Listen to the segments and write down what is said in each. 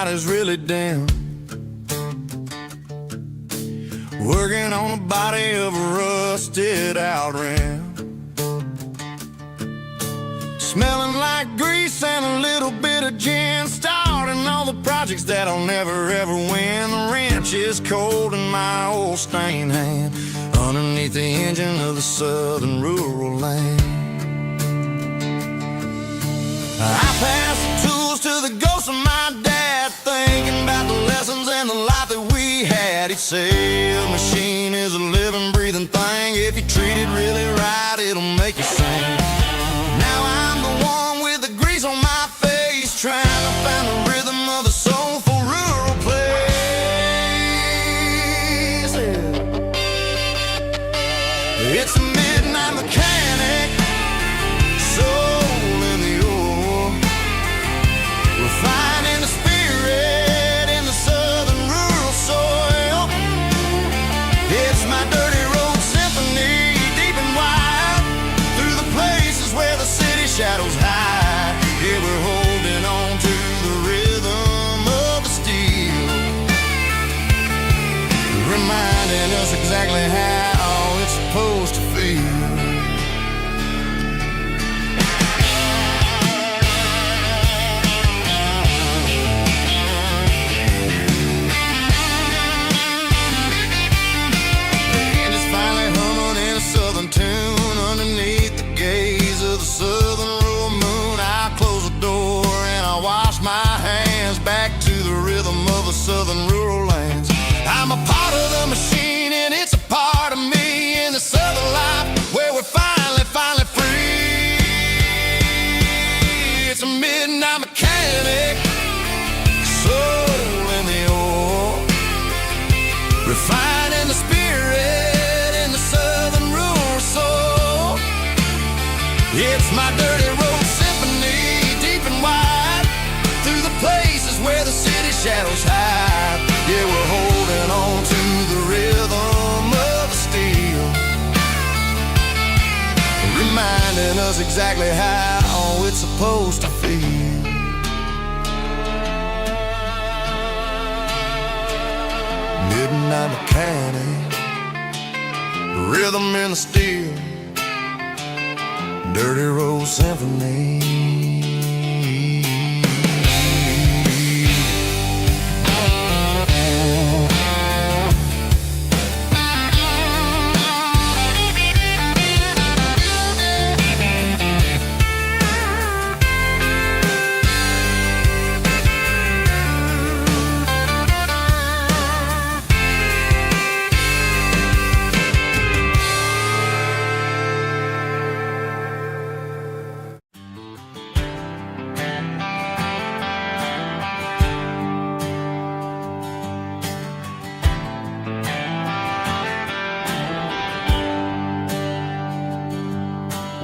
light is really dim, working on the body of a rusted out rim, smelling like grease and a little bit of gin, starting all the projects that'll never ever win. The wrench is cold in my old stained hand, underneath the engine of the southern rural land. I pass the tools to the ghost of my dad, thinking about the lessons and the life that we had. He'd say a machine is a living, breathing thing. If you treat it really right, it'll make you sing. Now I'm the one with the grease on my face, trying to find the rhythm of the soulful rural place. It's a midnight mechanic, soul in the ore, refining the spirit in the southern rural soil. It's my dirty road symphony, deep and wide, through the places where the city shadows hide. Yeah, we're holding on to the rhythm of the steel, reminding us exactly how it's supposed to feel. Tune underneath the gaze of the southern rural moon. I close the door and I wash my hands, back to the rhythm of the southern rural lands. I'm a part of the machine and it's a part of me in the southern life where we're finally free. It's a midnight mechanic, soul in the ore, refining the spirit in the southern rural soul. It's my dirty road symphony, deep and wide, through the places where the city shadows hide. Yeah, we're holding on to the rhythm of the steel, reminding us exactly how it's supposed to feel. Midnight mechanic, rhythm in the steel, dirty road symphony.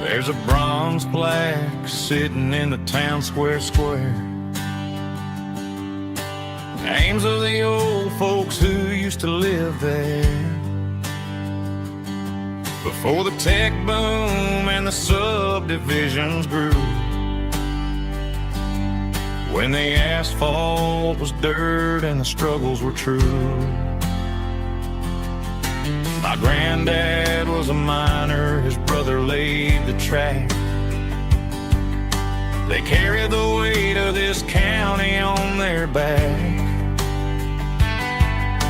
There's a bronze plaque sitting in the town square. Names of the old folks who used to live there before the tech boom and the subdivisions grew, when the asphalt was dirt and the struggles were true. My granddad was a miner, his brother laid the track. They carried the weight of this county on their back.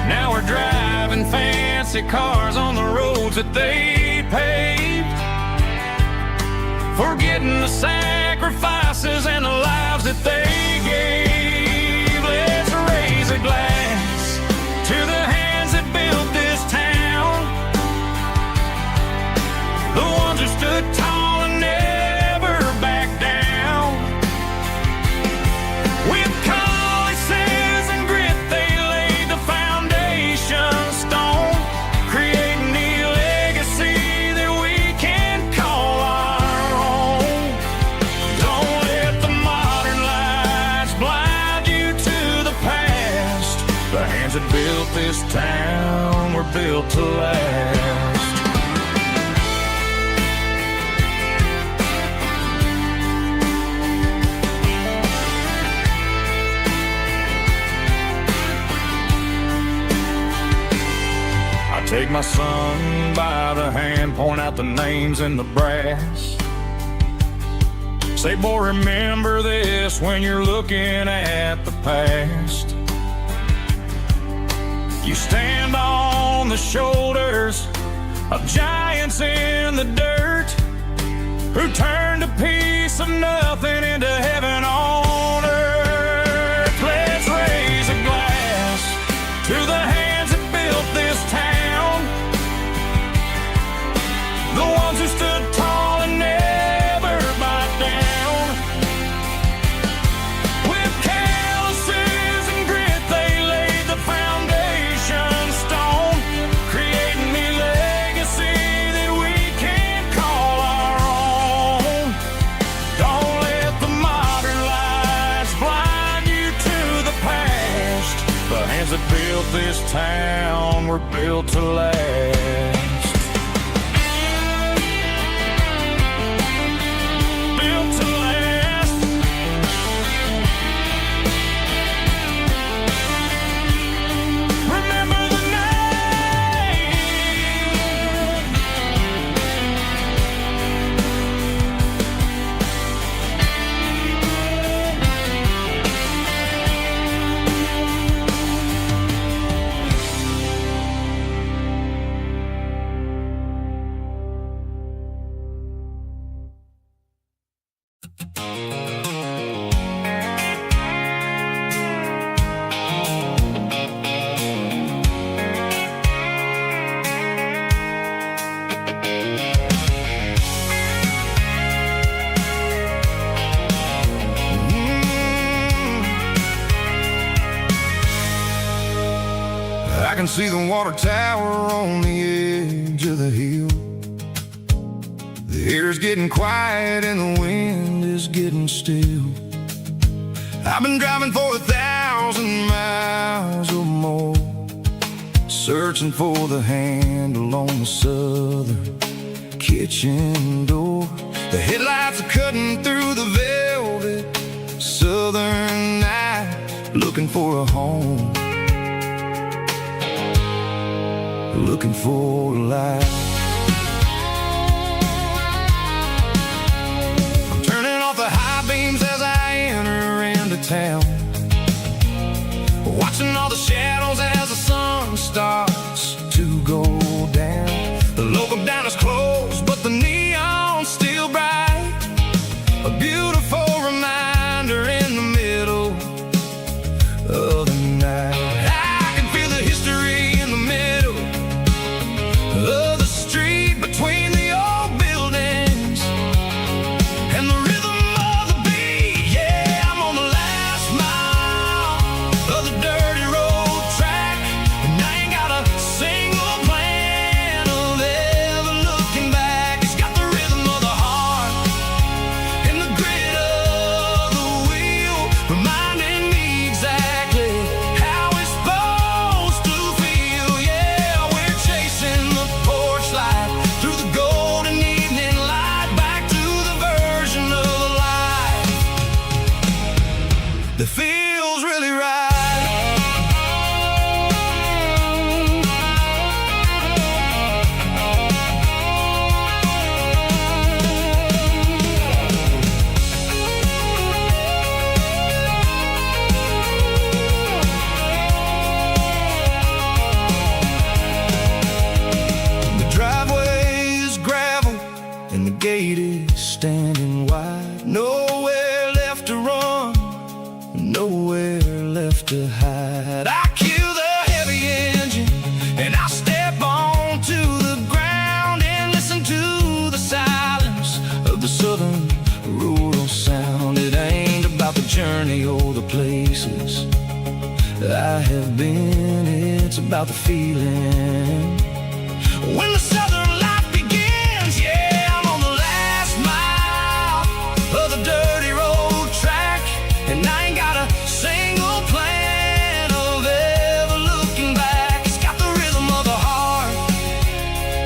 Now we're driving fancy cars on the roads that they paved, forgetting the sacrifices and the lives that they gave. Let's raise a glass to the hands that built this town, the ones who stood tall and never backed down. With calluses and grit, they laid the foundation stone, creating the legacy that we can call our own. Don't let the modern lights blind you to the past. The hands that built this town were built to last. my son by the hand, point out the names in the brass. Say, boy, remember this when you're looking at the past. You stand on the shoulders of giants in the dirt, who turned a piece of nothing into heaven on earth. Let's raise a glass to the hands that built this town, the ones who stood tall and never bowed down. With calluses and grit, they laid the foundation stone, creating the legacy that we can call our own. Don't let the modern lights blind you to the past. The hands that built this town were built to last. I can see the water tower on the edge of the hill. The air's getting quiet and the wind is getting still. I've been driving for 1,000 miles or more, searching for the handle on the southern kitchen door. The headlights are cutting through the velvet southern night, looking for a home, looking for a life. I'm turning off the high beams as I enter into town, watching all the shadows as the sun starts to go down. The local diner's closed, but the neon's still bright, a beautiful reminder in the middle of the night. I can feel the history in the middle of the street, between the old buildings and the rhythm of the beat. Yeah, I'm on the last mile of the dirty road track, and I ain't got a single plan of ever looking back. It's got the rhythm of the heart and the grit of the wheel, reminding me exactly how it's supposed to feel. Yeah, we're chasing the porch light through the golden evening light, back to the version of life that feels really right. The driveway is gravel and the gate is standing wide. Nowhere left to run, nowhere left to hide. I kill the heavy engine and I step onto the ground and listen to the silence of the southern rural sound. It ain't about the journey or the places I have been, it's about the feeling when the southern life begins. Yeah, I'm on the last mile of the dirty road track, and I ain't got a single plan of ever looking back. It's got the rhythm of the heart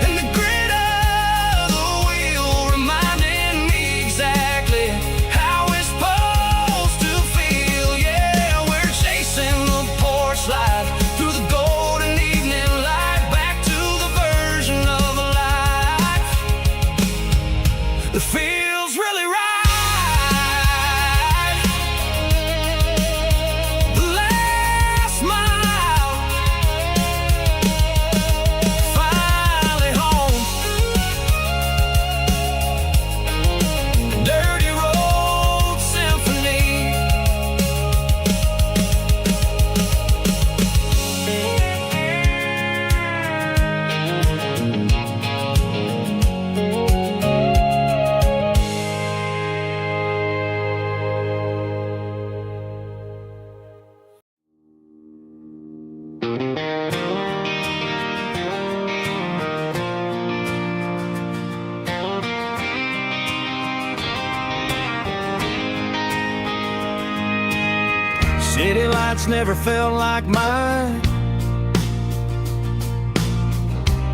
and the grit of the wheel, reminding me exactly how it's supposed to feel. Yeah, we're chasing the porch light through the golden evening light, back to the City lights never felt like mine.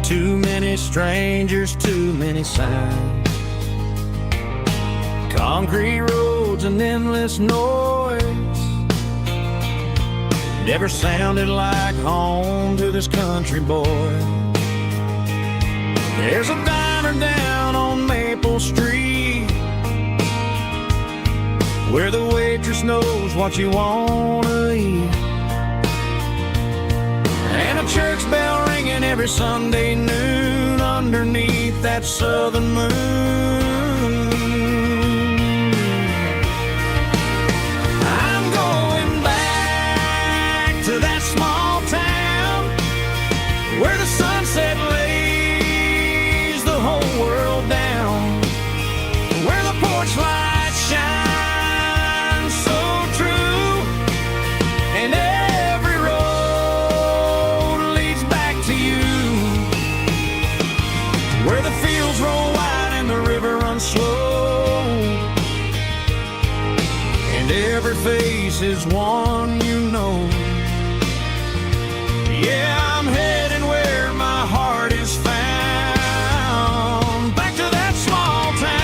Too many strangers, too many signs. Concrete roads and endless noise never sounded like home to this country boy. There's a diner down on Maple Street where the waitress knows what you wanna eat, and a church bell ringing every Sunday noon underneath that southern moon. I'm going back to that small town where the sunset lays the whole world down, where the porch lights shine so true, and every road leads back to you, where the fields roll wide and the river runs slow, and every face is one you know. Yeah, I'm heading where my heart is found, back to that small town.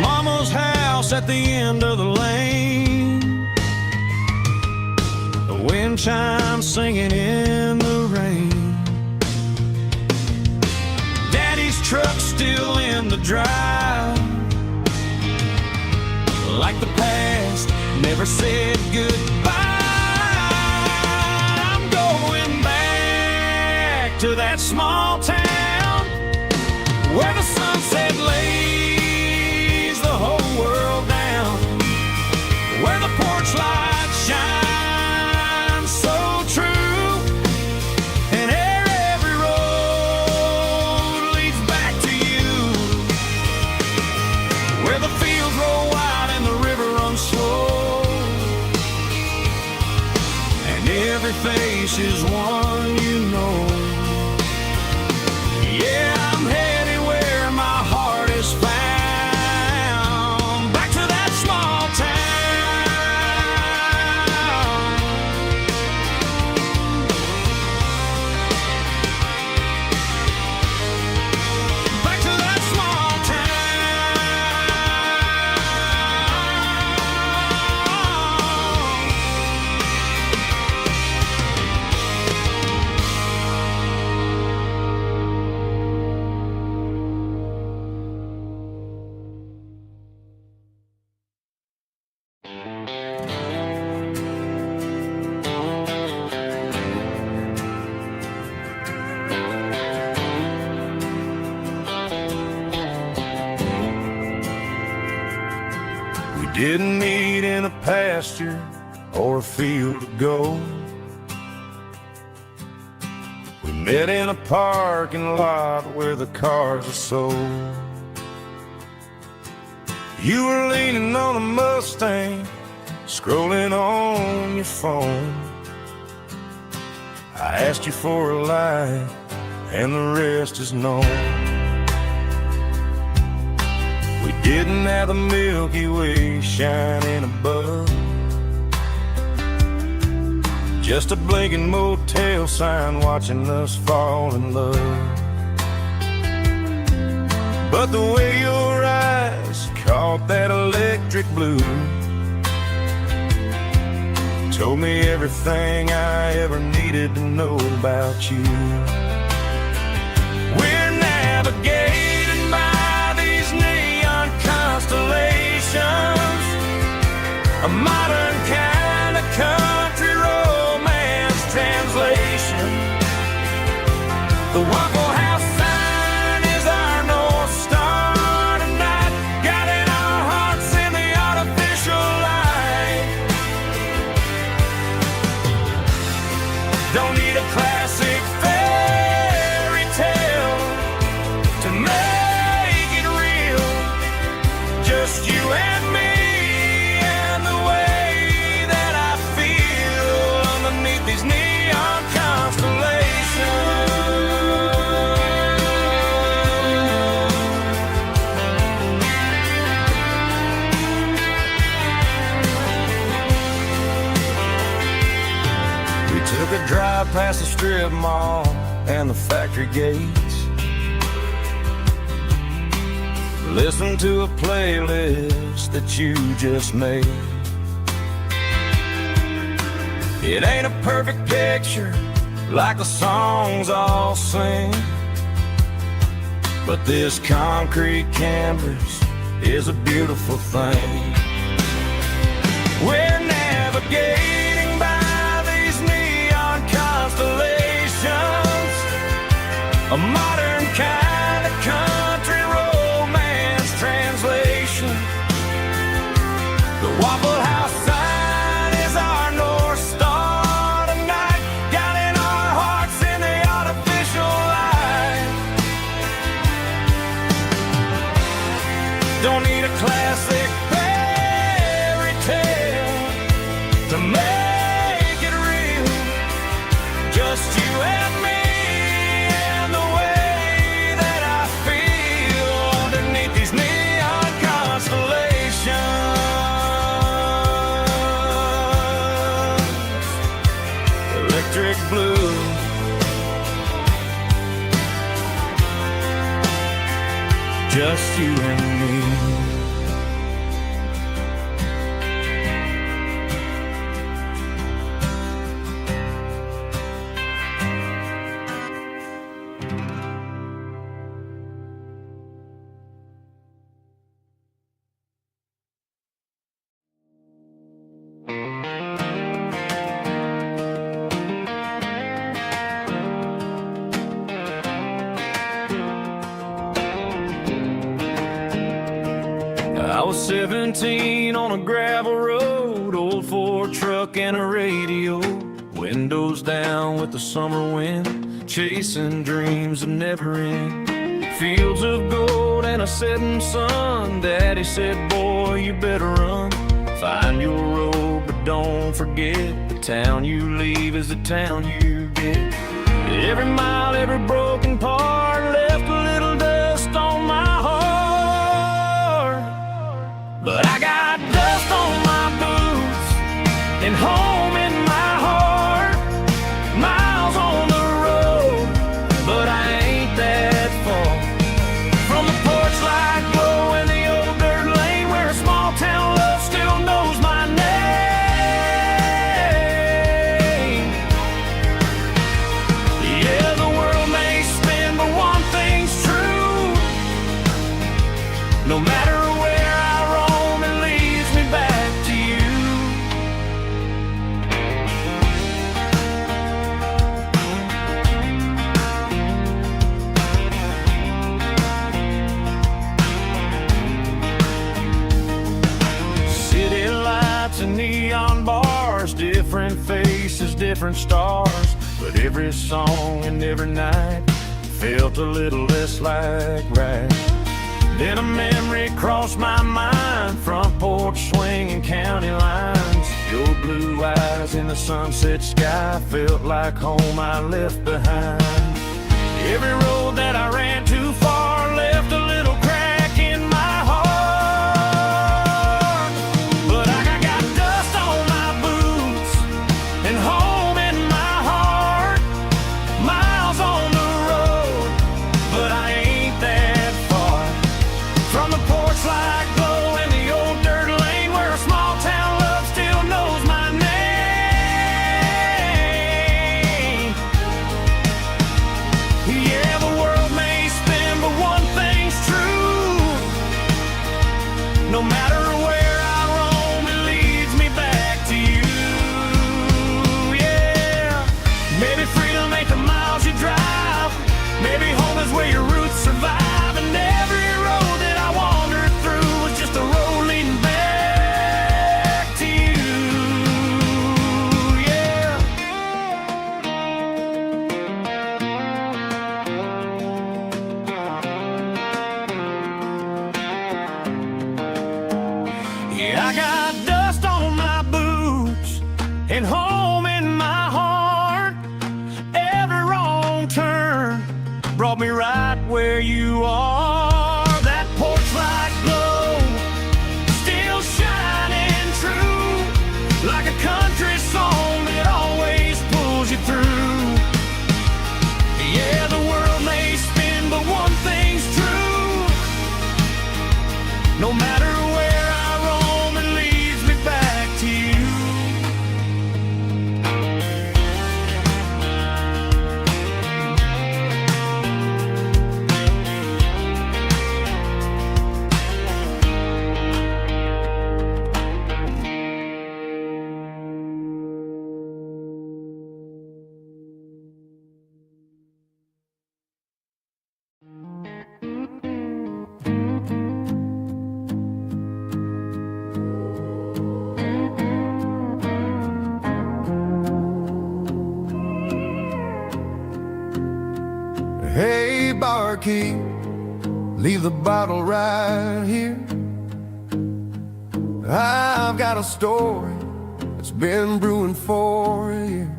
Mama's house at the end of the lane, the wind chimes singing in the rain, Daddy's truck still in the drive, like the past never said goodbye. I'm going back to that small town where the sunset lays the whole world down, where the porch lights shine so true, and every road leads back to you, where the fields roll wide and the river runs slow, and every face is one you know. Yeah, I'm heading where my heart is found, back to that small town. Back to that small We didn't meet in a pasture or a field of gold. We met in a parking lot where the cars are sold. You were leaning on a Mustang, scrolling on your phone. I asked you for a light, and the rest is known. We didn't have the Milky Way shining above, just a blinking motel sign watching us fall in love. But the way your eyes caught that electric blue told me everything I ever needed to know about you. We're navigating by these neon constellations, a modern kind of country romance translation. The Waffle House sign is our North Star tonight, guiding our hearts in the artificial light. Don't need a classic fairy tale to make it real, just you and me and the way drive past the strip mall and the factory gates. Listen to a playlist that you just made. It ain't a perfect picture like the songs all sing, but this concrete canvas is a beautiful thing. We're navigating by these neon constellations, a modern kind of country romance translation. The Waffle House sign is our North Star tonight, guiding our hearts in the artificial light. Don't need a classic fairy tale to make it real, just you and me and the way that I feel underneath these neon constellations. Electric blue, just you and me. I was 17 on a gravel road, old Ford truck and a radio, windows down with the summer wind, chasing dreams that never end. Fields of gold and a setting sun. Daddy said, boy, you better run. Find your road, but don't forget, the town you leave is the town you get. Every mile, every broken part left a little dust on my heart. But I got dust on my boots and home in my heart. Miles on the road, but I ain't that far from the porch light glow in the old dirt lane where a small town love still knows my name. Yeah, the world may spin, but one thing's true. No matter where I roam, it leads me back to you. City lights and neon bars, different faces, different stars, but every song and every night felt a little less like right. Then a memory crossed my mind, front porch swinging county lines. Your blue eyes in the sunset sky felt like home I left behind. Every road that I ran too far left a little crack in my heart. But I got dust on my boots and home in my heart. Miles on the road, but I ain't that far from the porch light glow in the old dirt lane where a small town love still knows my name. Yeah, the world may spin, but one thing's true. No matter where I roam, it leads me back to you. Yeah, maybe freedom ain't the miles you drive. Maybe home is where your roots survive. And every road that I wandered through was just a road leading back to you. Yeah. Yeah, I got dust on my boots and home in my heart. Every wrong turn brought me right where you are. That porch light glow still shining true, like a country song that always pulls you through. car key, leave the bottle right here. I've got a story that's been brewing for a year.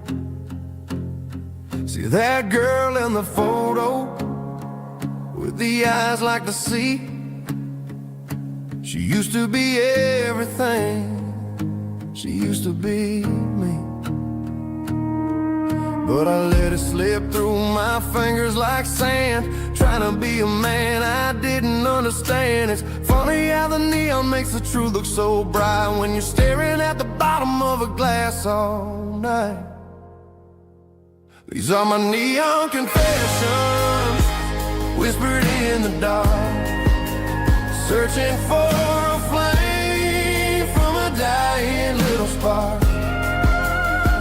See that girl in the photo with the eyes like the sea? She used to be everything, she used to be me. But I let it slip through my fingers like sand, trying to be a man I didn't understand. It's funny how the neon makes the truth look so bright when you're staring at the bottom of a glass all night. These are my neon confessions, whispered in the dark, searching for a flame from a dying little spark.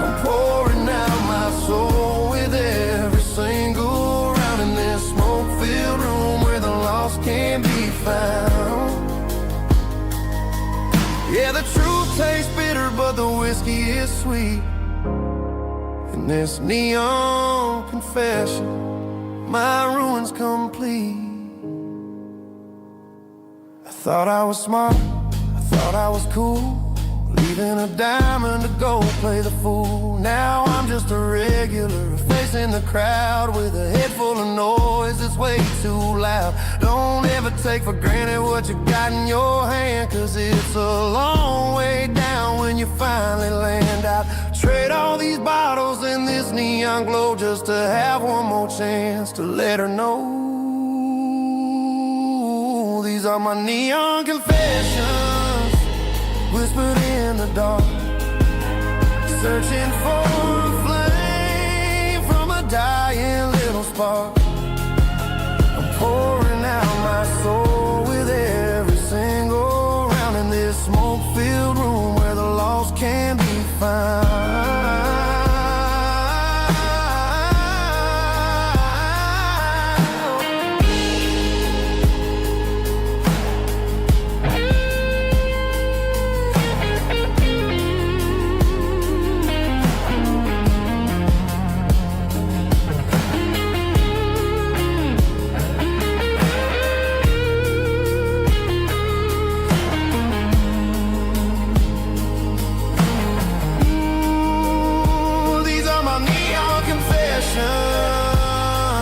I'm pouring out my soul with every single round in this smoke-filled room where the lost can't be found. Yeah, the truth tastes bitter, but the whiskey is sweet. In this neon confession, my ruin's complete. I thought I was smart, I thought I was cool, leaving a diamond to go play the fool. Now I'm just a regular, facing the crowd with a head full of noise that's way too loud. Don't ever take for granted what you got in your hand, cause it's a long way down when you finally land out. Trade all these bottles and this neon glow just to have one more chance to let her know. These are my neon confessions, whispered in the dark, searching for a flame from a dying little spark. I'm pouring out my soul with every single round in this smoke-filled room where the lost can be found.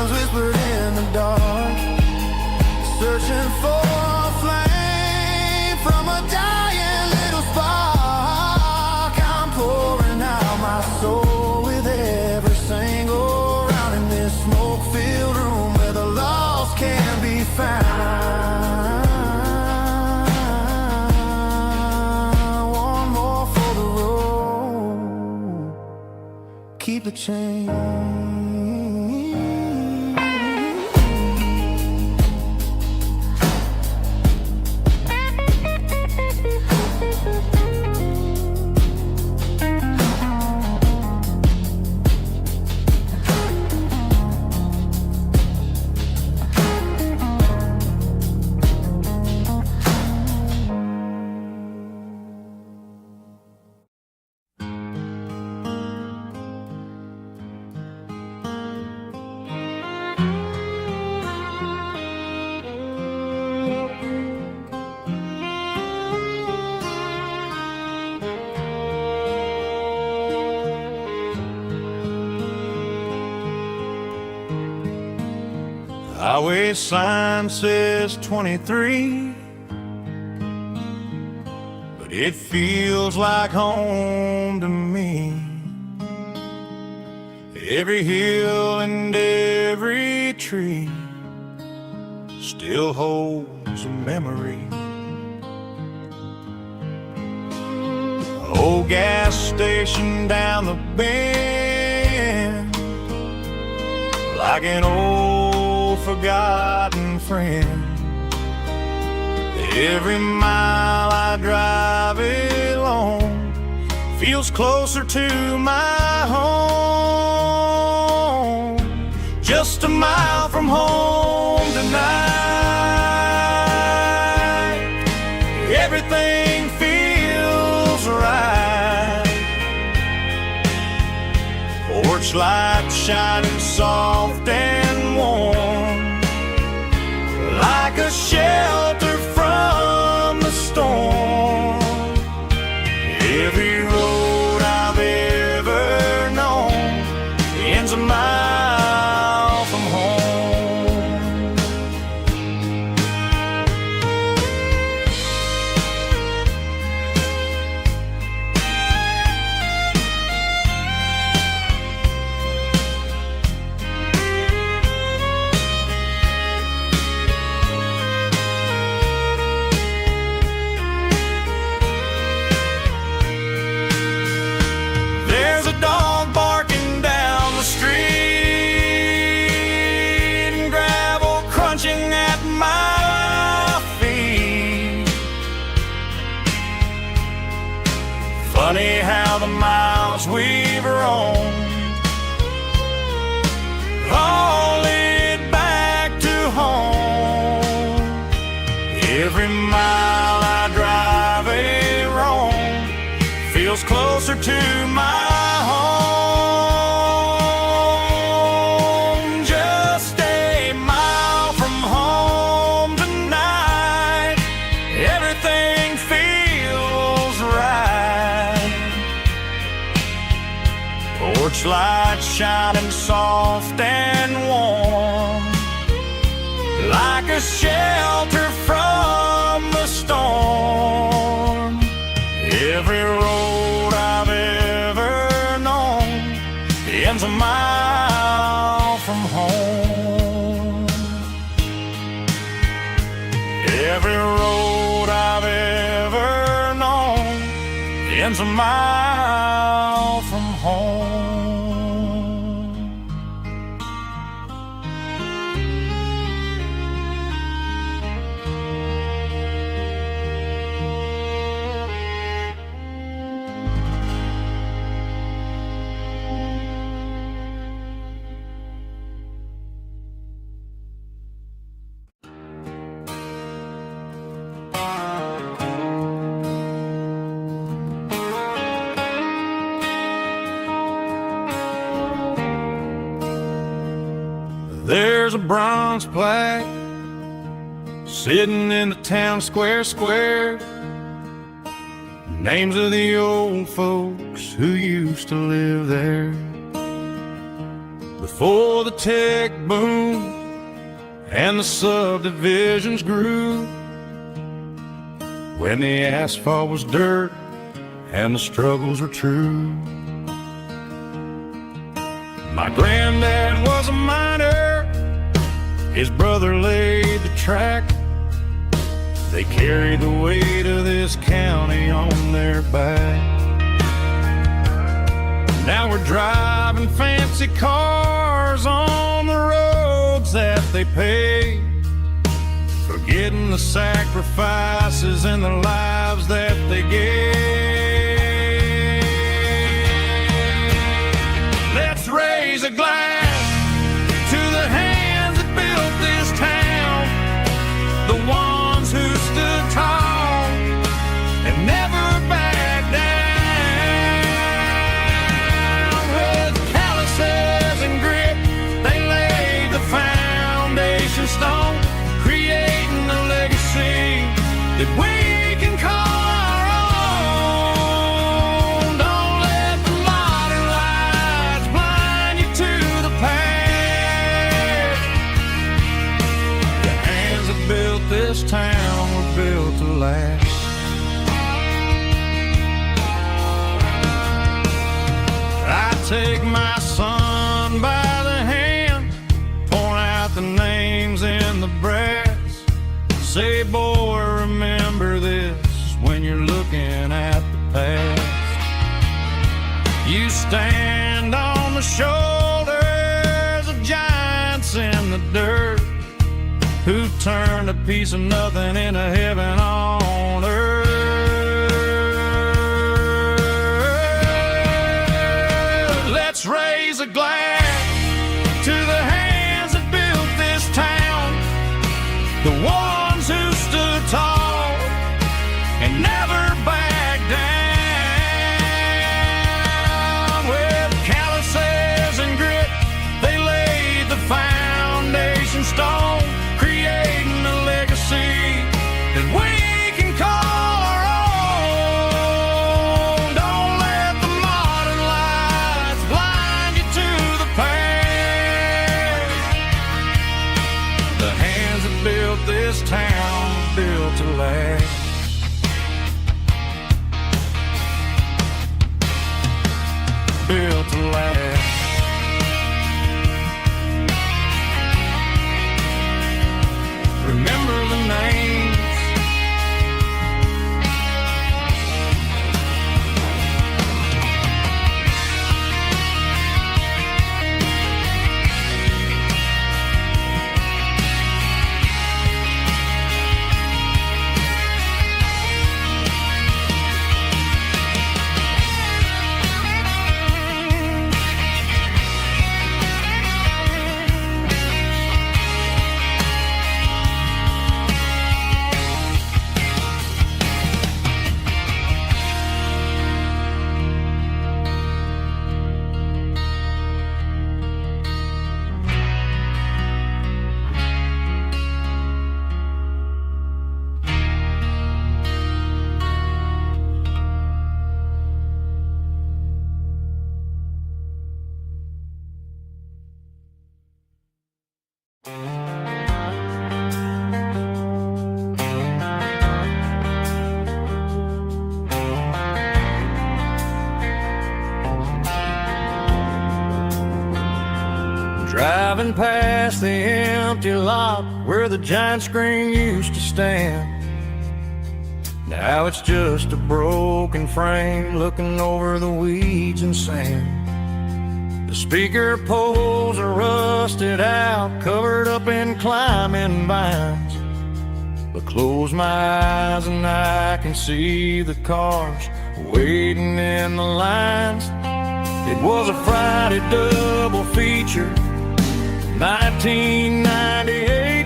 Whispered in the dark, searching for a flame from a dying little spark. I'm pouring out my soul with every single round in this smoke-filled room where the lost can be found. One more for the road, keep the change. Highway sign says 23, but it feels like home to me. Every hill and every tree still holds a memory. Old gas station down the bend, like an old forgotten friend. Every mile I drive along feels closer to my home. Just a mile from home tonight, everything feels right. Porch light shining soft and warm, Funny how the miles we've roamed all lead back to home. Every mile I drive a roam feels closer to my home. Just a mile from home tonight, everything feels right. Porch lights shining soft and warm, like a shelter from the storm. Every road I've ever known ends a mile from home. Every road I've ever known ends a mile from home. There's a bronze plaque sitting in the town square. Names of the old folks who used to live there before the tech boom and the subdivisions grew, when the asphalt was dirt and the struggles were true. My granddad was a miner, his brother laid the track. They carried the weight of this county on their back. Now we're driving fancy cars on the roads that they paved, forgetting the sacrifices and the lives that they gave. Let's raise a glass to the hands that built this town, the ones who stood tall and never backed down. With calluses and grit, they laid the foundation stone, creating a legacy that we can call our own. Don't let the modern lights blind you to the past. The hands that built this town were built to last. I take my son by the hand, point out the names in the brass. Say, boy, remember this when you're looking at the past. You stand on the shoulders of giants in the dirt, who turned a piece of nothing into heaven on earth. Let's raise a glass to the hands that built this town, the ones who stood tall and never backed down. With calluses and grit, they laid the foundation stone, creating a legacy that we can call our own. Don't let the modern lights blind you to the Driving past the empty lot where the giant screen used to stand. Now it's just a broken frame looking over the weeds and sand. The speaker poles are rusted out, covered up in climbing vines. But close my eyes and I can see the cars waiting in the lines. It was a Friday double feature, 1998.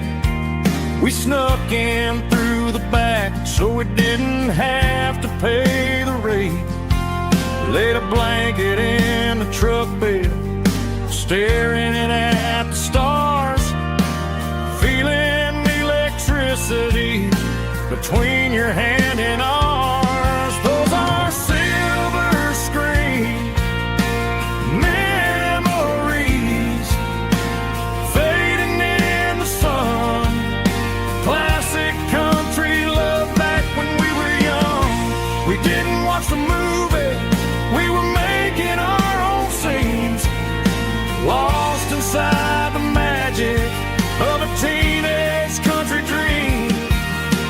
We snuck in through the back so we didn't have to pay the rate. We laid a blanket in the truck bed, staring at the stars, feeling the electricity between your hand and ours. Those are silver screen memories fading in the sun. Classic country love back when we were young. We didn't watch the movie, we were making our own scenes, lost inside the magic of a teenage country dream.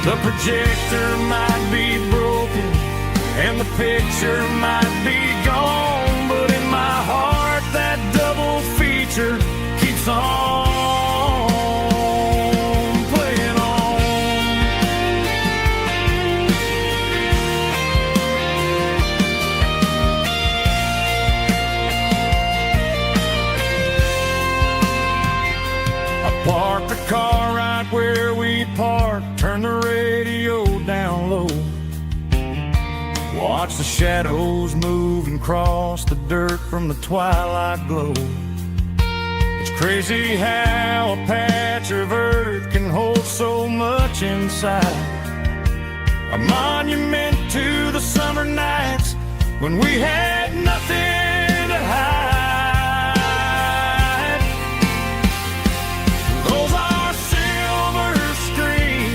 The projector might be broken and the picture might be gone, but in my heart that double feature keeps on playing on. I parked the car right where we parked, turned the radio down low, watch the shadows move and cross the dirt from the twilight glow. It's crazy how a patch of earth can hold so much inside. A monument to the summer nights when we had nothing to hide. Those are silver screen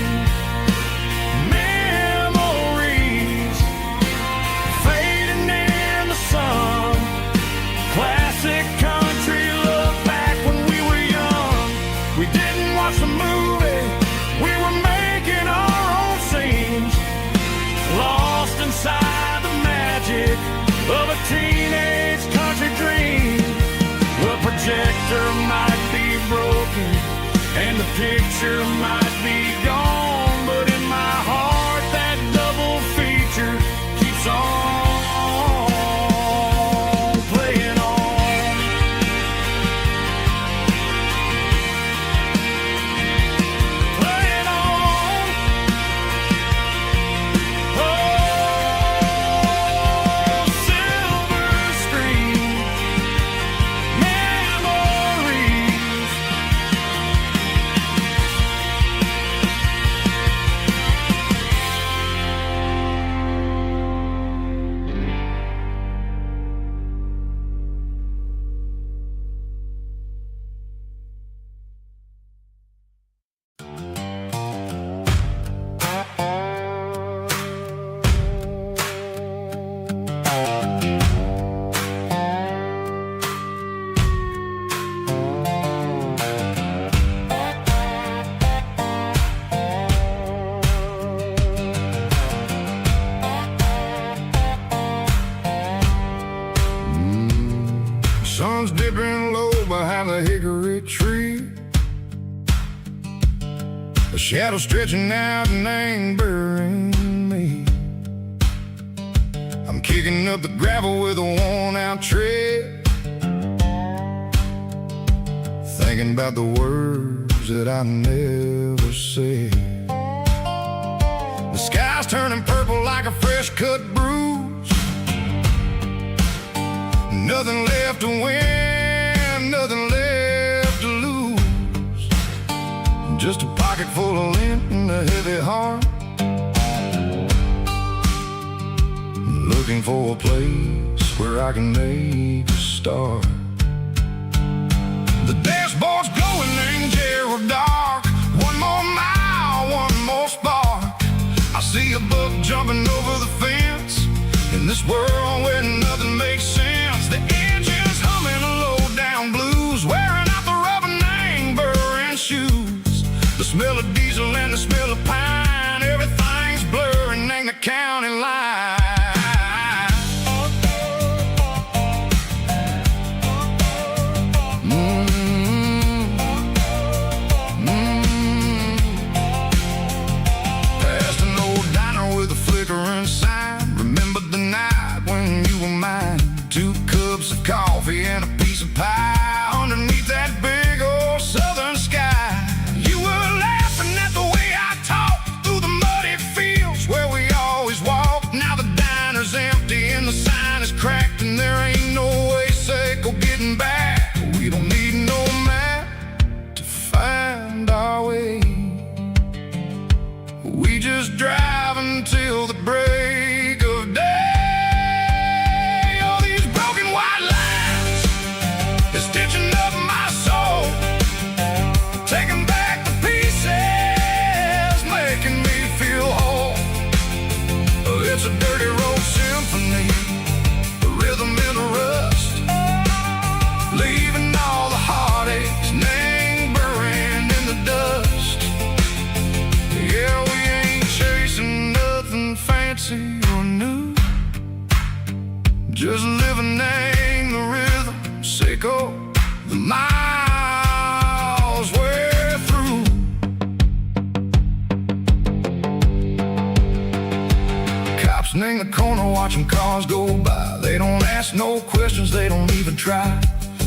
memories fading in the sun. Classic country love back when we were young. We didn't watch the movie, we were making our own scenes, lost inside the magic of a teenage country dream. The projector might be broken and the picture might be gone, but in my heart that double feature keeps on playing on. Playing on. Oh, silver screen memories. Sun's dipping low behind the hickory tree, a shadow stretching out and angering me. I'm kicking up the gravel with a worn-out tread, thinking about the words that I never said. The sky's turning purple like a fresh-cut bruise. Nothing left to win, nothing left to lose. Just a pocket full of lint and a heavy heart, looking for a place where I can make a start. The dashboard's glowing in Gerald dark. One more mile, one more spark. I see a buck jumping over the fence in this world where nothing makes sense. The engine's humming a low down blues, wearing out the rubber smell of diesel and the smell of pine. Everything's blurring, ain't the county line. Past an old diner with a flickering sign. Remember the night when you were mine. 2 cups of coffee and a piece of pie underneath that big old southern sky. You were laughing at the way I talked through the muddy fields where we always walked. Now the diner's empty and the sign is cracked, and there ain't no way safe or getting back. We don't need no map to find our way. We just drive until the break of day. All these broken white lines is stitching up my soul, taking back the pieces, making me feel whole. It's a dirty road symphony, the rhythm in the rust, leaving all the heartaches lingering in the dust. Yeah, we ain't chasing nothing fancy or new, just living in the rhythm, sicko, the miles we're through. Cops in the corner watching cars go by. They don't ask no questions, they don't even try.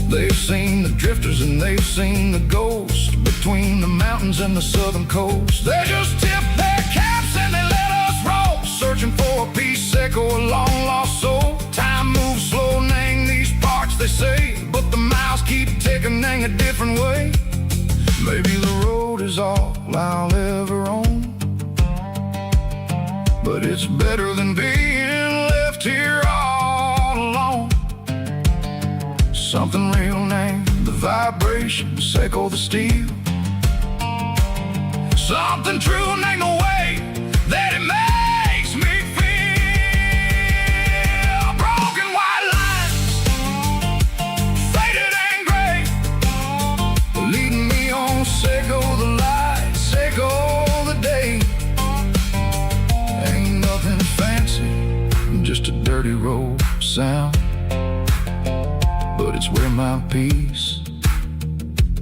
They've seen the drifters and they've seen the ghosts between the mountains and the southern coast. They just tip their caps and they let us roll, searching for a piece echo, a long lost soul. Time moves slow, nang these parts they say, but the miles keep ticking, nang a different way. Maybe the road is all I'll ever own, but it's better than being left here all alone. Something real, name the vibrations, echo the steel. Something true, name the way that it makes me feel. Broken white lines, faded and gray, leading me on, sicko the light, sicko the day. Ain't nothing fancy, just a dirty road sound, but it's where my peace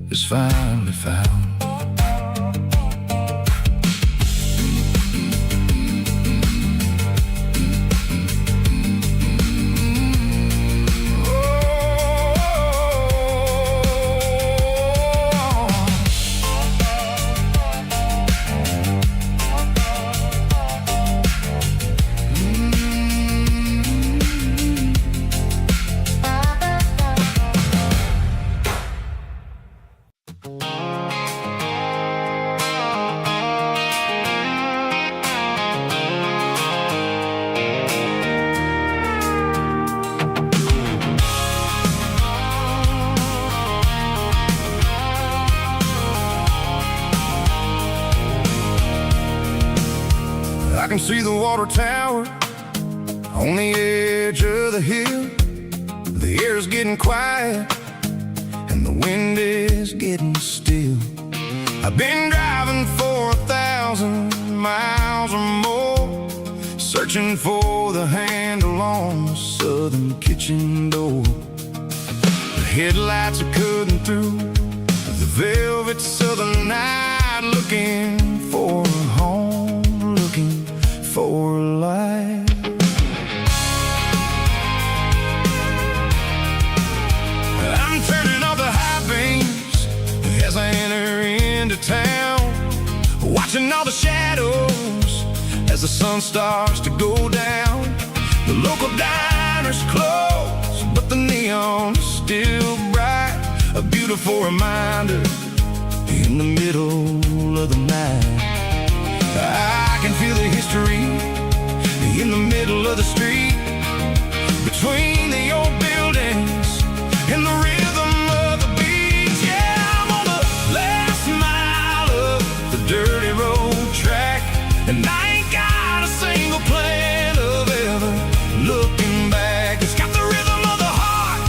is finally found. I can see the water tower on the edge of the hill. The air's getting quiet and the wind is getting still. I've been driving for 1,000 miles or more, searching for the handle on the southern kitchen door. The headlights are cutting through the velvet southern night, looking for a home, looking for life. I'm turning off the high beams as I enter into town, watching all the shadows as the sun starts to go down. The local diner's closed, but the neon's still bright, a beautiful reminder in the middle of the night. I can feel the history in the middle of the street, between the old buildings and the rhythm of the beats. Yeah, I'm on the last mile of the dirty road track, and I ain't got a single plan of ever looking back. It's got the rhythm of the heart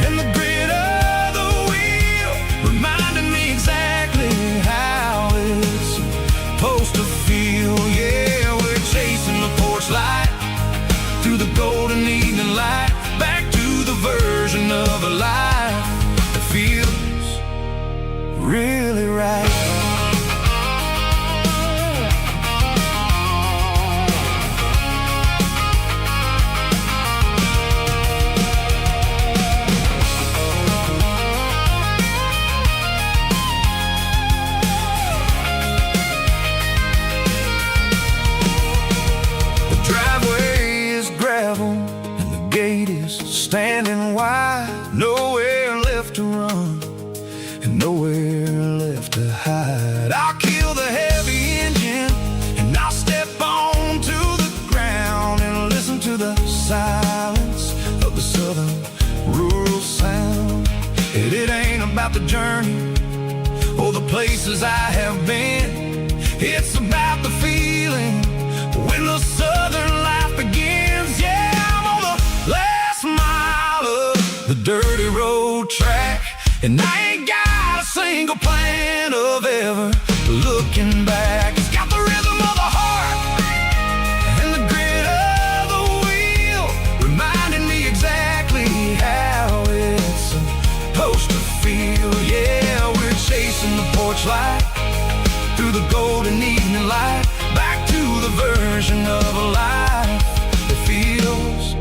and the grit of the wheel, reminding me exactly how golden evening light, back to the version of a life that feels really right. Standing wide, nowhere left to run and nowhere left to hide. I'll kill the heavy engine and I'll step onto the ground and listen to the silence of the southern rural sound. It ain't about the journey or the places I have been. It's about the feeling when the southern life begins. Yeah, I'm on the last mile of the dirty road track, and I ain't got a single plan of ever looking back. It's got the rhythm of the heart and the grit of the wheel, reminding me exactly how it's supposed to feel. Yeah, we're chasing the porch light through the golden evening light, back to the version of a life that feels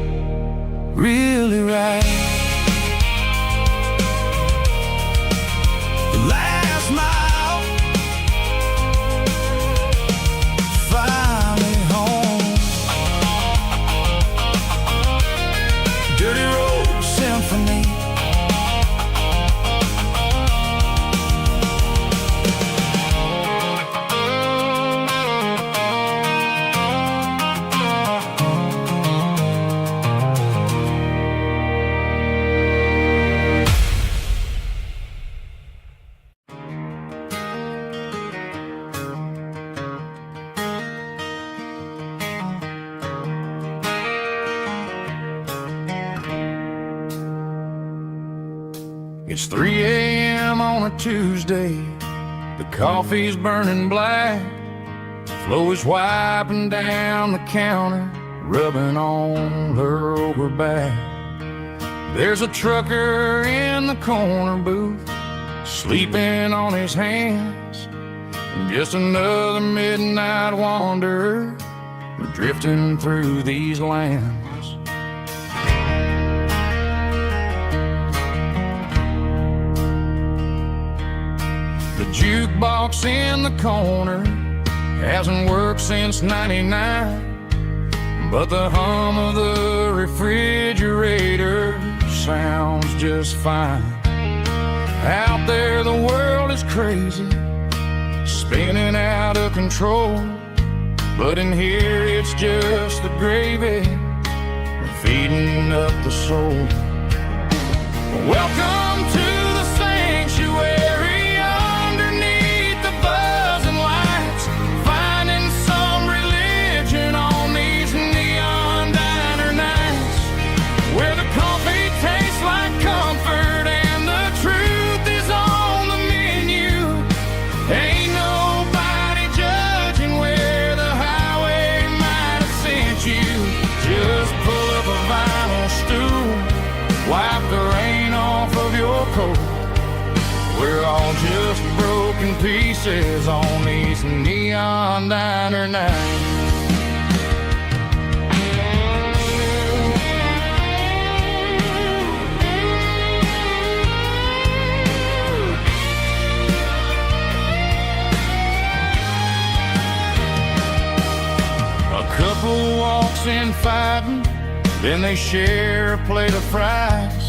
really right. The last mile, finally home. Dirty road symphony. It's 3 a.m. on a Tuesday. The coffee's burning black. Flo is wiping down the counter, rubbing on her over back. There's a trucker in the corner booth, sleeping on his hands. Just another midnight wanderer, drifting through these lands. The jukebox in the corner hasn't worked since '99, but the hum of the refrigerator sounds just fine. Out there the world is crazy, spinning out of control, but in here it's just the gravy feeding up the soul. Welcome to the sanctuary, underneath the buzzing lights, finding some religion on these neon diner nights, where the coffee tastes like comfort and the truth is on the menu. Ain't nobody judging where the highway might have sent you. Just pull up a vinyl stool, wipe the rain off of your coat. We're all just broken pieces on these neon diner nights. A couple walks in fighting, then they share a plate of fries.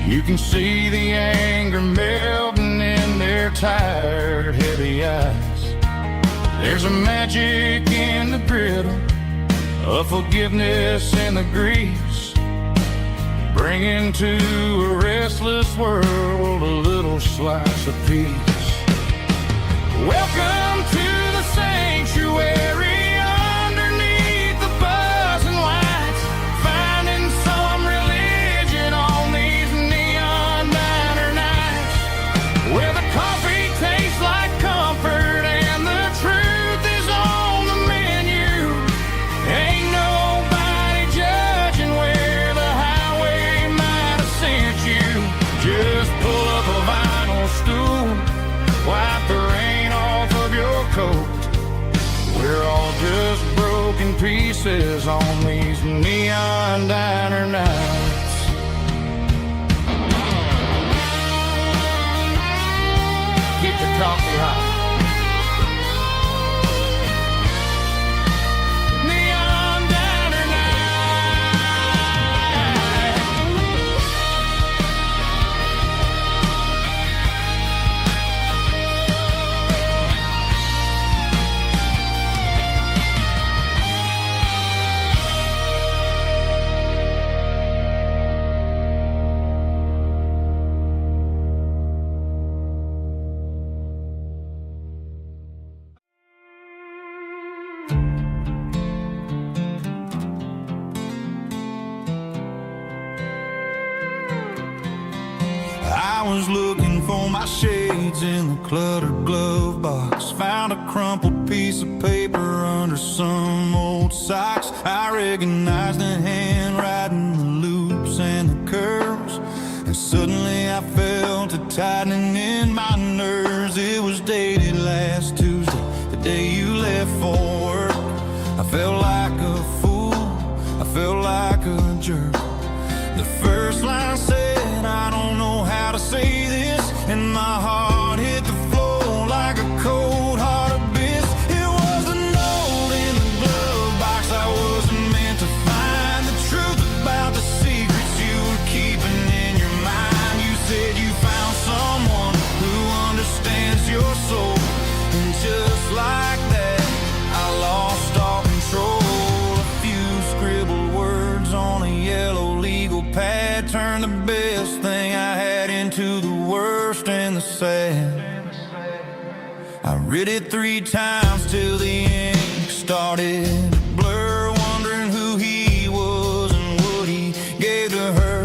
You can see the anger melting in their tired, heavy eyes. There's a magic in the griddle, a forgiveness in the grease, bringing to a restless world a little slice of peace. Welcome to the sanctuary, underneath the buzzing lights, finding some religion on these neon diner nights, where the coffee tastes like comfort and the truth is on the menu. Ain't nobody judging neon diner nights. Keep the coffee hot. Neon diner night. I was looking for my shades in the cluttered glove box. Found a crumpled piece of paper under some old socks. I recognized the handwriting, the loops and the curves, and suddenly I felt a tightening in my nerves. It was dated last Tuesday, the day you left for work. I felt like a fool, I felt like a jerk. The first line said, I don't know how to say this, and my heart hit the floor like a cold heart abyss. It was a note in the glove box I wasn't meant to find. The truth about the secrets you were keeping in your mind. You said you found someone who understands your soul, and just like that, I lost all control. A few scribbled words on a yellow legal pad turned the best thing I had into the worst and the sad. I read it 3 times till the ink started to blur, wondering who he was and what he gave to her.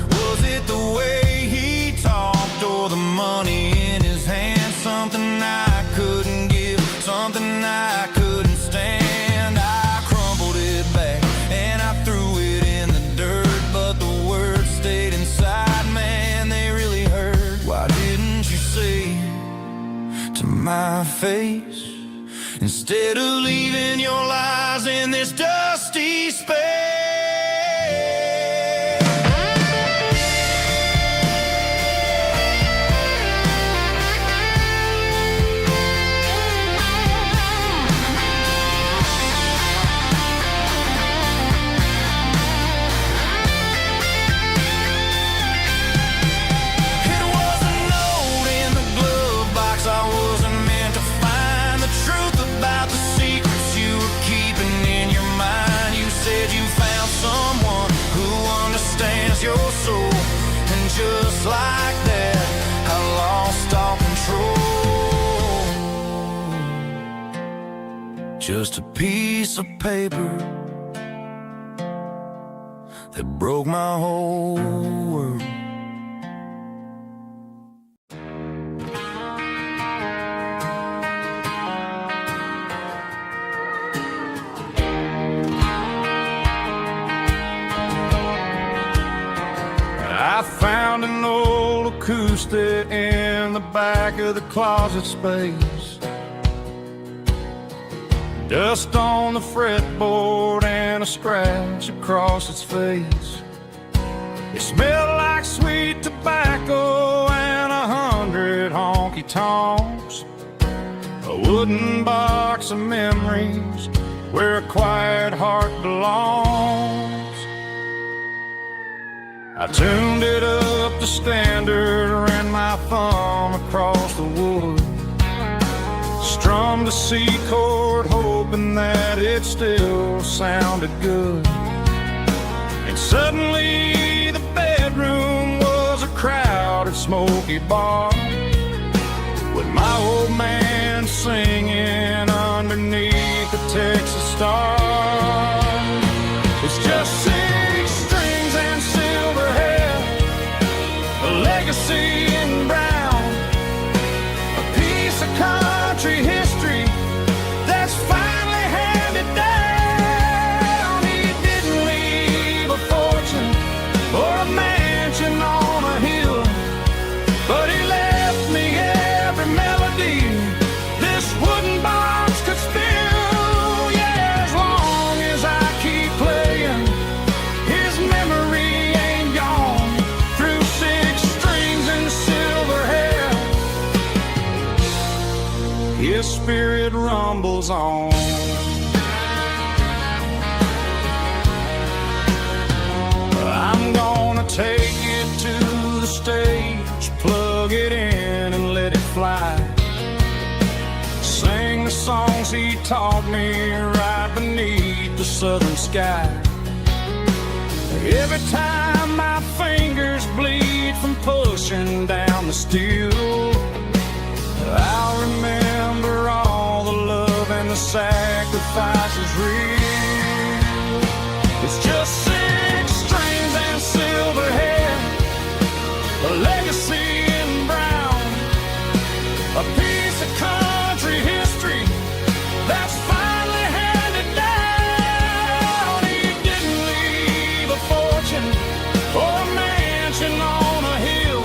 Was it the way he talked or the money in his hand? Something I couldn't give, something I couldn't stand. I crumpled it back and I threw it in the dirt, but the words stayed inside, man, they really hurt. Why didn't you say to my face, instead of leaving your lies in this dusty space? It was a note in the glove box I wasn't meant to find. The truth about the secrets you were keeping in your mind. You said you found someone who understands your soul, and just like that, I lost all control. Just a piece of paper that broke my whole world. I found an old acoustic in the back of the closet space. Dust on the fretboard and a scratch across its face. It smelled like sweet tobacco and 100 honky-tonks. A wooden box of memories where a quiet heart belongs. I tuned it up to standard, ran my thumb across the wood, strummed a C chord, hoping that it still sounded good. And suddenly the bedroom was a crowded, smoky bar, with my old man singing underneath the Texas star. It's just 6 strings and silver hair, a legacy in brown, a piece of country history that's finally handed down. He didn't leave a fortune or a mansion on a hill, but he left me every melody this wooden box could spill. Yeah, as long as I keep playing, rumbles on. I'm gonna take it to the stage, plug it in and let it fly. Sing the songs he taught me right beneath the southern sky. Every time my fingers bleed from pushing down the steel, I'll remember all the love and the sacrifices real. It's just 6 strings and silver hair, a legacy in brown, a piece of country history that's finally handed down. He didn't leave a fortune or a mansion on a hill,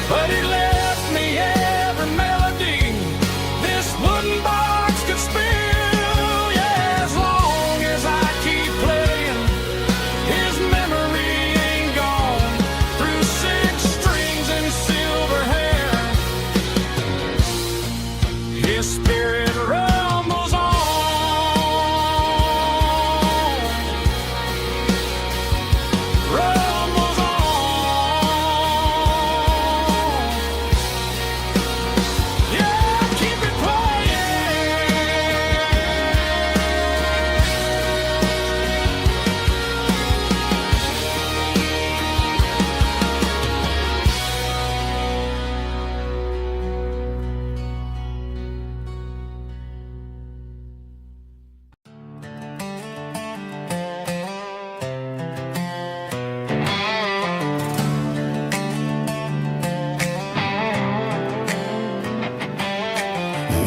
but he left me every melody this wooden box could spill. Yeah, as long as I keep playing, his memory ain't gone. Through 6 strings and silver hair, his spirit rumbles on. Rumbles on. Yeah, keep it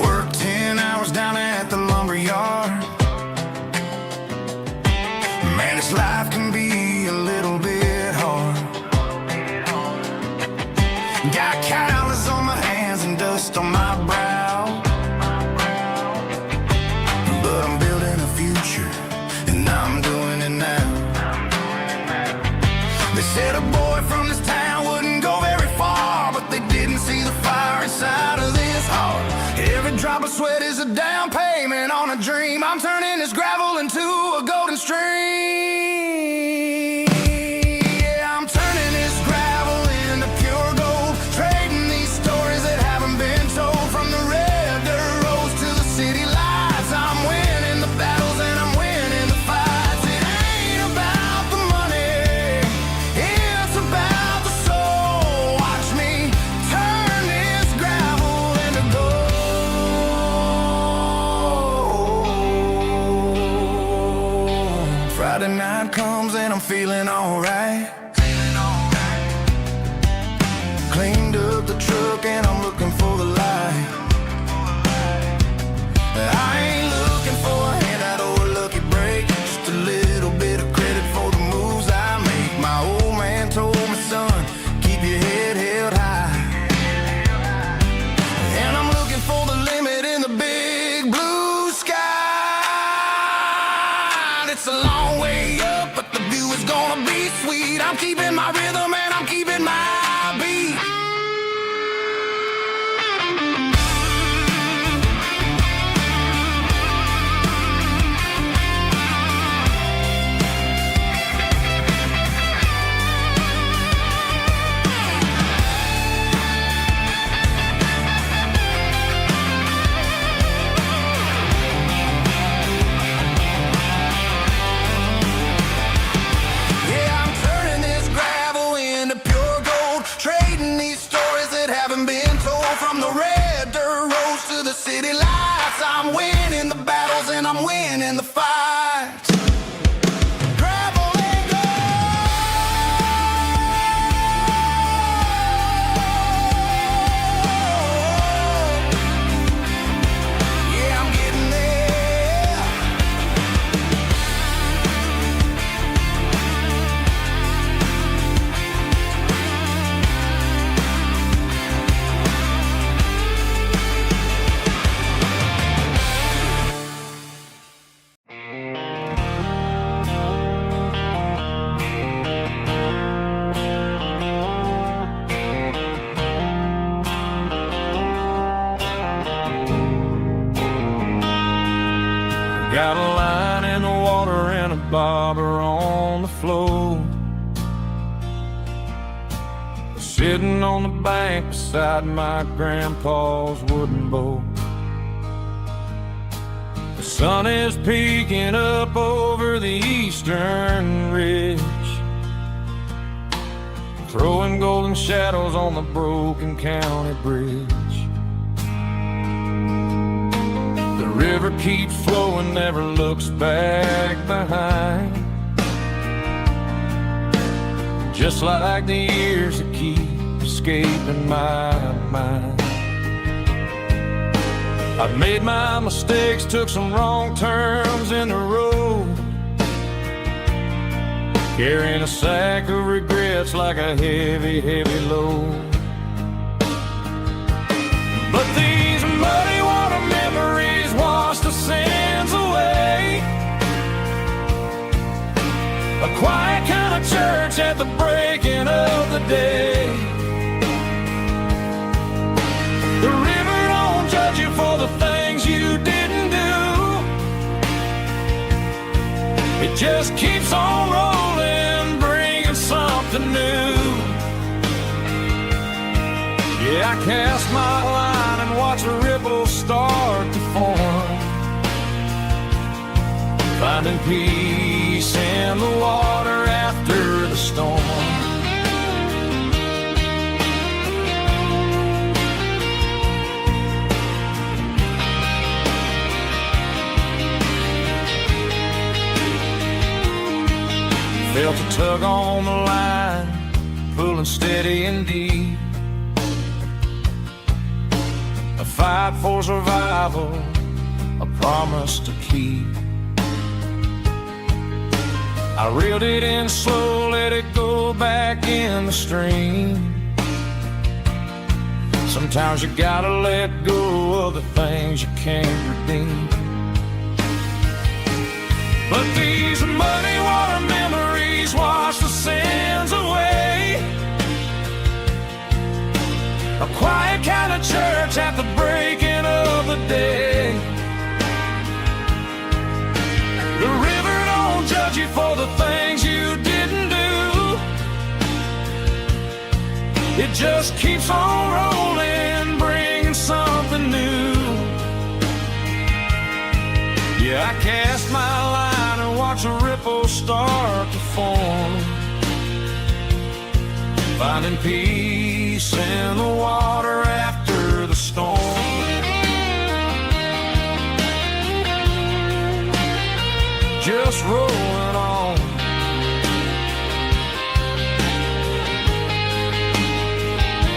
Worked 10 hours down at the lumber yard. Man, this life can be a little bit hard. Got calluses on my hands and dust on my brow, but I'm building a future, and I'm doing it now. They said a boy from this town wouldn't go very far, but they didn't see the fire inside of this heart. Every drop of sweat is a down payment on a dream. I'm turning this gravel into a golden stream. Yeah, I'm turning this gravel into pure gold, trading these stories that haven't been told. From the red dirt roads to the city lights, I'm winning the battles and I'm winning the fights. It ain't about the money, it's about the soul. Watch me turn this gravel into gold. Friday night comes and I'm feeling alright. Cleaned up the truck and I'm looking for the light. I ain't looking for a handout or a lucky break, just a little bit of credit for the moves I make. My old man told me, son, keep your head held high. And I'm looking for the limit in the big blue sky. It's a long way up, but the view is gonna be sweet. I'm keeping my rhythm and I'm keeping my beat. Yeah, I'm turning this gravel into pure gold, on the floor, sitting on the bank beside my grandpa's wooden boat. The sun is peeking up over the eastern ridge, throwing golden shadows on the broken county bridge. The river keeps flowing, never looks back behind, just like the years that keep escaping my mind. I've made my mistakes, took some wrong turns in the road, carrying a sack of regrets like a heavy, heavy load. But these muddy water memories wash the sins away. A quiet kind of church at the breaking of the day. The river don't judge you for the things you didn't do. It just keeps on rolling, bringing something new. Yeah, I cast my line and watch a ripple start to form, finding peace in the water after the storm. Felt a tug on the line, pulling steady and deep. A fight for survival, a promise to keep. I reeled it in slow, let it go back in the stream. Sometimes you gotta let go of the things you can't redeem. But these muddy water memories wash the sins away. A quiet kind of church at the breaking of the day. The river don't judge you for the things you didn't do. It just keeps on rolling, bringing something new. Yeah, I cast my line and watch a ripple start to form, finding peace in the water after the storm. Just rolling on.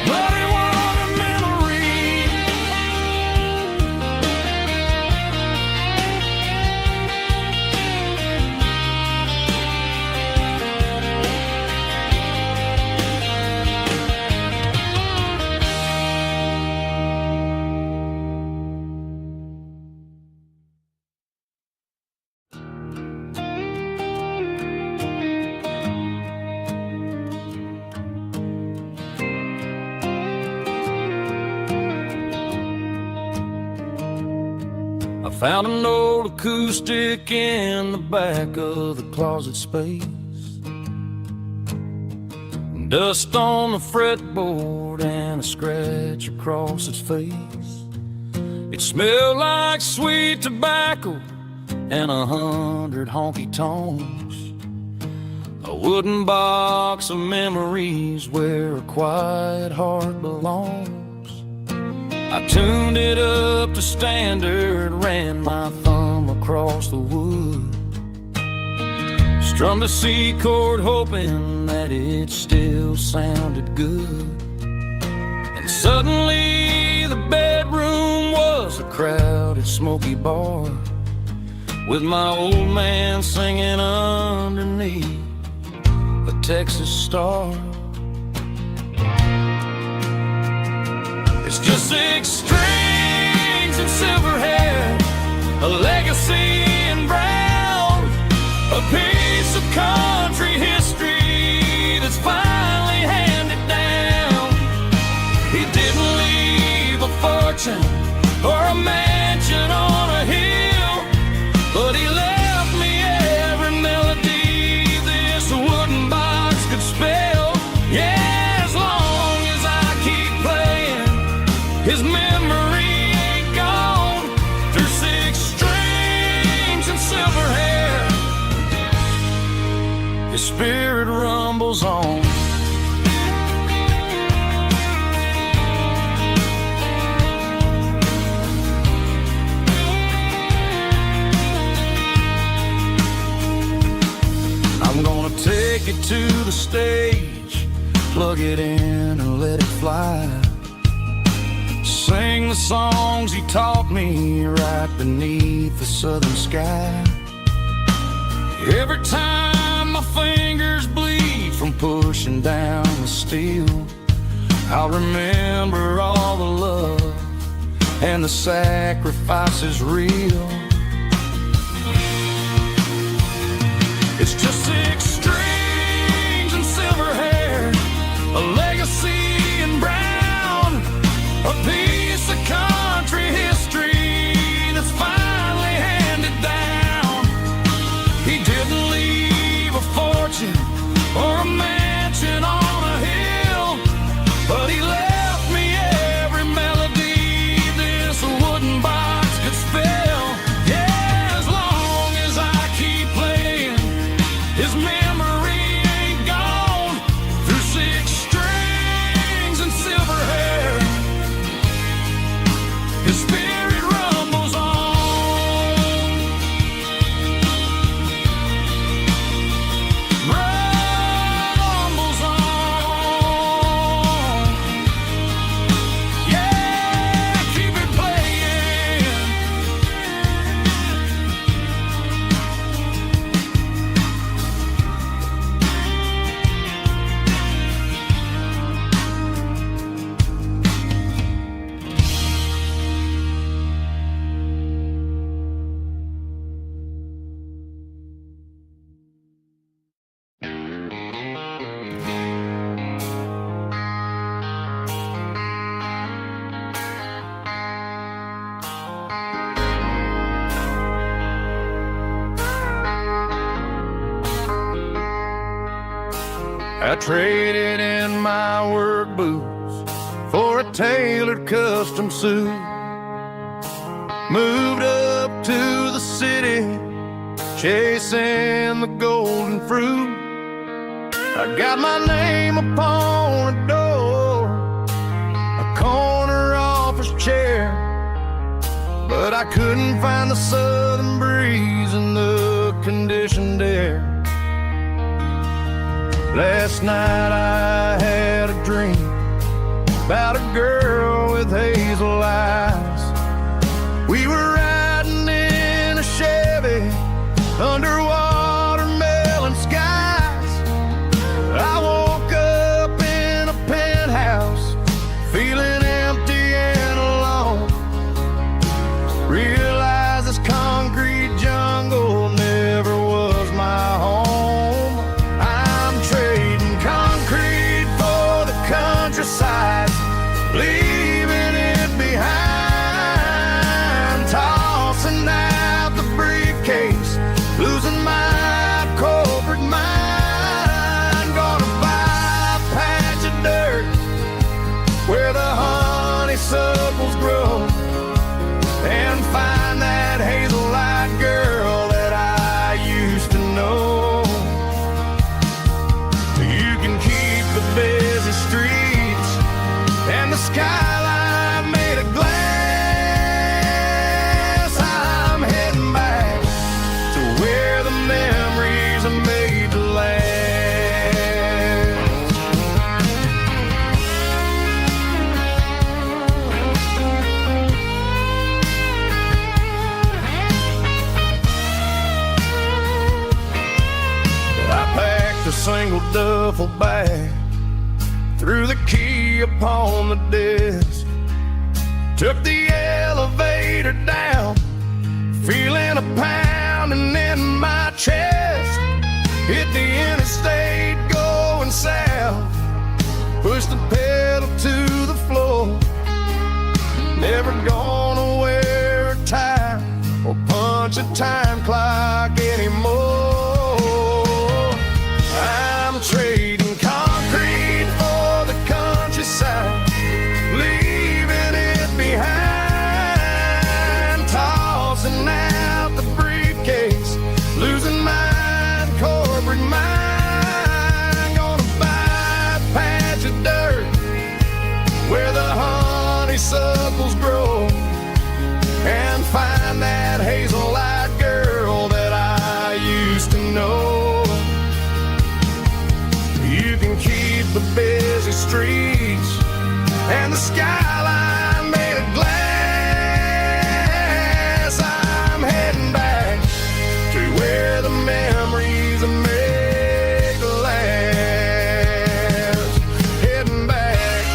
Muddy water memory. I found an old acoustic in the back of the closet space. Dust on the fretboard and a scratch across its face. It smelled like sweet tobacco and 100 honky tonks. A wooden box of memories where a quiet heart belongs. I tuned it up to standard, ran my thumb across the wood, strummed a C chord hoping that it still sounded good. And suddenly the bedroom was a crowded smoky bar, with my old man singing underneath a Texas star. It's just 6 strings and silver hair, a legacy in brown, a piece of country history that's finally handed down. He didn't leave a fortune or a mansion on a hill, but he left me every melody this spirit rumbles on. I'm gonna take it to the stage, plug it in and let it fly. Sing the songs he taught me right beneath the southern sky. Every time my fingers bleed from pushing down the steel, I'll remember all the love and the sacrifices real. It's just 6 strings and silver hair, a legacy in brown, a piece of country history that's finally handed down. He didn't leave a fortune or a mansion on a hill, but he left me every melody this wooden box could spell. Yeah, as long as I keep playing, his memory ain't gone. Through 6 strings and silver hair, his spirit rumbles on. Rumbles on. Yeah, keep it playing. I traded in my work boots for a tailored custom suit. Moved up to the city, chasing the golden fruit. I got my name upon a door, a corner office chair, but I couldn't find the southern breeze in the conditioned air. Last night I had a dream about a girl with hazel eyes. We were riding in a Chevy under watermelon skies. I woke up in a penthouse, feeling empty and alone. Realized this concrete jungle never was my home. Countryside, leaving it behind, tossing out the briefcase, losing my corporate mind. Gonna buy a patch of dirt where the honeysuckles grow, and find that hazel-eyed girl that I used to know. You can keep the busy streets and the skyline made of glass. I'm heading back to where the memories are made to last. I packed a single duffel bag, threw the key upon the desk, took the elevator down, feeling a pounding in my chest. Hit the interstate going south, pushed the pedal to the floor. Never gonna wear a tie or punch a time clock anymore. I'm trading concrete for the countryside, leaving it behind, tossing out the briefcase, losing my corporate mind. and keep the busy streets and the skyline made of glass. I'm heading back to where the memories are made to last. Heading back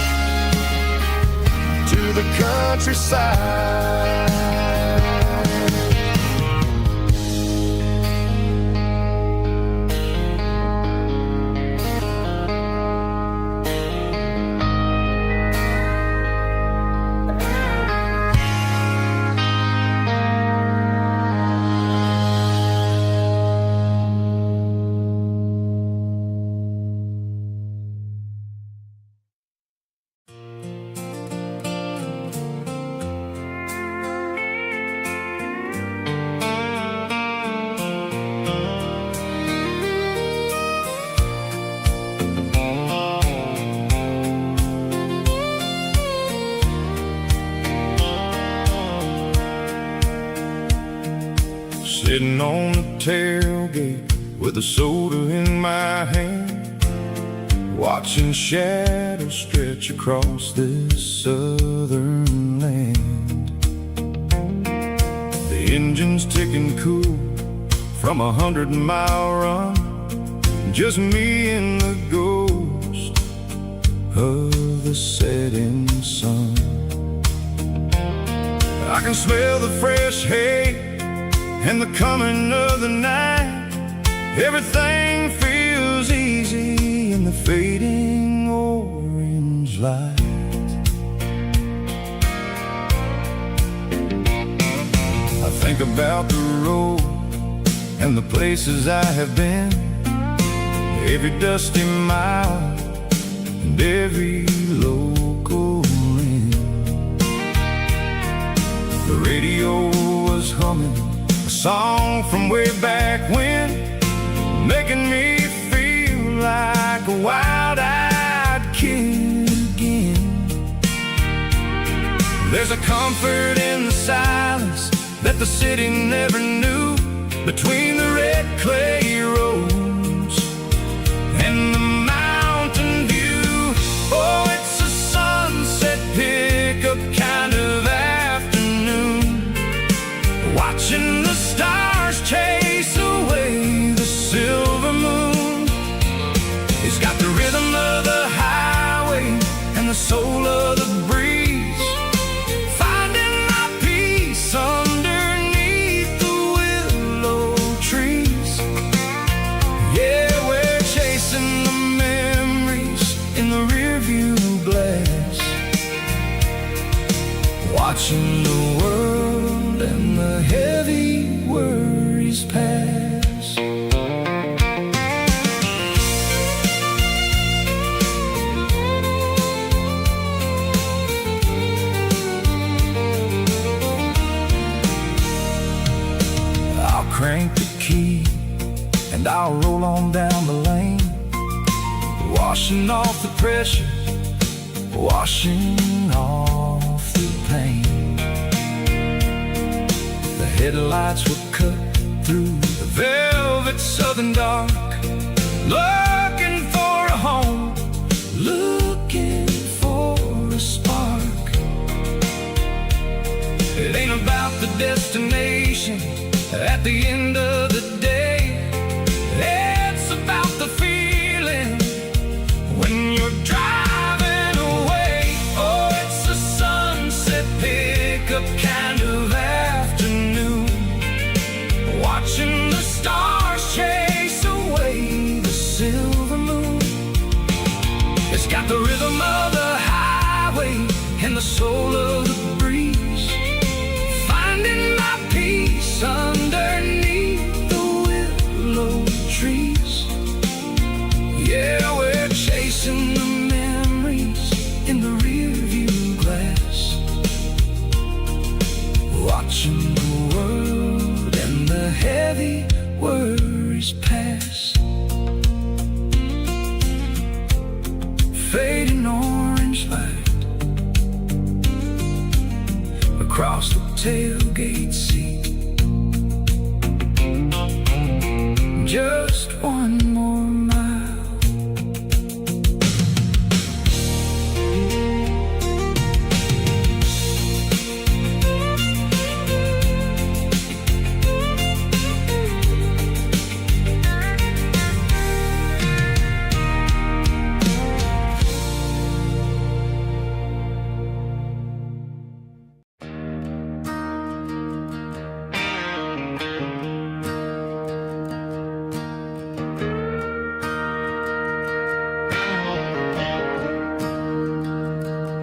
to the countryside. Sitting on the tailgate with a soda in my hand, watching shadows stretch across this southern land. The engine's ticking cool from 100-mile run, just me and the ghost of the setting sun. I can smell the fresh hay and the coming of the night. Everything feels easy in the fading orange light. I think about the road and the places I have been, every dusty mile and every local inn. The radio was humming a song from way back when, making me feel like a wild-eyed kid again. There's a comfort in the silence that the city never knew, between the red clay roads and the mountain view. Oh, it's a sunset pickup kind of afternoon, watching the stars chase away the silver moon. It's got the rhythm of the highway and the soul of the breeze, finding my peace underneath the willow trees. Yeah, we're chasing the memories in the rearview glass, watching the world and the heavy worries pass. I'll crank the key and I'll roll on down the lane, washing off the pressure, washing off the pain. The headlights will cut through the velvet southern dark, looking for a home, looking for a spark. It ain't about the destination at the end of the day, it's about the feeling when you're driving away. Oh, it's a sunset pickup kind of afternoon, watching the stars chase away the silver moon. It's got the rhythm of the highway and the soul of the breeze, finding my peace underneath the willow trees. Yeah, we're chasing the memories in the rearview glass, watching the world and the heavy worries pass. Fading orange light across the tailgate seat. Just one more mile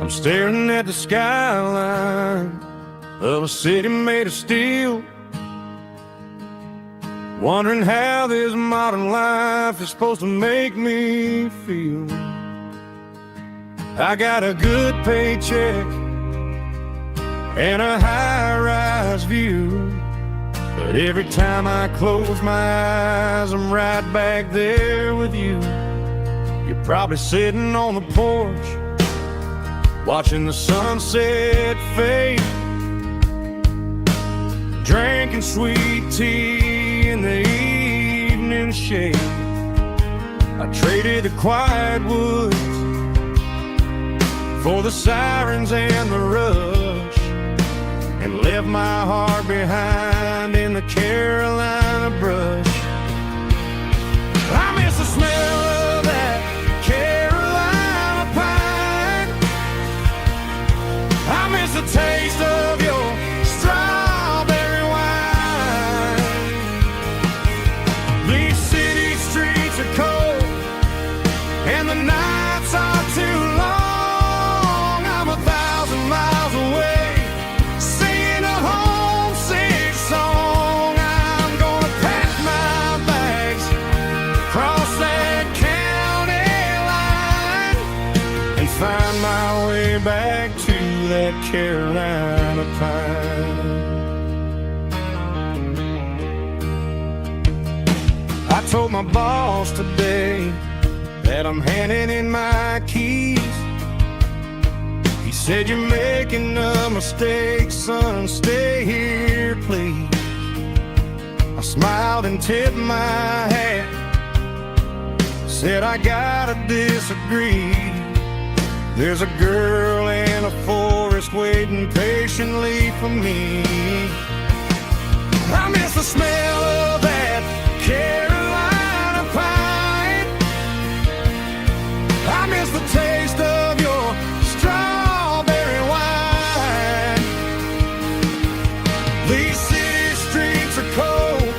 I'm staring at the skyline of a city made of steel, wondering how this modern life is supposed to make me feel. I got a good paycheck and a high-rise view, but every time I close my eyes, I'm right back there with you. You're probably sitting on the porch, watching the sunset fade, drinking sweet tea in the evening shade. I traded the quiet woods for the sirens and the rush, and left my heart behind in the Carolina brush. I miss the smell of that Carolina pine. I miss the taste of your strawberry wine. These city streets are cold and the nights are too long. I'm 1,000 miles away, singing a homesick song. I'm gonna pack my bags, cross that county line, and find my way back to that Carolina pine. I told my boss today that I'm handing in my keys. He said, "You're making a mistake, son, stay here, please." I smiled and tipped my hat, said, "I gotta disagree. There's a girl in a forest waiting patiently for me." I miss the smell of that Carolina pine. I miss the taste of your strawberry wine. These city streets are cold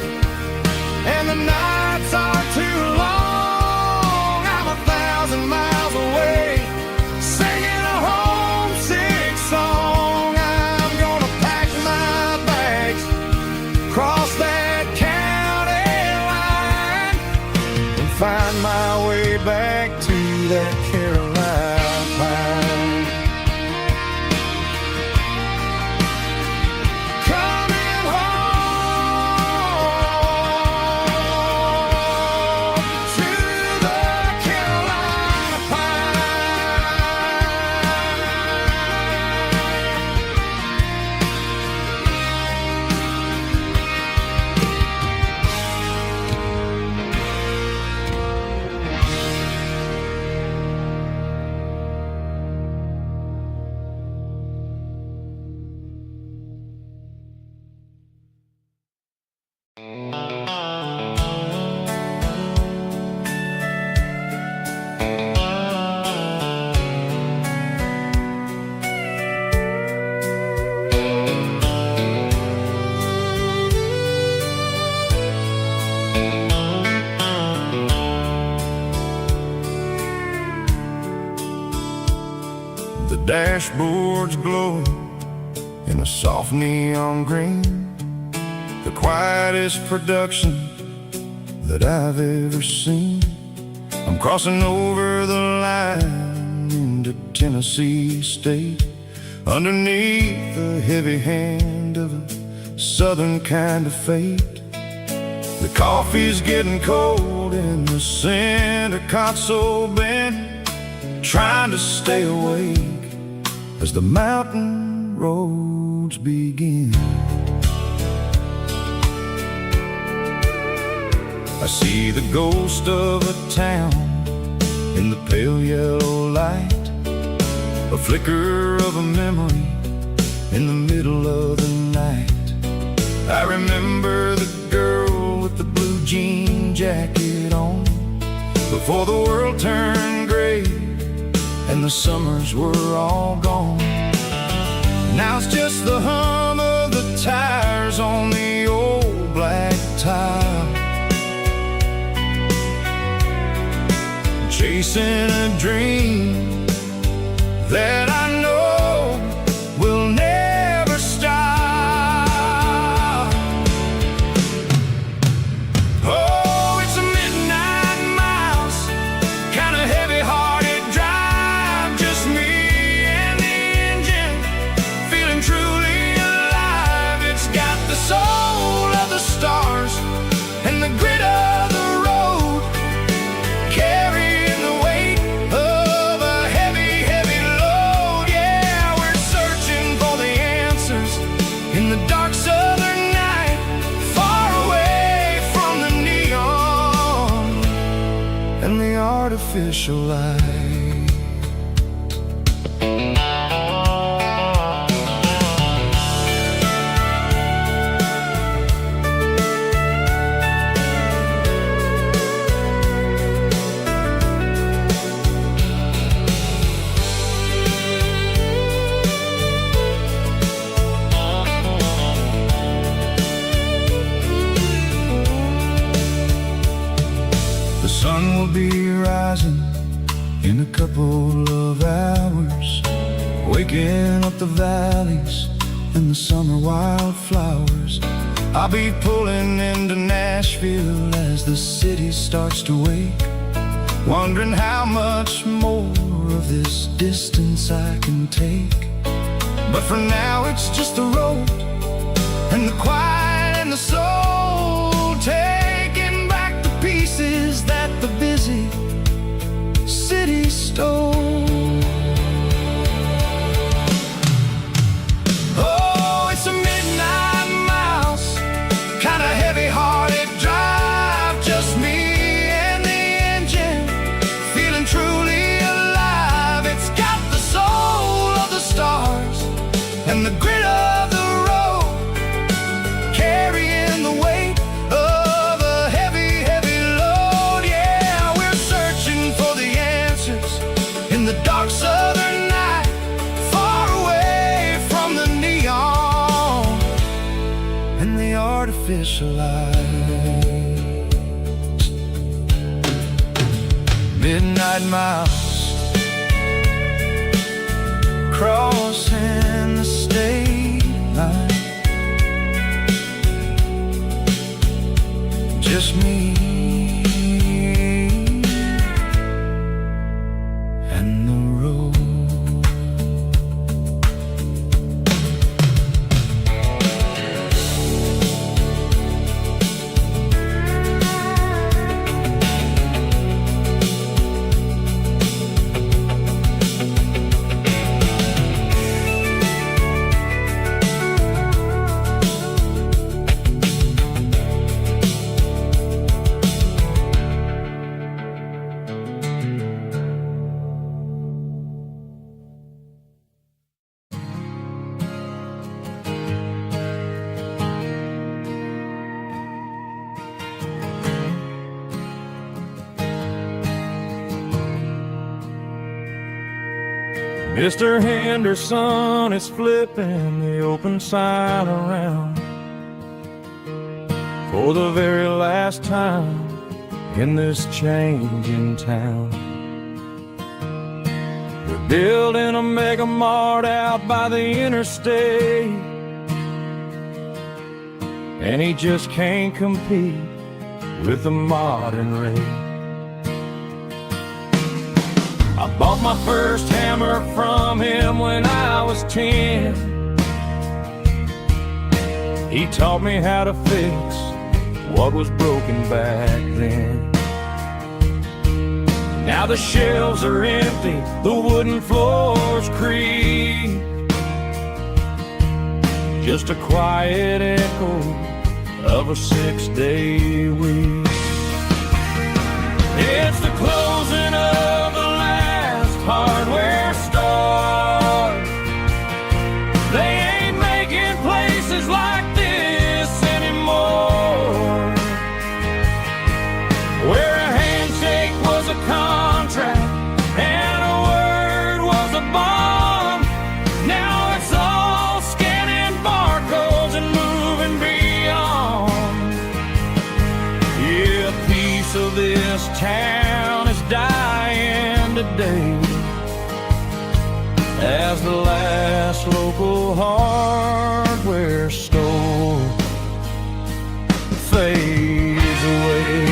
and the nights are too long. I'm 1,000 miles away, singing a homesick song. I'm gonna pack my bags, cross that county line, and find my way back to that Carolina pine. Coming home to the Carolina The dashboard's glowing in a soft neon green, the quietest production that I've ever seen. I'm crossing over the line into Tennessee State, underneath the heavy hand of a southern kind of fate. The coffee's getting cold in the center console bin, trying to stay awake as the mountain roads begin. I see the ghost of a town in the pale yellow light, a flicker of a memory in the middle of the night. I remember the girl with the blue jean jacket on, before the world turned gray and the summers were all gone. Now it's just the hum of the tires on the old black tile, chasing a dream that I know and the artificial light. The sun will be rising in a couple of hours, waking up the valleys and the summer wildflowers. I'll be pulling into Nashville as the city starts to wake, wondering how much more of this distance I can take. But for now it's just the road and the quiet and the soul, taking back the pieces that the busy city stole. Oh, it's a midnight mouse, kinda heavy-hearted drive, just me and the engine, feeling truly alive. It's got the soul of the stars and the grit of the road, carrying the weight of a heavy, heavy load. Yeah, we're searching for the answers in the dark southern night, far away from the neon and the artificial lights. Midnight mouse, crossing the state line, just me and the road. Mr. Henderson is flipping the open sign around for the very last time in this changing town. They're building a mega mart out by the interstate, and he just can't compete with the modern rate. I bought my first hammer from him when I was 10. He taught me how to fix what was broken back then. Now the shelves are empty, the wooden floors creak, just a quiet echo of a 6-day week. It's the closing of the hardware store. They ain't making places like this anymore, where a handshake was a contract and a word was a bond. Now it's all scanning barcodes and moving beyond. Yeah, a piece of this town is dying today as the last local hardware store fades away.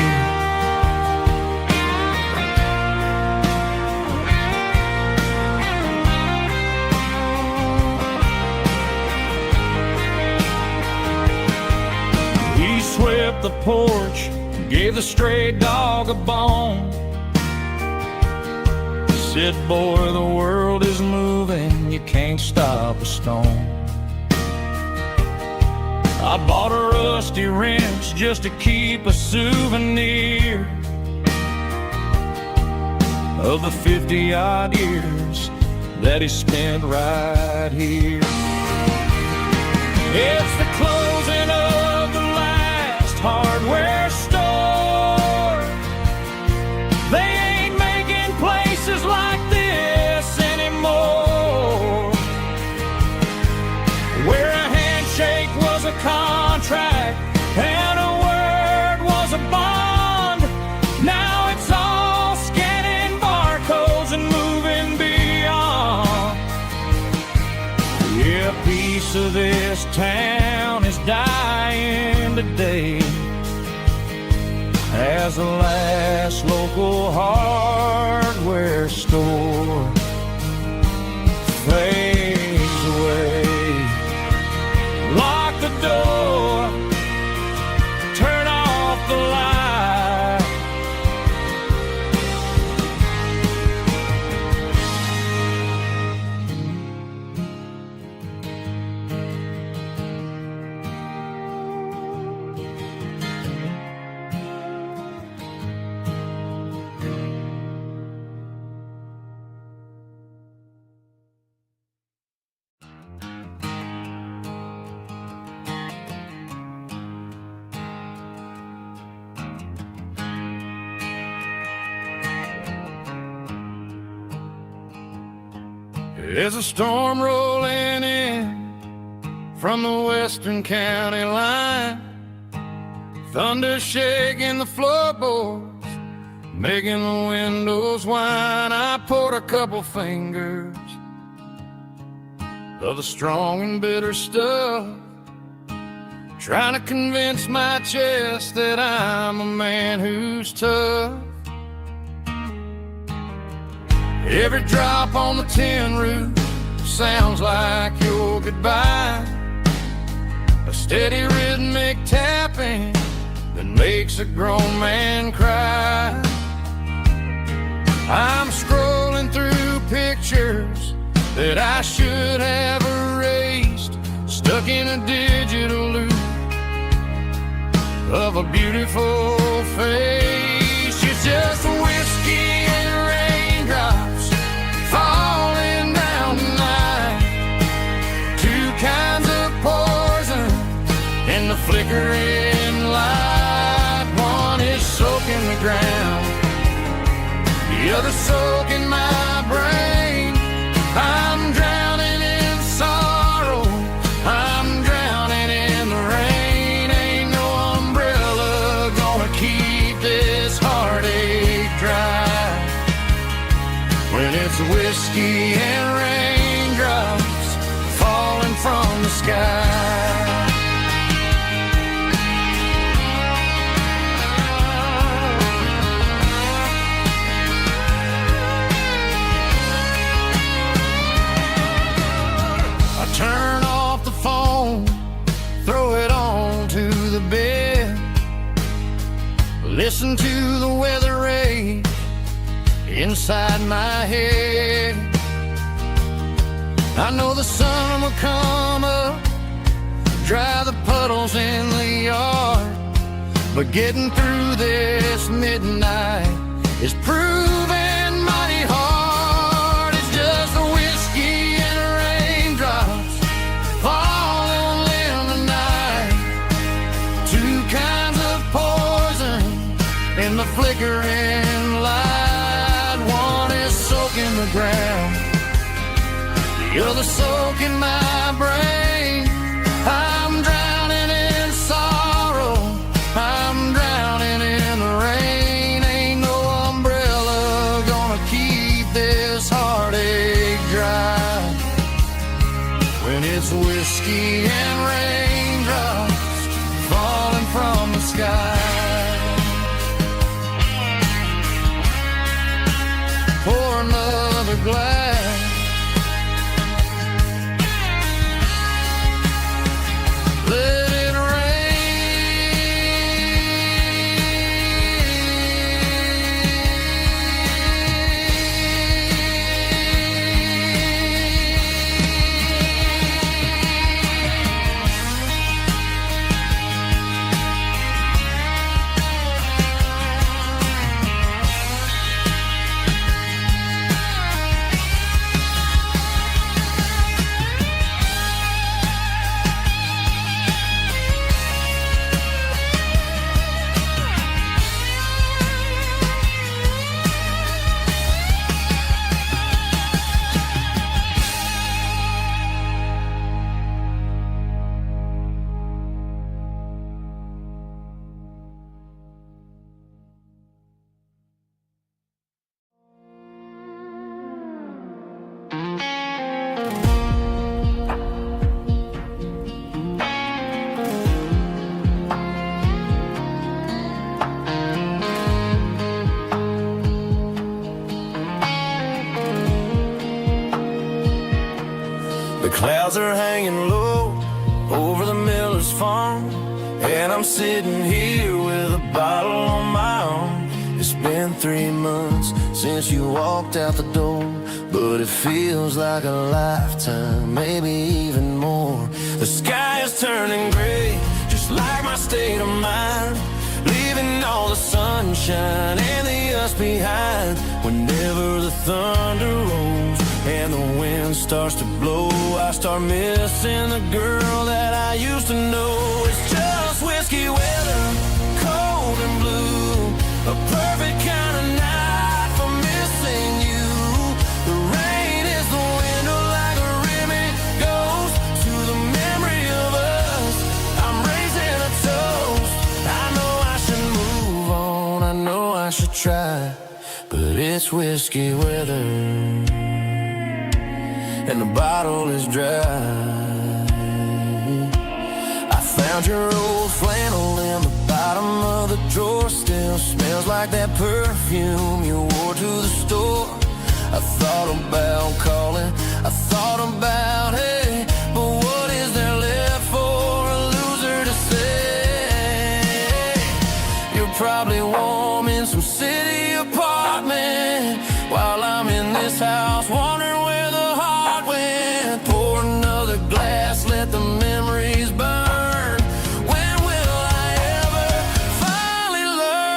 He swept the porch, gave the stray dog a bone, said, boy, the world is moving, you can't stop a stone. I bought a rusty wrench just to keep a souvenir, of the 50-odd years that he spent right here. It's the closing of the last hardware store. They ain't making places like this anymore, where a handshake was a contract and a word was a bond. Now it's all scanning barcodes and moving beyond. Yeah, a piece of this town is dying today as the last local hardware store fades away. Lock the door, turn off the light. There's a storm rolling in from the western county line, thunder shaking the floorboards, making the windows whine. I poured a couple fingers of the strong and bitter stuff, trying to convince my chest that I'm a man who's tough. Every drop on the tin roof sounds like your goodbye, a steady rhythmic tapping that makes a grown man cry. I'm scrolling through pictures that I should have erased, stuck in a digital loop of a beautiful face. It's just whiskey and raindrops falling down tonight, two kinds of poison in the flickering light. One is soaking the ground, the other soaking my brain. I'm drowning in sorrow, I'm drowning in the rain. Ain't no umbrella gonna keep this heartache dry when it's whiskey and raindrops falling from the sky. Turn off the phone, throw it on to the bed, listen to the weather rage inside my head. I know the sun will come up, dry the puddles in the yard, but getting through this midnight is proving mighty hard. It's just the whiskey and raindrops falling in the night, two kinds of poison in the flickering light. One is soaking the ground, the other soaking my brain. I'm drowning in sorrow, I'm drowning in the rain. Ain't no umbrella gonna keep this heartache dry when it's whiskey and raindrops falling from the sky. Pour another glass, let it The clouds are hanging low over the miller's farm, and I'm sitting here with a bottle on my arm. It's been 3 months since you walked out the door, but it feels like a lifetime, maybe even more. The sky is turning gray, just like my state of mind, leaving all the sunshine and the us behind. Whenever the thunder rolls and the wind starts to blow, I start missing the girl that I used to know. It's just whiskey weather, cold and blue, a perfect kind of night for missing you. The rain is the window like a ribbon goes to the memory of us. I'm raising a toast. I know I should move on, I know I should try, but it's whiskey weather and the bottle is dry. I found your old flannel in the bottom of the drawer, still smells like that perfume you wore to the store. I thought about calling, I thought about, hey, but what is there left for a loser to say? You're probably warm in some city apartment while I'm in this house wondering where the heart went. Pour another glass, let the memories burn. When will I ever finally learn?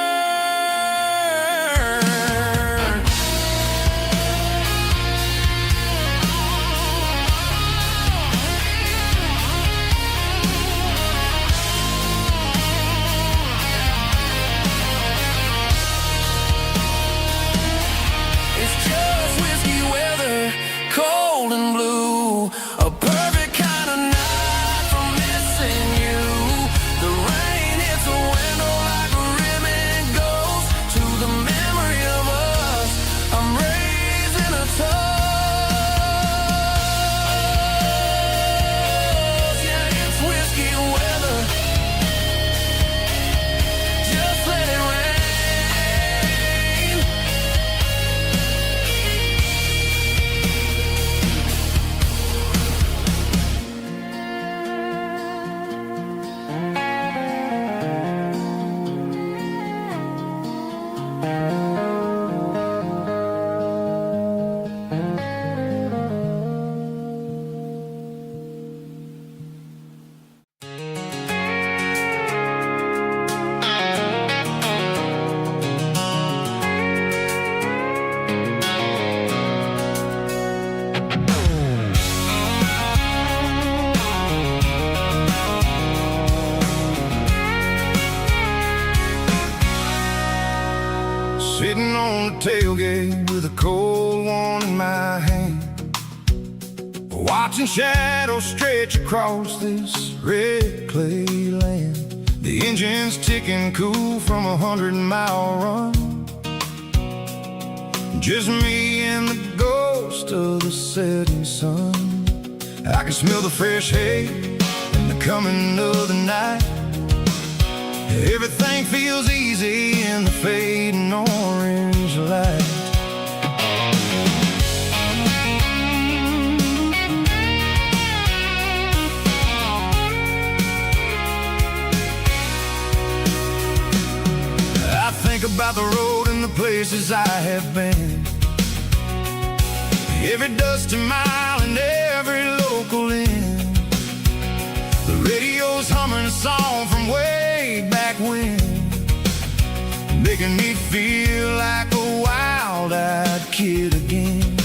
It's just whiskey weather, cold and blue, a perfect kind of night for missing you. The rain hits the window like a ribbon goes to the memory of us. I'm raising a toast. Yeah, it's whiskey weather. Just let it rain. Sitting on the tailgate with a cold one in my hand, watching shadows stretch across this red clay land. The engine's ticking cool from a 100-mile run. Just me and the ghost of the setting sun. I can smell the fresh hay and the coming of the night. Everything feels easy in the fading orange light. I think about the road and the places I have been, every dusty mile and every local inn. The radio's humming a song from way back when, making me feel like a wild-eyed kid again.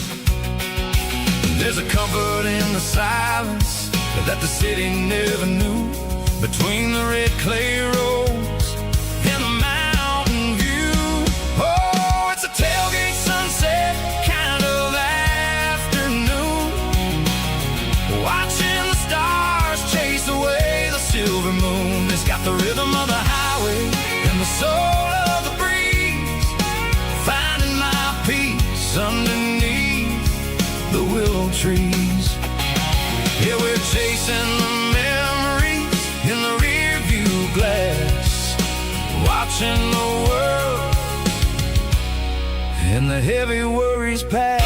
There's a comfort in the silence that the city never knew, between the red clay roads and the mountain view. Oh, it's a tailgate sunset kind of afternoon, watching the stars chase away the silver moon. It's got the rhythm of the highway and the soul of the breeze, finding my peace underneath the willow trees. Yeah, we're chasing the memories in the rear view glass, watching the world and the heavy worries pass.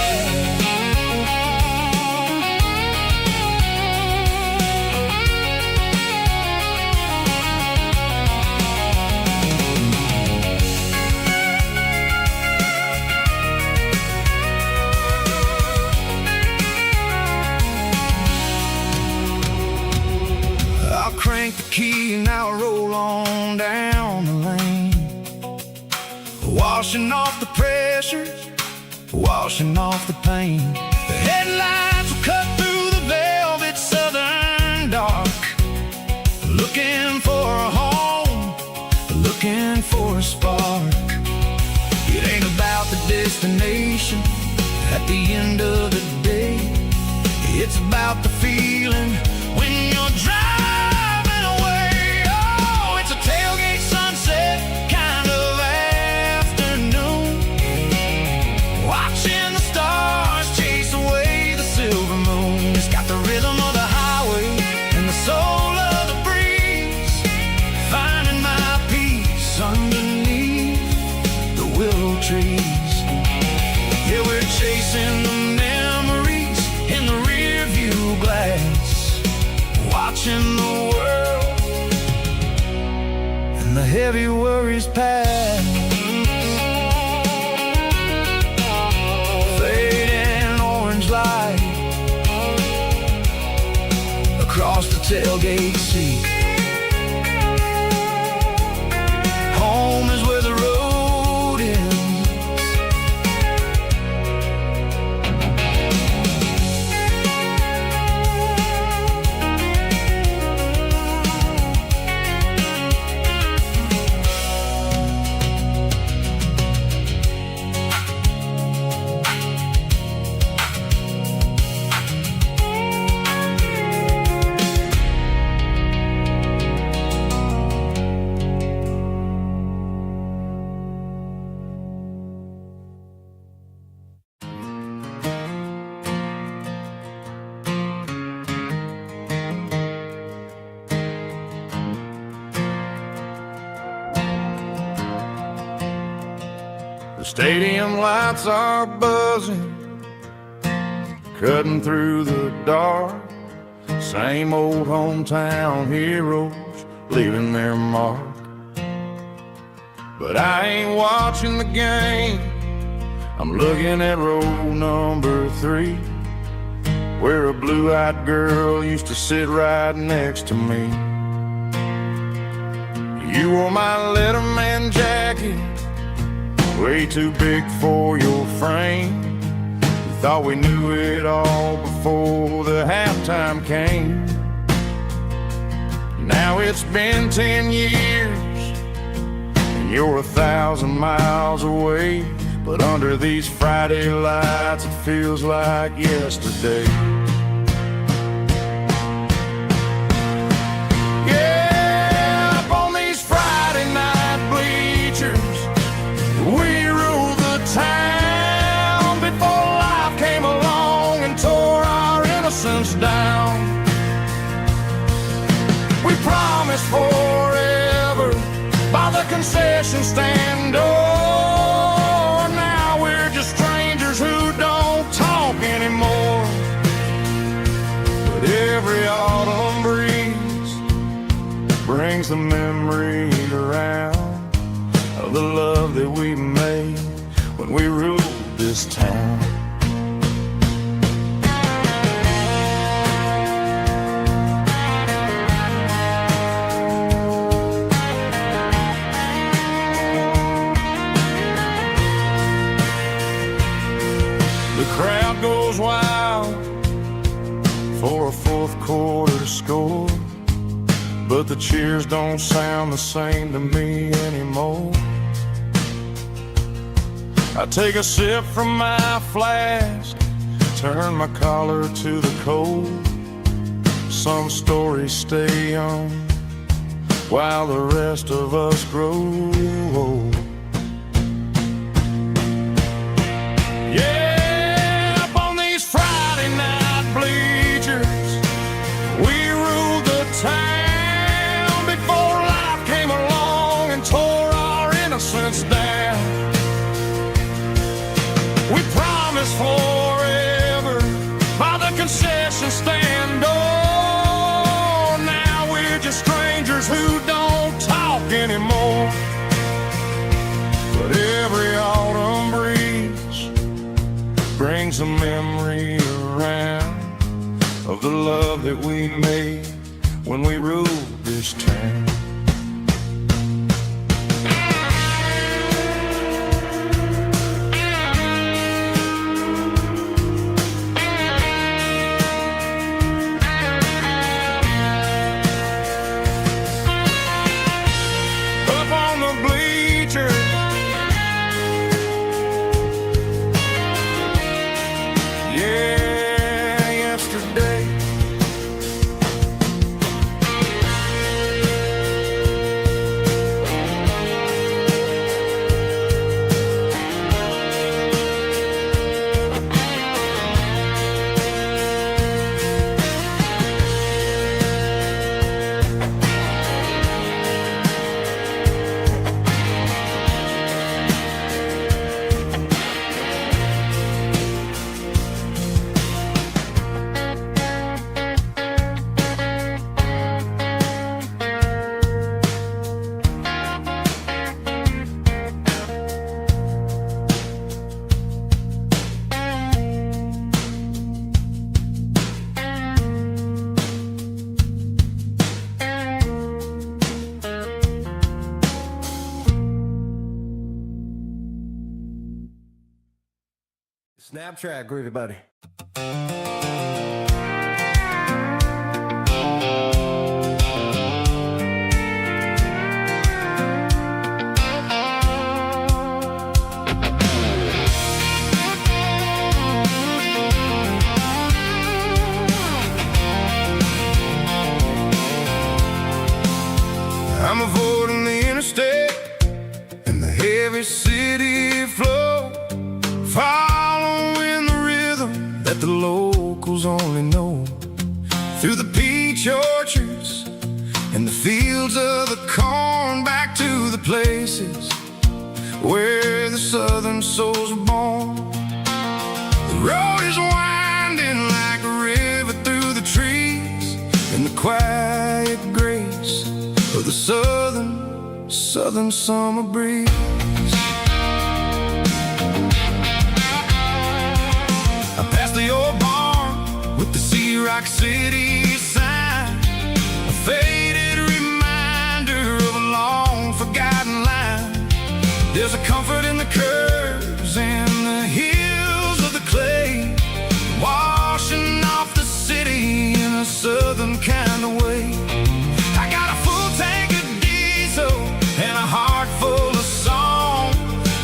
key and now I roll on down the lane, washing off the pressure, washing off the pain. The headlights will cut through the velvet southern dark, looking for a home, looking for a spark. It ain't about the destination at the end of the day, it's about the feeling when you're driving away. Oh, it's a tailgate sunset kind of afternoon, watching the stars chase away the silver moon. It's got the rhythm of the highway and the soul of the breeze, finding my peace underneath the willow trees. Yeah, we're chasing the memories in the rear view glass, watching the world and the heavy worries pass. Fading orange light across the tailgate seat. Home is where the road ends. The stadium lights are buzzing, cutting through the dark. Same old hometown heroes leaving their mark. But I ain't watching the game, I'm looking at row number 3, where a blue-eyed girl used to sit right next to me. You wore my Letterman jacket, way too big for your frame. We thought we knew it all before the halftime came. Now it's been 10 years and you're 1,000 miles away, but under these Friday lights it feels like yesterday. Yeah, up on these Friday night bleachers, we ruled the town before life came along and tore our innocence down. We promised forever by the concession stand door. Now we're just strangers who don't talk anymore. But every autumn breeze brings the memory around of the love that we made when we ruled this town. The crowd goes wild for a fourth quarter score, but the cheers don't sound the same to me anymore. I take a sip from my flask, turn my collar to the cold. Some stories stay young while the rest of us grow old. Yeah, up on these Friday night bleachers, we ruled the town before life came along and tore our innocence down. We promised forever by the concession stand door. Now we're just strangers who don't talk anymore. But every autumn breeze brings a memory around of the love that we made when we ruled this town. Up on the bleachers, yeah, yesterday. Snap track, groovy buddy. I'm avoiding the interstate and the heavy city flow, following the rhythm that the locals only know. Through the peach orchards and the fields of the corn, back to the places where the southern souls were born. The road is winding like a river through the trees, in the quiet grace of the southern summer breeze. I passed the old barn with the Sea Rock City sign, a faded reminder of a long forgotten line. There's a comfort in the curves and the hills of the clay, washing off the city in a southern kind of way. I got a full tank of diesel and a heart full of song,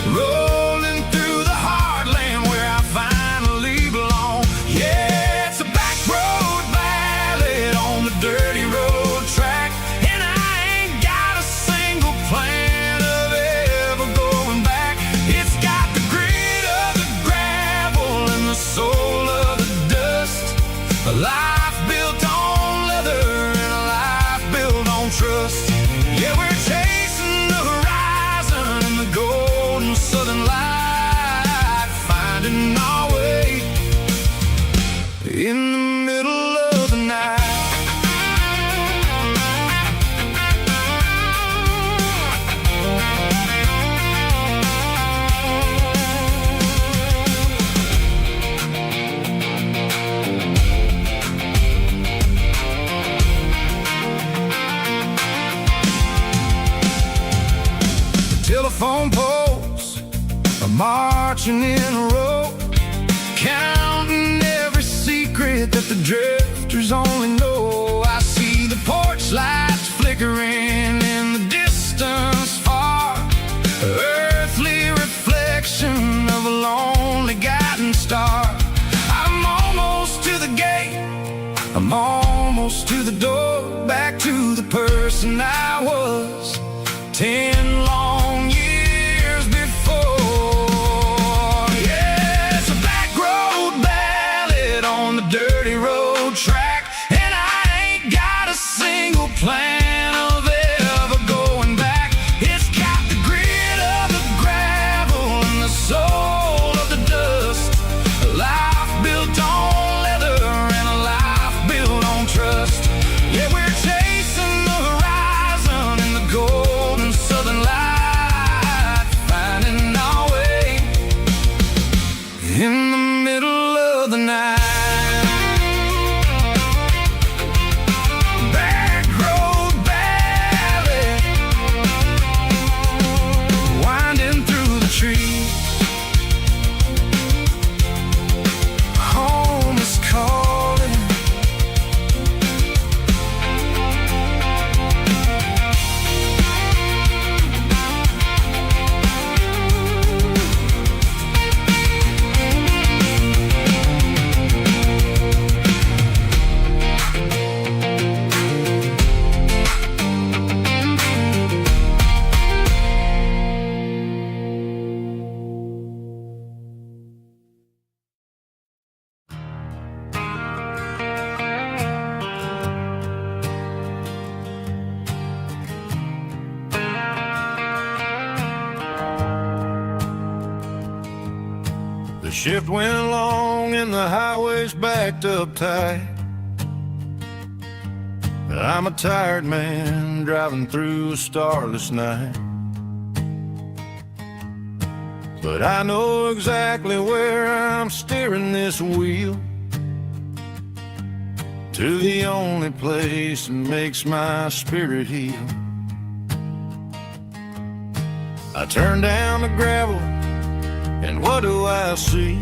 rolling through the heartland where I finally belong. Yeah, it's a back road ballad on the dirty road track, and I ain't got a single plan of ever going back. It's got the grit of the gravel and the soul of the dust, a life built on leather and a life built on trust. Yeah, we're chasing the horizon in the golden southern light, finding our way in the middle of the night. Telephone poles are marching in a row, counting every secret that the drifters only know. I see the porch lights flickering in the distance far, earthly reflection of a lonely guiding star. I'm almost to the gate, I'm almost to the door, back to the person I was 10 long years before. Yeah, it's a back road ballad on the dirty road track, and I ain't got a single plan of ever going back. It's got the grit of the gravel and the soul of the dust, a life built on leather and a life built on trust. Yeah, we're chasing the horizon in the golden southern light, finding our way in the middle of the night. Back road The shift went long and the highway's backed up tight. I'm a tired man driving through a starless night, but I know exactly where I'm steering this wheel, to the only place that makes my spirit heal. I turn down the gravel, and what do I see?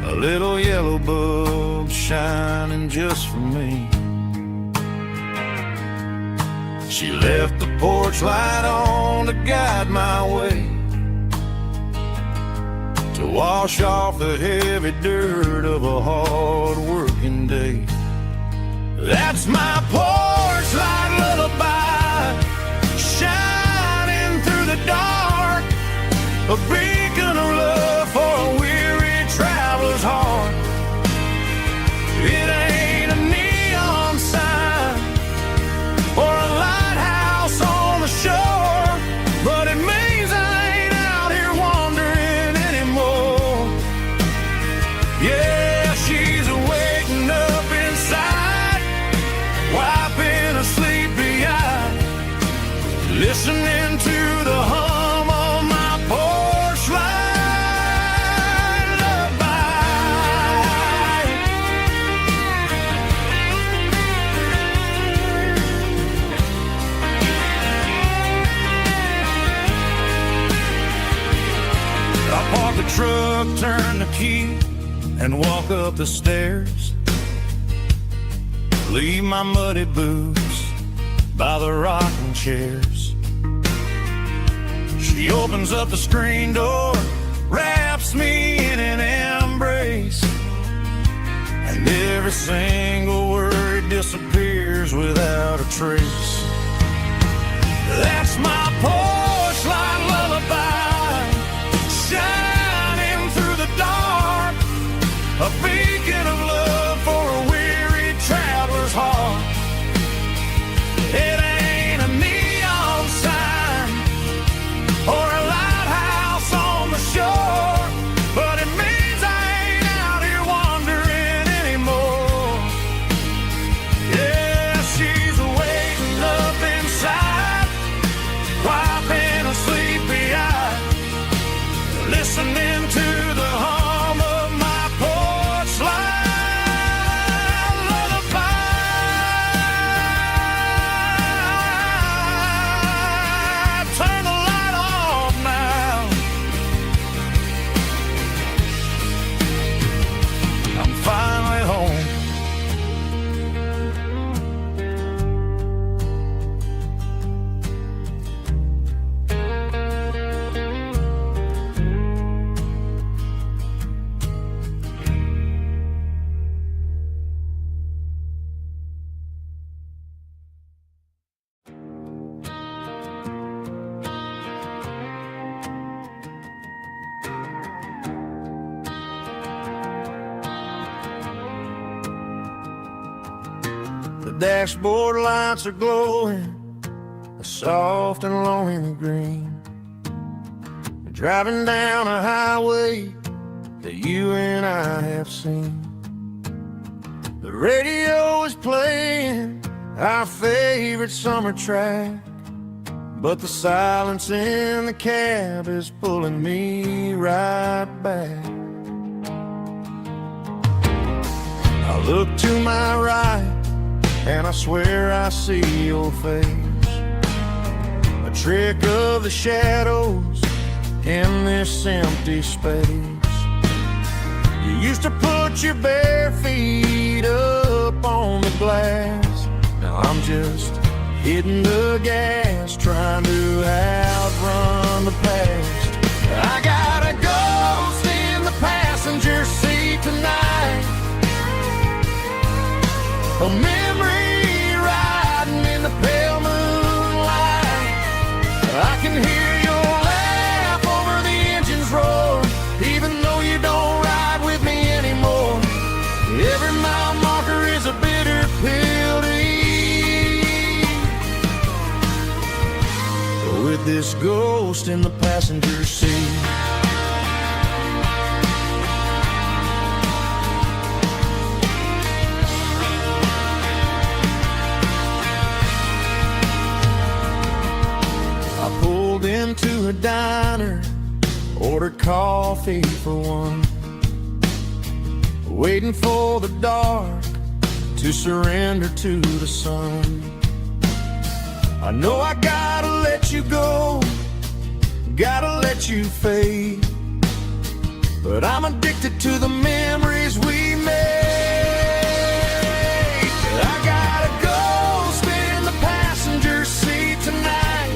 A little yellow bulb shining just for me. She left the porch light on to guide my way, to wash off the heavy dirt of a hard-working day. That's my porch light lullaby, shining through the dark, a beacon of love for a weary traveler's heart. It ain't a neon sign or a lighthouse on the shore, but it means I ain't out here wandering anymore. Yeah, she's waking up inside, wiping a sleepy eye, listening to the hum of my porch light lullaby. I park the truck, turn the key, and walk up the stairs. Leave my muddy boots by the rocking chairs. She opens up the screen door, wraps me in an embrace, and every single word disappears without a trace. That's my porch light lullaby, shining through the dark, a beacon of love for a weary traveler's heart. It ain't a neon sign or a lighthouse on the shore, but it means I ain't out here wandering anymore. Yeah, she's waiting up inside, wiping a sleepy eye, listening to the hum of my porch light lullaby. Turn the light off now. I'm finally home. The dashboard lights are glowing, a soft and lonely green. We're driving down a highway that you and I have seen. The radio is playing our favorite summer track, but the silence in the cab is pulling me right back. I look to my right, and I swear I see your face, a trick of the shadows in this empty space. You used to put your bare feet up on the glass. Now I'm just hitting the gas, trying to outrun the past. I got a ghost in the passenger seat tonight, a memory riding in the pale moonlight. I can hear your laugh over the engine's roar, even though you don't ride with me anymore. Every mile marker is a bitter pill to eat. With this ghost in the passenger seat, ordered coffee for one, waiting for the dark to surrender to the sun. I know I gotta let you go, gotta let you fade, but I'm addicted to the memories we made. I gotta go spin the passenger seat tonight,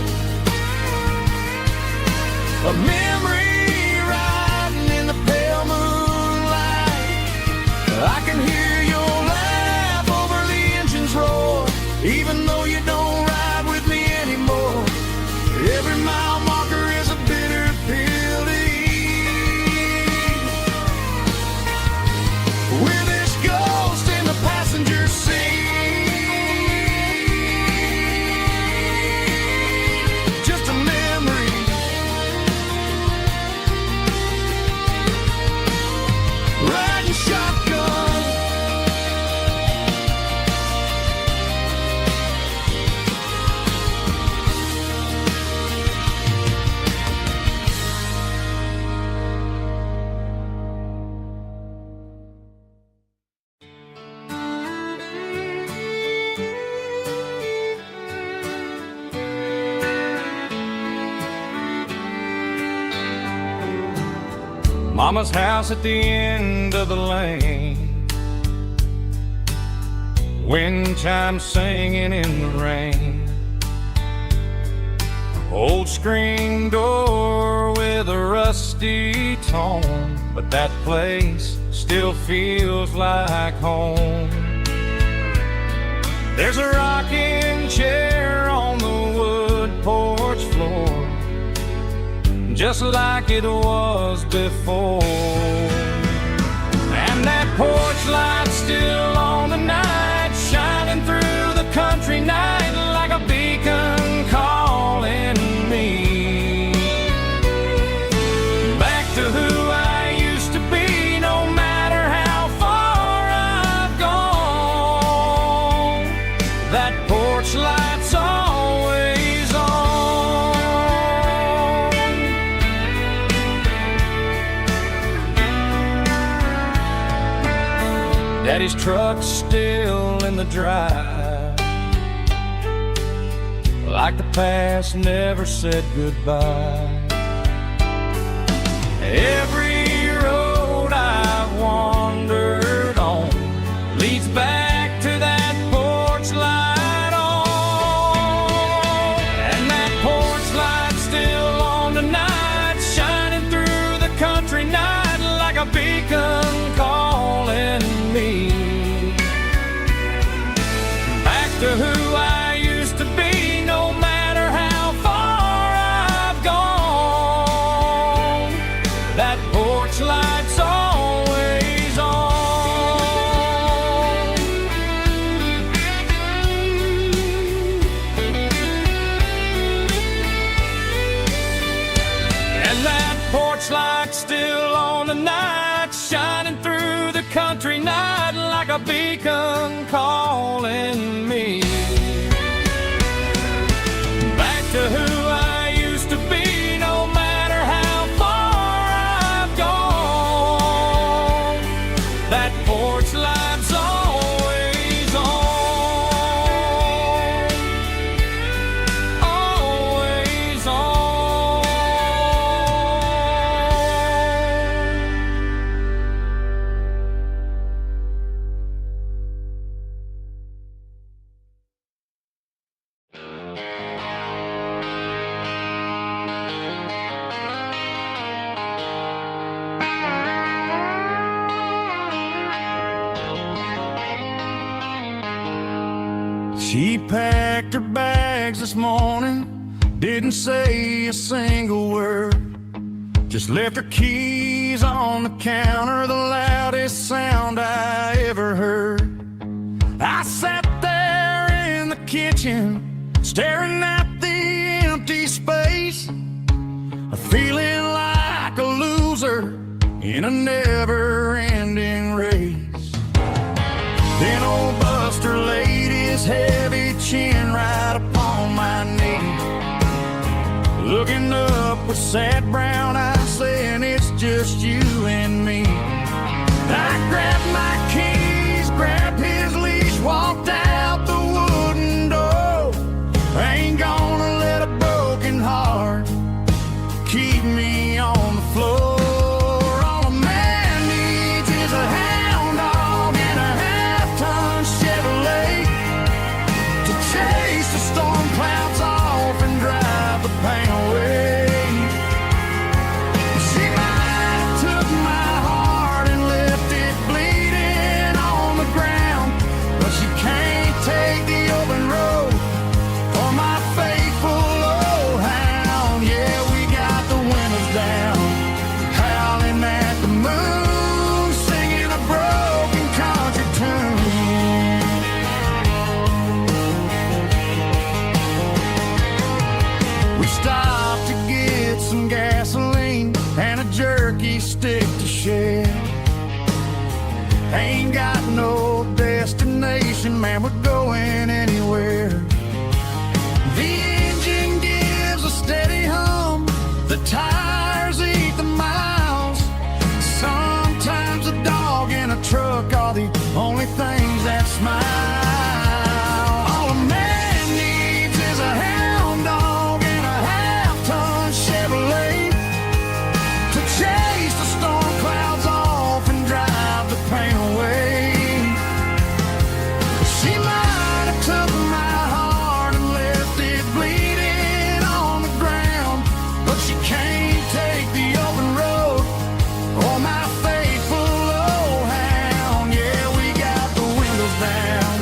a memory riding in the pale moonlight. I can hear your laugh over the engine's roar, even though you don't ride with me anymore. Every mile marker is a bitter pill to eat. We're this ghost in the passenger seat, just a memory. Riding shotgun, Mama's house at the end of the lane, wind chimes singing in the rain, old screen door with a rusty tone, but that place still feels like home. There's a rocking chair on the wood porch floor, just like it was before. And that porch light still on the night, shining through the country night like a beacon calling me back to who I used to be. No matter how far I've gone, that porch light's always on. Daddy's truck's still in the drive, like the past never said goodbye. Every road I've wandered on leads back to that porch light on. And that porch light's still on tonight, shining through the country night like a beacon calling me back to who I used to be. No matter how far I've gone, that porch light's always on. And that porch light's still on tonight, shining through the country night like a beacon calling me back to who I used to be. No matter how far I've gone, that porch light's always on, always on. She packed her bags this morning, didn't say a single word, just left her keys on the counter, the loudest sound I ever heard. I sat there in the kitchen, staring at the empty space, feeling like a loser in a never-ending race. Then old Buster laid his heavy chin right upon my knee, looking up with sad brown eyes, saying it's just you and me. I grabbed my keys, grabbed his leash, walked out the wooden door. I ain't gonna let a broken heart keep me on the floor. All a man needs is a hound dog and a half-ton Chevrolet to chase the storm clouds off and drive the pain away. She might have took my heart and left it bleeding on the ground, but she can't take the open road for my faithful old hound. Yeah, we got the windows down, howling at the moon, singing a broken country tune. We stopped to get some gasoline and a jerky stick to share. Ain't got no destination, man, we're going anywhere. The engine gives a steady hum, the tires eat the miles. Sometimes a dog and a truck are the only things that smile. All a man needs is a hound dog and a half-ton Chevrolet to chase the storm clouds off and drive the pain away. She might have took my heart and left it bleeding on the ground, but she can't take the open road or my faithful old hound. Yeah, we got the windows down,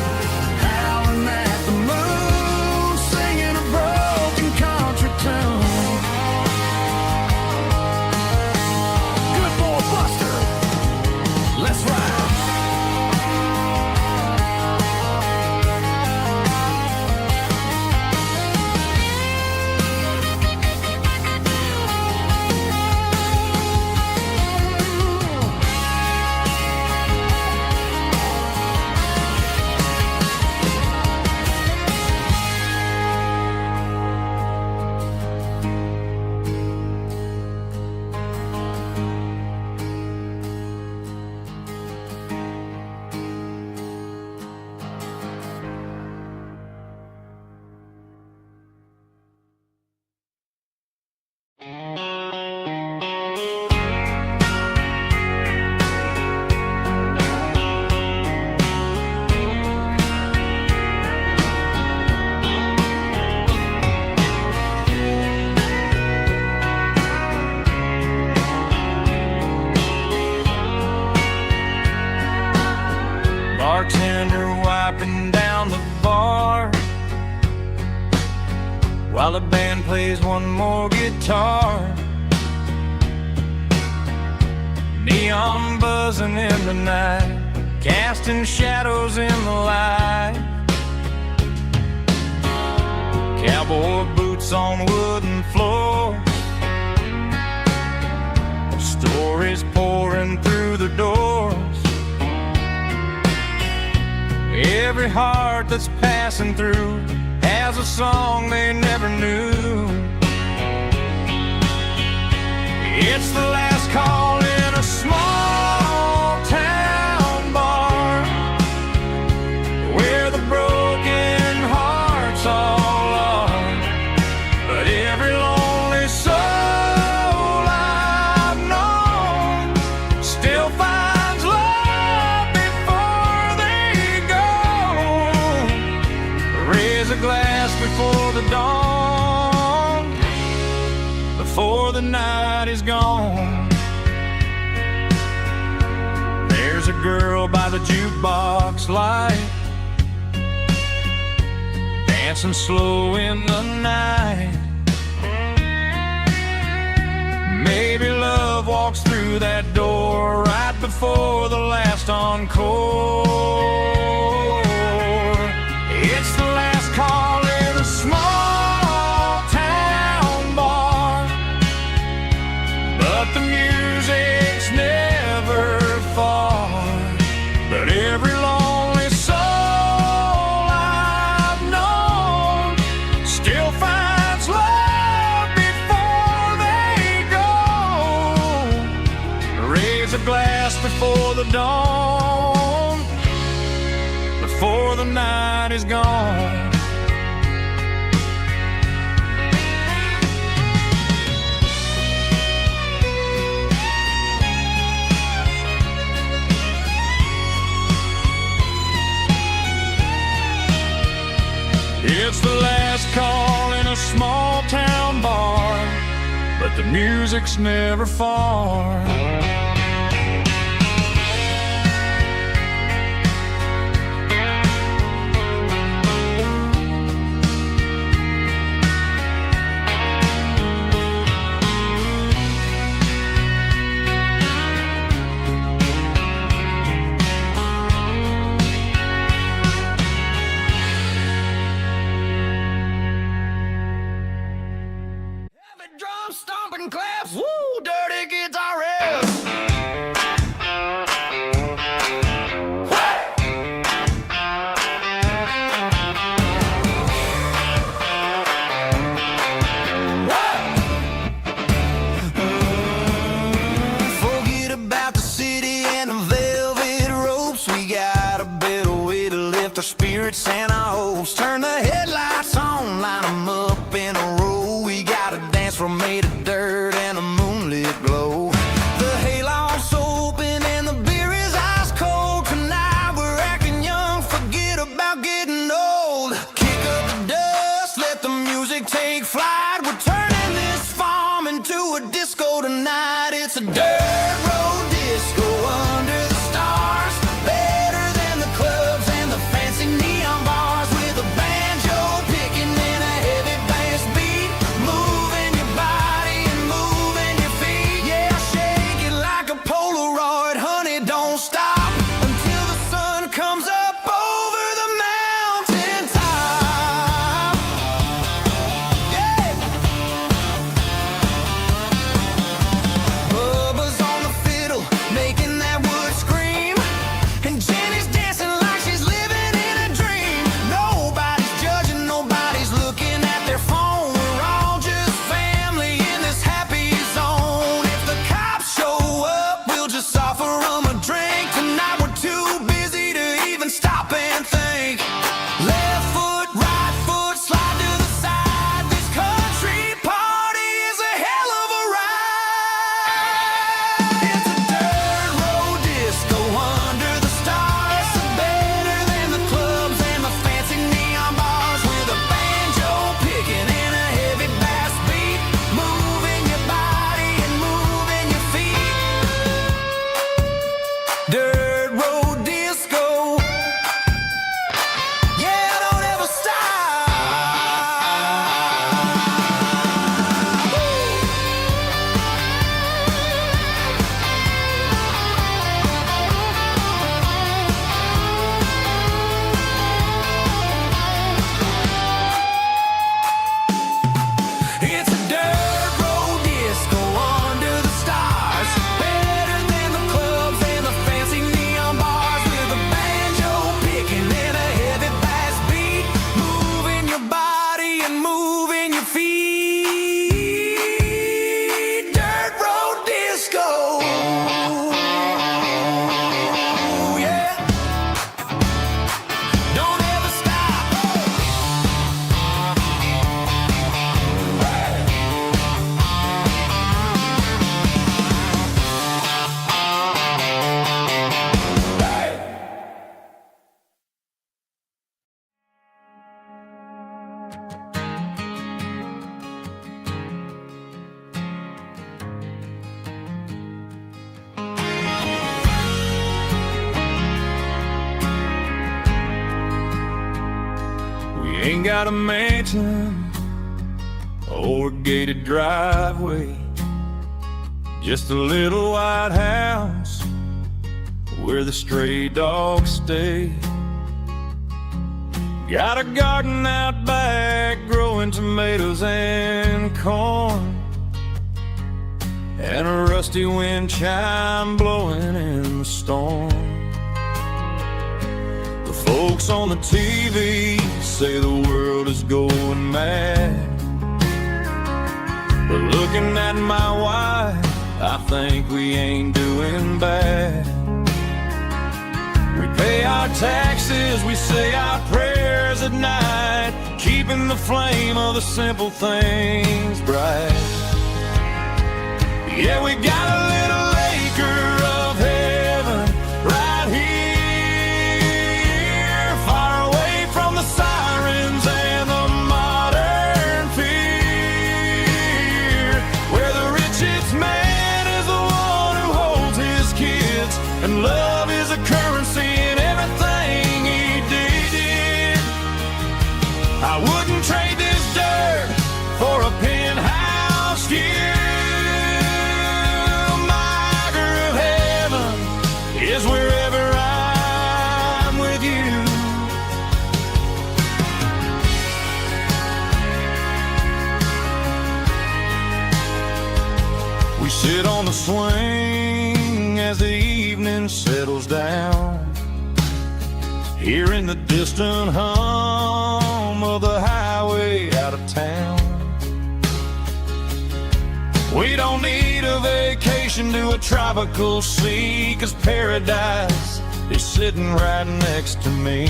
howling at the moon, singing a broken country tune. Good boy Buster, let's ride. Bartender wiping down the bar while the band plays one more guitar. Neon buzzing in the night, casting shadows in the light. Cowboy boots on wooden floors, stories pouring through the doors. Every heart that's passing through has a song they never knew. It's the last call in a small town bar where the broken hearts all are. But every lonely soul I've known still finds love before they go. Raise a glass before the dawn, before the night is gone. There's a girl by the jukebox light, dancing slow in the night. Maybe love walks through that door right before the last encore. It's the last call in a small town bar, but the music's never far. But every lonely soul I've known still finds love before they go. raise a glass before the dawn, before the night is gone. It's the last call in a small town bar, but the music's never far. Drum stomping claps, woo, dirty guitar riffs. Forget about the city and the velvet ropes. We got a better way to lift our spirits and our hopes. Turn the headlights on, line them up in a row. We got a dance floor made of dirt and a moonlit glow. The hayloft's open and the beer is ice cold. Tonight we're acting young, forget about getting old. Kick up the dust, let the music take flight. We're turning this farm into a disco tonight. It's a dirt road disco under the stars. Better than the clubs and the fancy neon bars. With a banjo picking and a heavy bass beat. Moving your body and moving your feet. Yeah, shake it like a Polaroid, honey, don't stop until the sun comes up over the mountain top. Yeah. Bubba's on the fiddle, making that wood scream. And Jenny's dancing like she's living in a dream. Nobody's judging, nobody's looking at their phone. We're all just family in this happy zone. If the cops show up, we'll just offer them a drink. Tonight we're too busy to even stop and think. Left foot, right foot, slide to the side. This country party is a hell of a ride. It's a dirt road disco under the stars. Better than the clubs and the fancy neon bars. With a banjo picking and a heavy bass beat. Moving your body and moving your feet. Dirt road disco. Yeah, don't ever stop. It's a dirt road disco under the stars. Better than the clubs and the fancy neon bars. With a banjo picking and a heavy bass beat. Moving your body and moving your feet. Dirt road disco. Yeah. Don't ever stop. We ain't got a mansion or a gated driveway, just a little white house where the stray dogs stay. Got a garden out back growing tomatoes and corn, and a rusty wind chime blowing in the storm. The folks on the TV say the world is going mad, but looking at my wife, I think we ain't doing bad. We pay our taxes, we say our prayers at night, keeping the flame of the simple things bright. Yeah, we got a little acre of heaven right here, far away from the sirens and the modern fear, where the richest man is the one who holds his kids, and love is a currency in everything he did. I wouldn't trade this dirt for a penthouse view. Is wherever I'm with you. We sit on the swing as the evening settles down, hearing the distant hum of the highway out of town. We don't need a vacation to a tropical sea, 'cause paradise is sitting right next to me.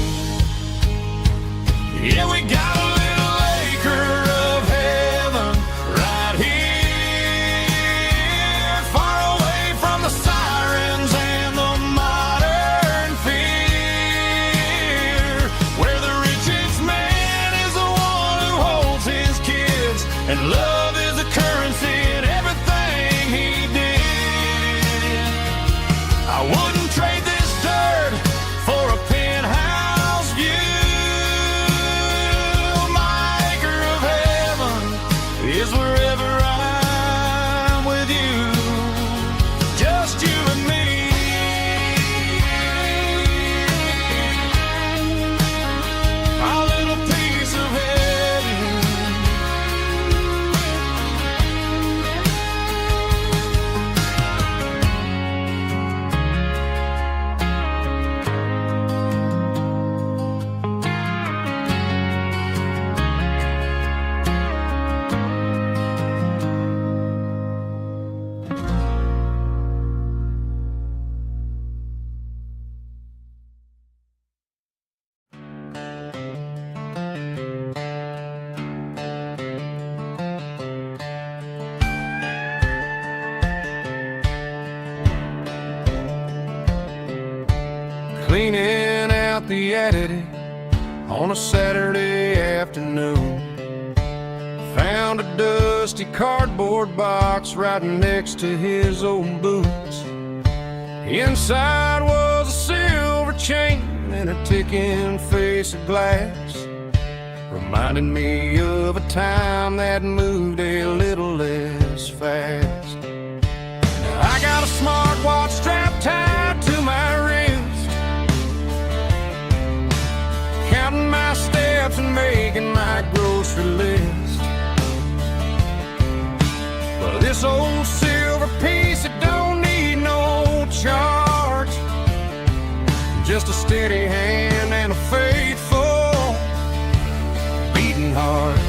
Yeah, we got a little acre of heaven right here, far away from the sirens and the modern fear, where the richest man is the one who holds his kids, and love is a currency in everything he did. I wouldn't trade this dirt for a penthouse view. My acre of heaven is wherever I'm with you, just you and me. My little piece of heaven. Cleaning out the attic on a Saturday afternoon, found a dusty cardboard box right next to his old boots. Inside was a silver chain and a ticking face of glass, reminding me of a time that moved a little less fast. I got a smartwatch strapped tied to my wrist, counting my steps and making my grocery list. But this old silver piece, it don't need no charge, just a steady hand and a faithful beating heart.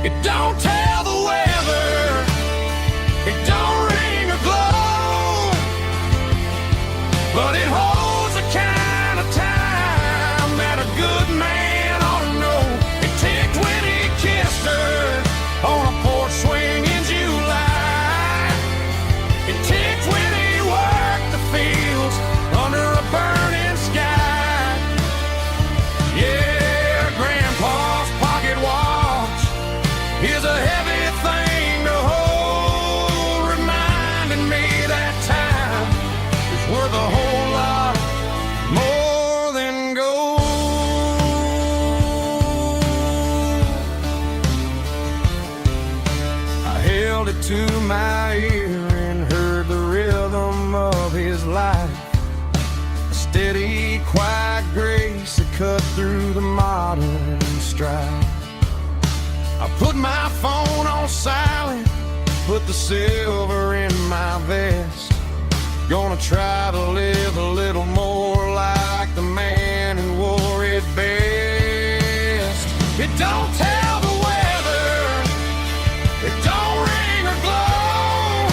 It don't tell the weather, it don't ring or glow, but it holds the kind of time that a good man ought to know. It ticked when he kissed her on a porch swing in July. It ticked when he worked the fields under a burning sky. Yeah, Grandpa's pocket watch is a heavy thing to hold, reminding me that time is worth a whole lot more than gold. I held it to my ear and heard the rhythm of his life, a steady, quiet grace that cut through the modern strife. I put my phone on silent, put the silver in my vest. Gonna try to live a little more like the man who wore it best. It don't tell the weather, it don't ring or glow,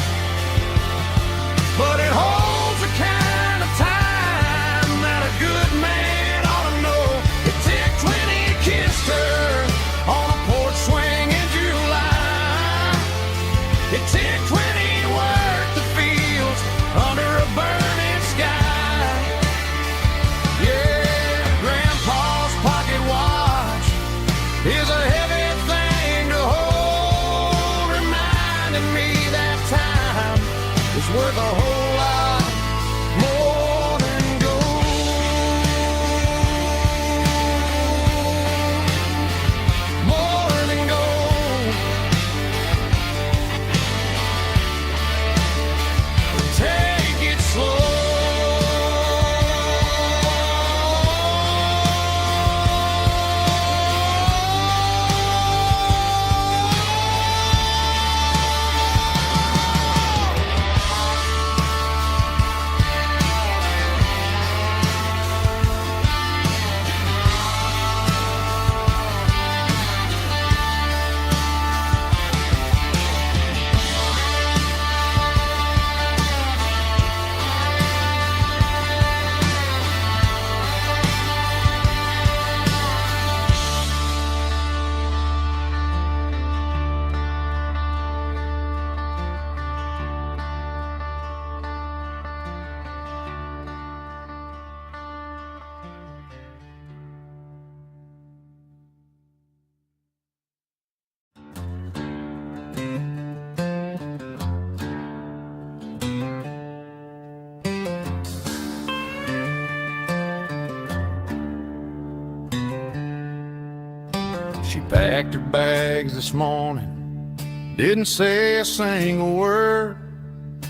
Packed her bags this morning, didn't say a single word,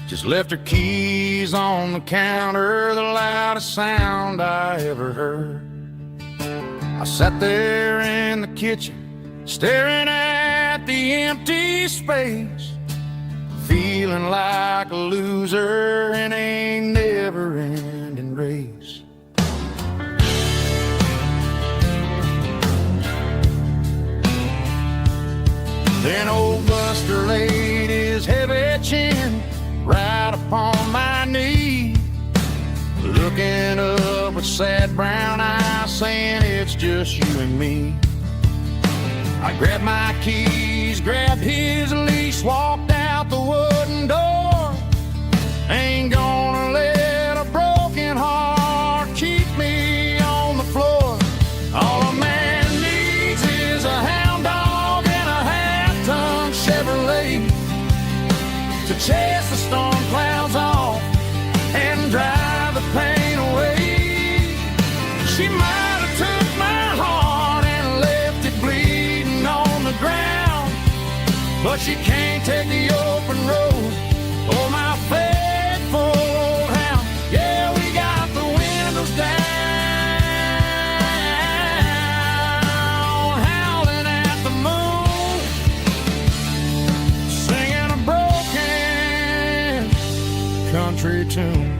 just left her keys on the counter, the loudest sound I ever heard. I sat there in the kitchen, staring at the empty space, feeling like a loser in a never-ending race. Then old Buster laid his heavy chin right upon my knee, looking up with sad brown eyes, saying it's just you and me. I grabbed my keys, grabbed his leash, walked out the wooden door. Ain't gonna let a broken heart keep me on the floor. All a man needs is a hound dog and a half-ton Chevrolet to chase the storm clouds off and drive the pain away. She might have took my heart and left it bleeding on the ground, but she can't take the open road. Oh, my faithful old hound. Yeah, we got the windows down, howling at the moon, singing a broken country tune.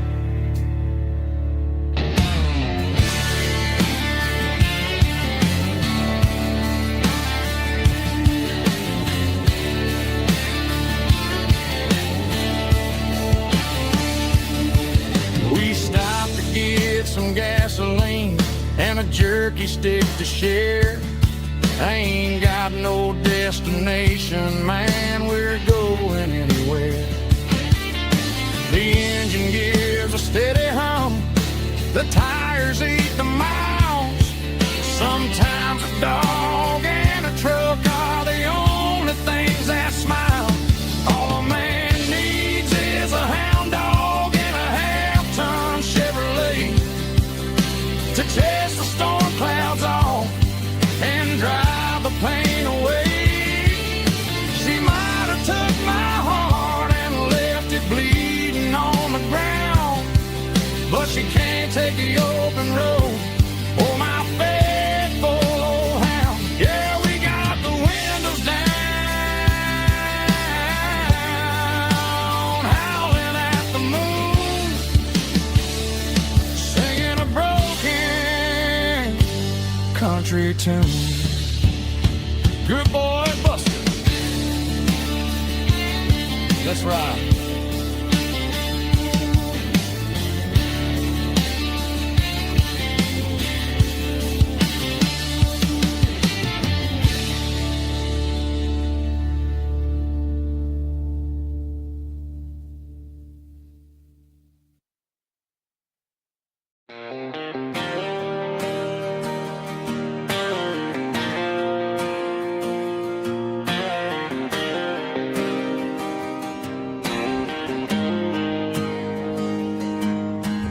We stopped to get some gasoline and a jerky stick to share. I ain't got no destination, man, we're going anywhere. The engine gives a steady hum, the tires eat the miles. Sometimes a dog and a truck are the only things that smile. All a man needs is a hound dog and a half-ton Chevrolet to chase the storm clouds off and drive the pain away. She might have took my heart and left it bleeding on the ground, but she can't take the open road. Oh, my faithful old hound. Yeah, we got the windows down, howling at the moon, singing a broken country tune. Good boy, Buster. Let's ride.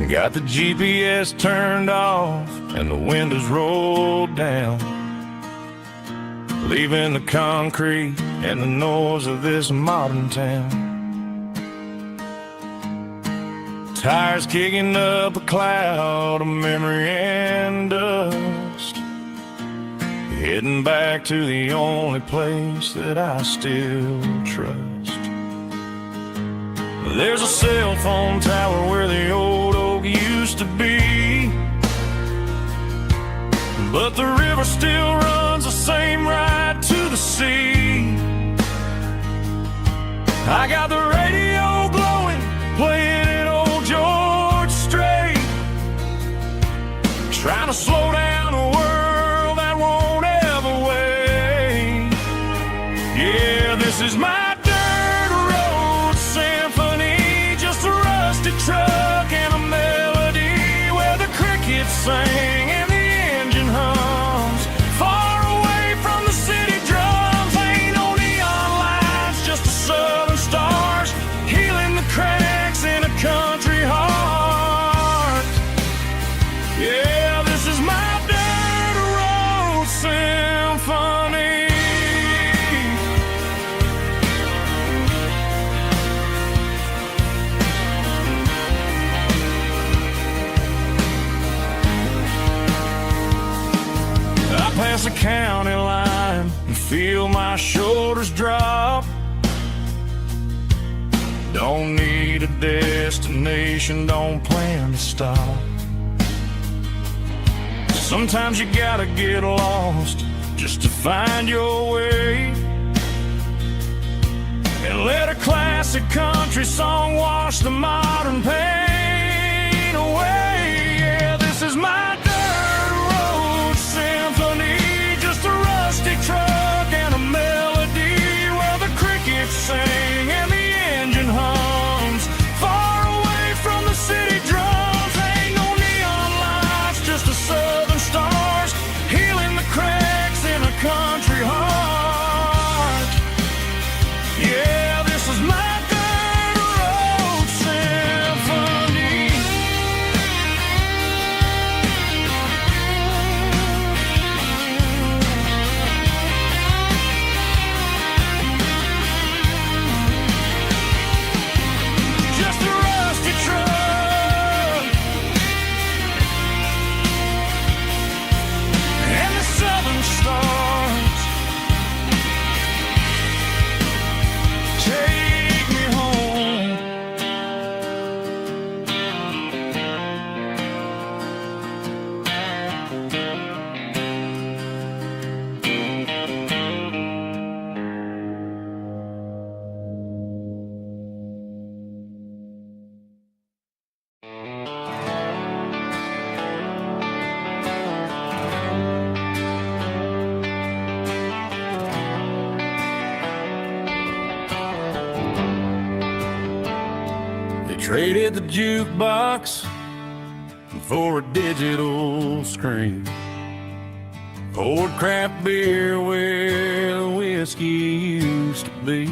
Got the GPS turned off and the windows rolled down, leaving the concrete and the noise of this modern town. Tires kicking up a cloud of memory and dust, heading back to the only place that I still trust. There's a cell phone tower where the old oak used to be, but the river still runs the same right to the sea. I got the radio glowing, playing an old George Strait, trying to slow down a world that won't ever wait. Yeah, this is my truck and a melody where the crickets sing and the engine hums, far away from the city drums. Ain't no neon lights, just the southern stars healing the cracks in a country heart. Yeah, this is my the county line and feel my shoulders drop. Don't need a destination, don't plan to stop. Sometimes you gotta get lost just to find your way, and let a classic country song wash the modern pain away. Yeah, this is my dirt road symphony, just a rusty truck and a melody where the crickets sing and the engine hums far away from the city drums. Ain't no neon lights, just the southern stars healing the cracks in a country heart. Yeah, this is my dirt road symphony. Just a rusty truck and the southern stars take me home. They traded the jukebox for a digital screen, poured craft beer where the whiskey used to be.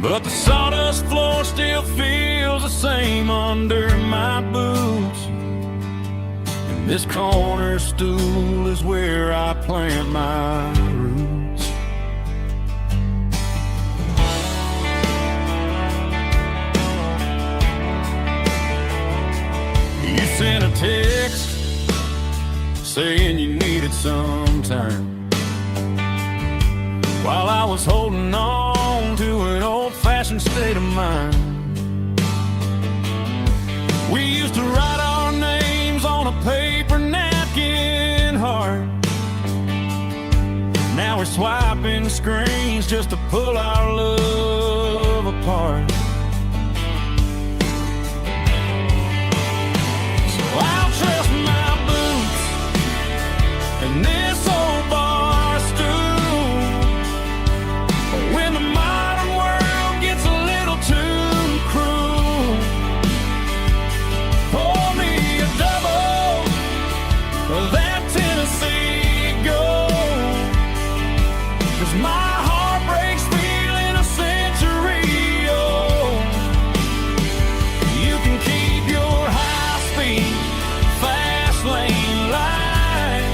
But the sawdust floor still feels the same under my boots, and this corner stool is where I plant my roots. You sent a text saying you needed some time, while I was holding on to an old-fashioned state of mind. We used to write our names on a paper napkin heart. Now we're swiping screens just to pull our love apart. I'll trust my boots and this old bar stool when the modern world gets a little too cruel. Pour me a double of that Tennessee Gold, 'cause my heart breaks feeling a century old. You can keep your high-speed fast lane light,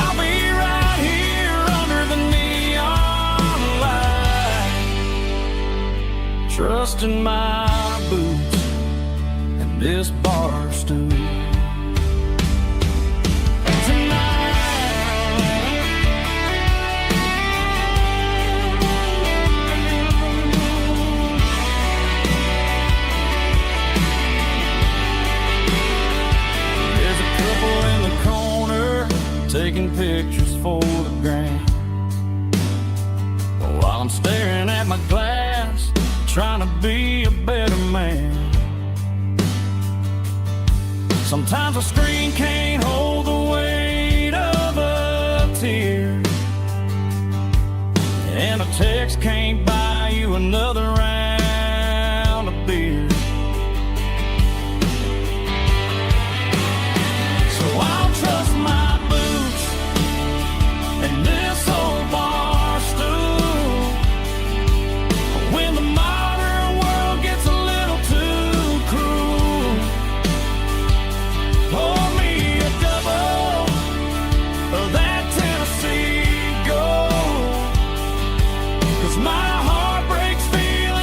I'll be right here under the neon light, trusting my boots and this bar stool. Taking pictures for the gram, while I'm staring at my glass, trying to be a better man. Sometimes a screen can't hold the weight of a tear, and a text can't buy you another round of beer. So I'll trust my and this old bar stool when the modern world gets a little too cruel. Pour me a double of that Tennessee Gold, 'cause my heart breaks feeling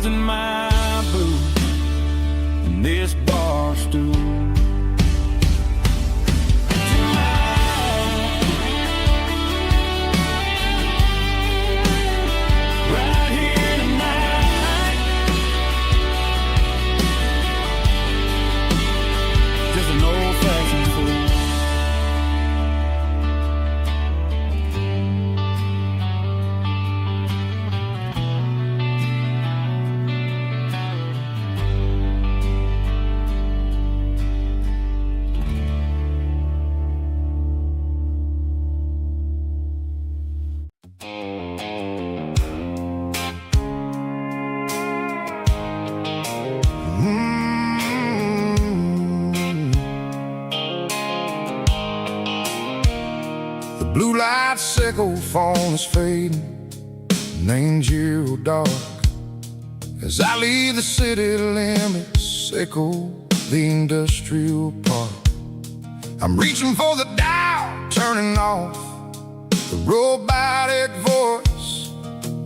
closed in my booth in this bar stool. Right here tonight, just an old-fashioned fool. The blue light sickle phone is fading, named you dark. As I leave the city limits, echo the industrial park. I'm reaching for the dial, turning off the robotic voice,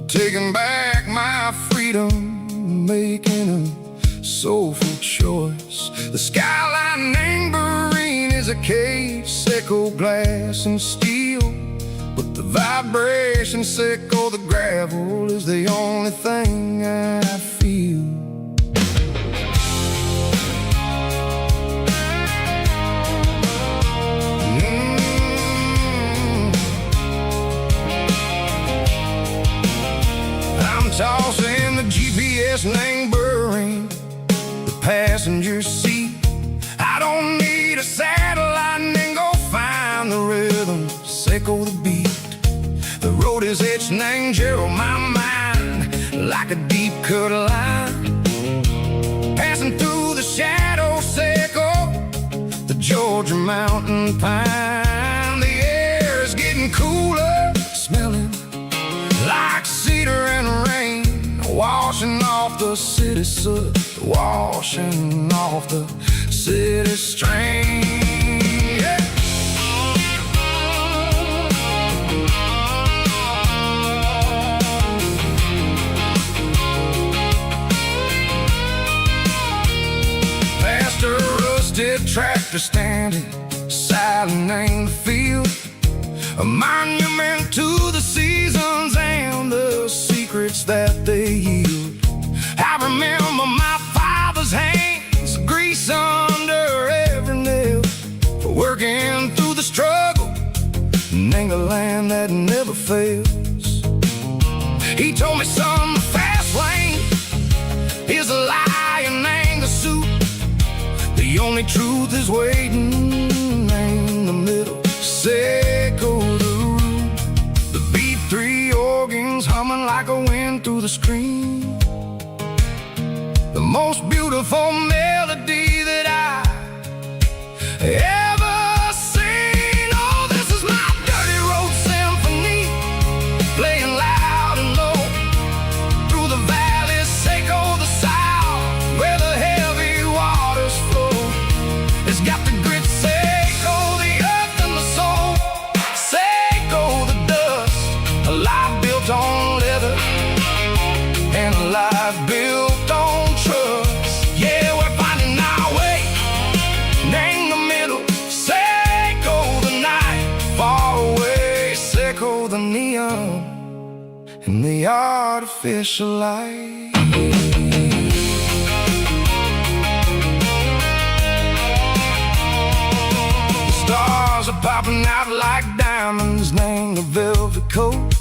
taking back my freedom, making a soulful choice. The skyline named Marine is a case, echo glass and steel, but the vibration sickle, the gravel, is the only thing I feel. I'm tossing the GPS neighboring the passenger seat. I don't need a satellite and go find the rhythm, sickle the beat. The road is etched named Gerald my mind like a deep cut line, passing through the shadow sickle, the Georgia mountain pine. The air is getting cooler, smelling like cedar and rain, washing off the city soot, washing off the city strain. Yeah. Past a rusted tractor standing silent in the field, a monument to the seasons and the secrets that they yield. I remember my father's hands, grease under every nail, working through the struggle, name a land that never fails. He told me, son, the fast lane is a lie and ain't the suit. The only truth is waiting in the middle, sickle the root. The B3 organs humming like a wind through the screen, the most beautiful melody that I ever seen. Oh, this is my dirty road symphony, playing loud and low through the valleys, sickle the south, where the heavy waters flow. It's got the grit, sickle the earth and the soul, sickle the dust, a life built on leather and a life built on trust. Yeah, we're finding our way, name the middle, sickle the night, far away, sickle the neon and the artificial light. The stars are popping out like diamonds, name the velvet coat,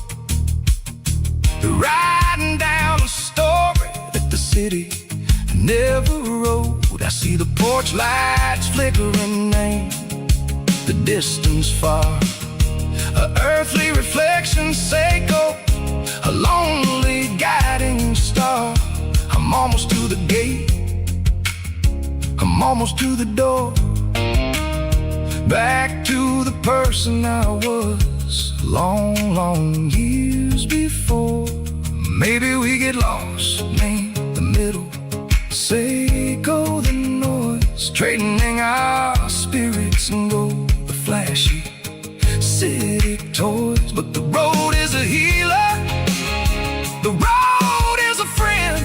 riding down a story that the city never wrote. I see the porch lights flickering, name the distance far, a earthly reflection, sickle, a lonely guiding star. I'm almost to the gate, I'm almost to the door, back to the person I was long, long years before. Maybe we get lost, name the middle, sickle the noise, trading our spirits and go the flashy city toys. But the road is a healer, the road is a friend,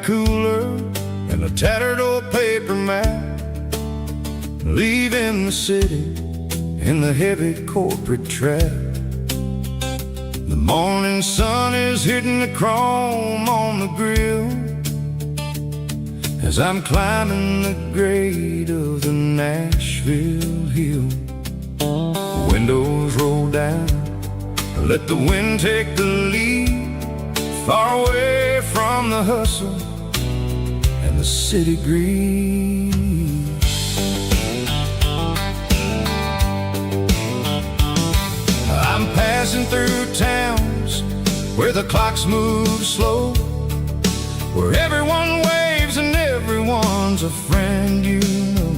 cooler and a tattered old paper map, leaving the city in the heavy corporate trap. The morning sun is hitting the chrome on the grill as I'm climbing the grade of the Nashville hill. Windows roll down, let the wind take the lead, far away from the hustle and the city greed. I'm passing through towns where the clocks move slow, where everyone waves and everyone's a friend you know.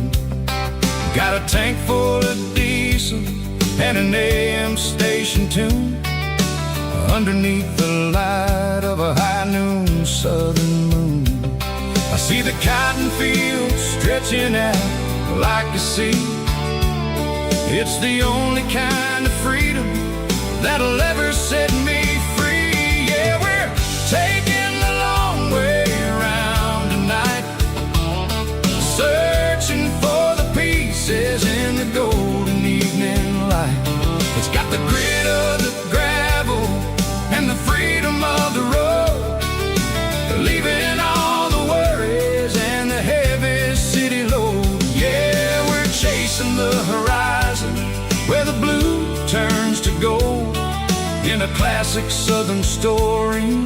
Got a tank full of diesel and an AM station tune underneath the light of a high noon southern moon. I see the cotton fields stretching out like a sea. It's the only kind of freedom that'll ever set me free. Yeah, we're taking the long way around tonight, searching for the pieces in the golden evening light. It's got the grit of the gravel and the freedom of the road, leaving all the worries and the heavy city load. Yeah, we're chasing the horizon where the blue turns to gold, in a classic southern story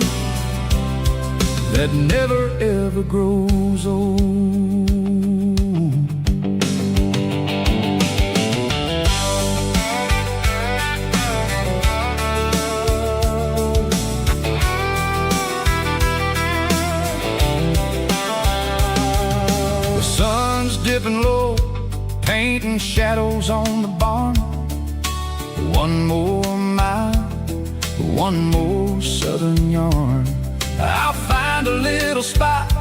that never ever grows old. The sun's dipping low, painting shadows on the barn. One more mile, one more southern yarn. I'll find a little spot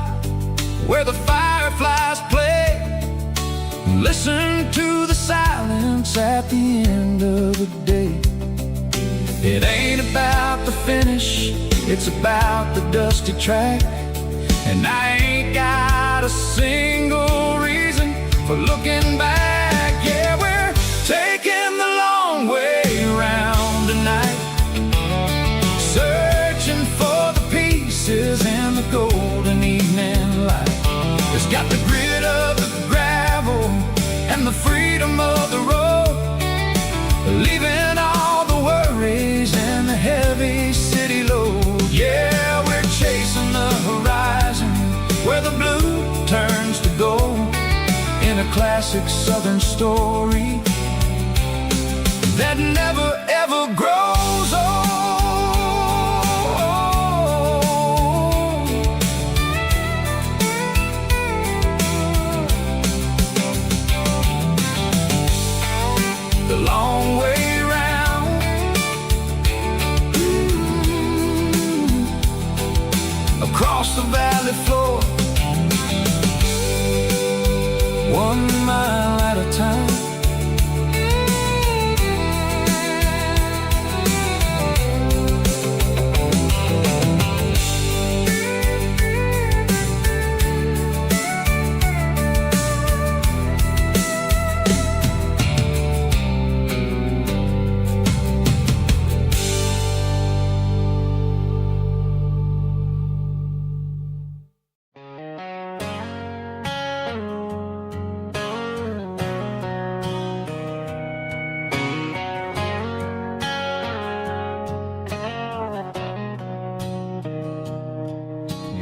where the fireflies play, listen to the silence at the end of the day. It ain't about the finish, it's about the dusty track, and I ain't got a single reason for looking back. Yeah, we're taking the long way around tonight, searching for the pieces in the golden evening light. It's got the grit of the gravel and the freedom of the road, leaving all the worries and the heavy city load. Yeah, we're chasing the horizon where the blue turns to gold, in a classic southern story that never ever grows old. The long way round, across the valley floor, 1 mile at a time.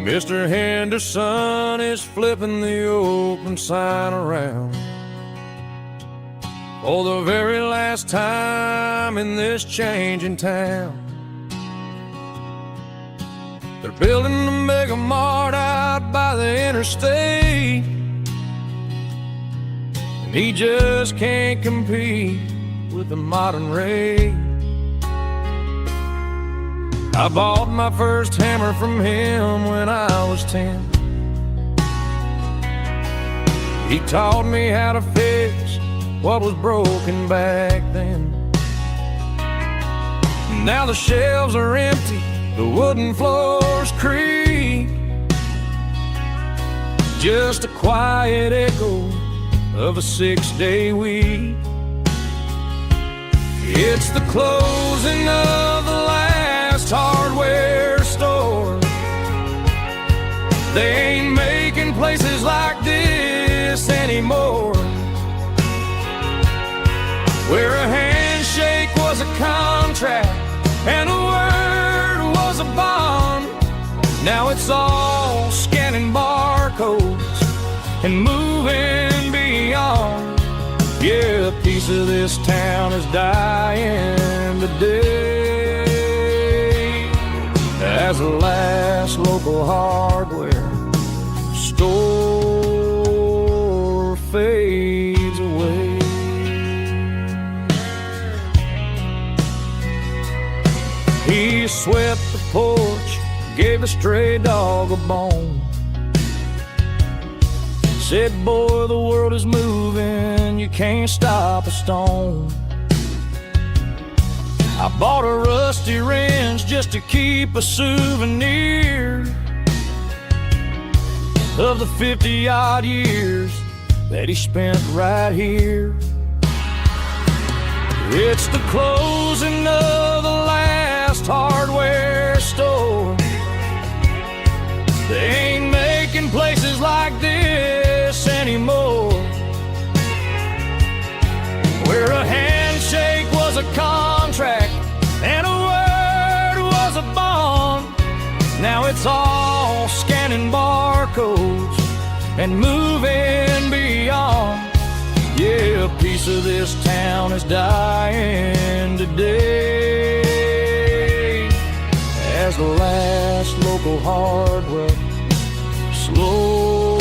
Mr. Henderson is flipping the open sign around for the very last time in this changing town. They're building a mega mart out by the interstate, and he just can't compete with the modern rate. I bought my first hammer from him when I was 10. He taught me how to fix what was broken back then. Now the shelves are empty, the wooden floors creak, just a quiet echo of a 6-day week. It's the closing of the last hardware store. They ain't making places like this anymore, where a handshake was a contract and a word was a bond. Now it's all scanning barcodes and moving beyond. Yeah, a piece of this town is dying today as the last local hardware store fades away. He swept the porch, gave a stray dog a bone, said, boy, the world is moving, you can't stop a stone. I bought a rusty wrench just to keep a souvenir of the 50-odd years that he spent right here. It's the closing of the last hardware store. They ain't making places like this anymore, where a handshake was a contract and a word was a bond. Now it's all scanning barcodes and moving beyond. Yeah, a piece of this town is dying today as the last local hardware slow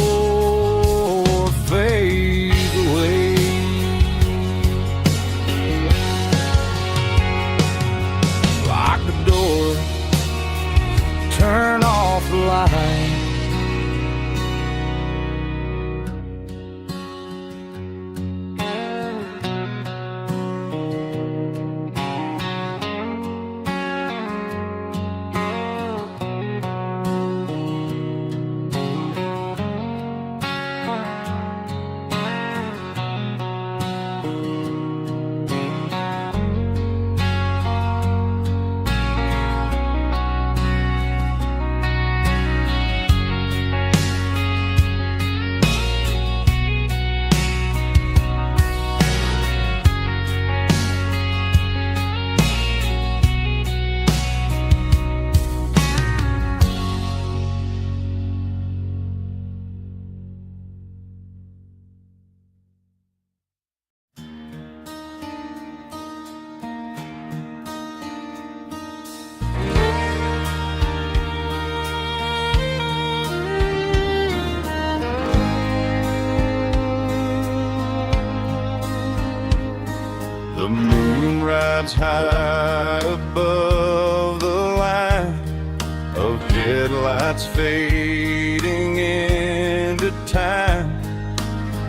fades away. Lock the door, turn off the light. The moon rides high above the line of headlights fading into time.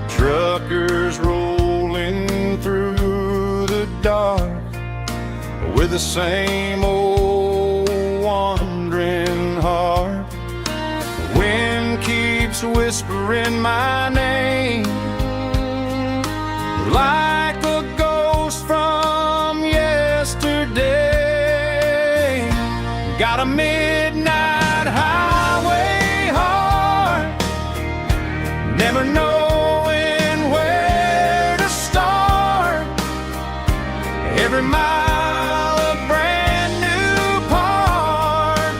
Truckers rolling through the dark with the same old wandering heart. The wind keeps whispering my name like a ghost from yesterday. Got a midnight highway heart, never knowing where to start. Every mile a brand new part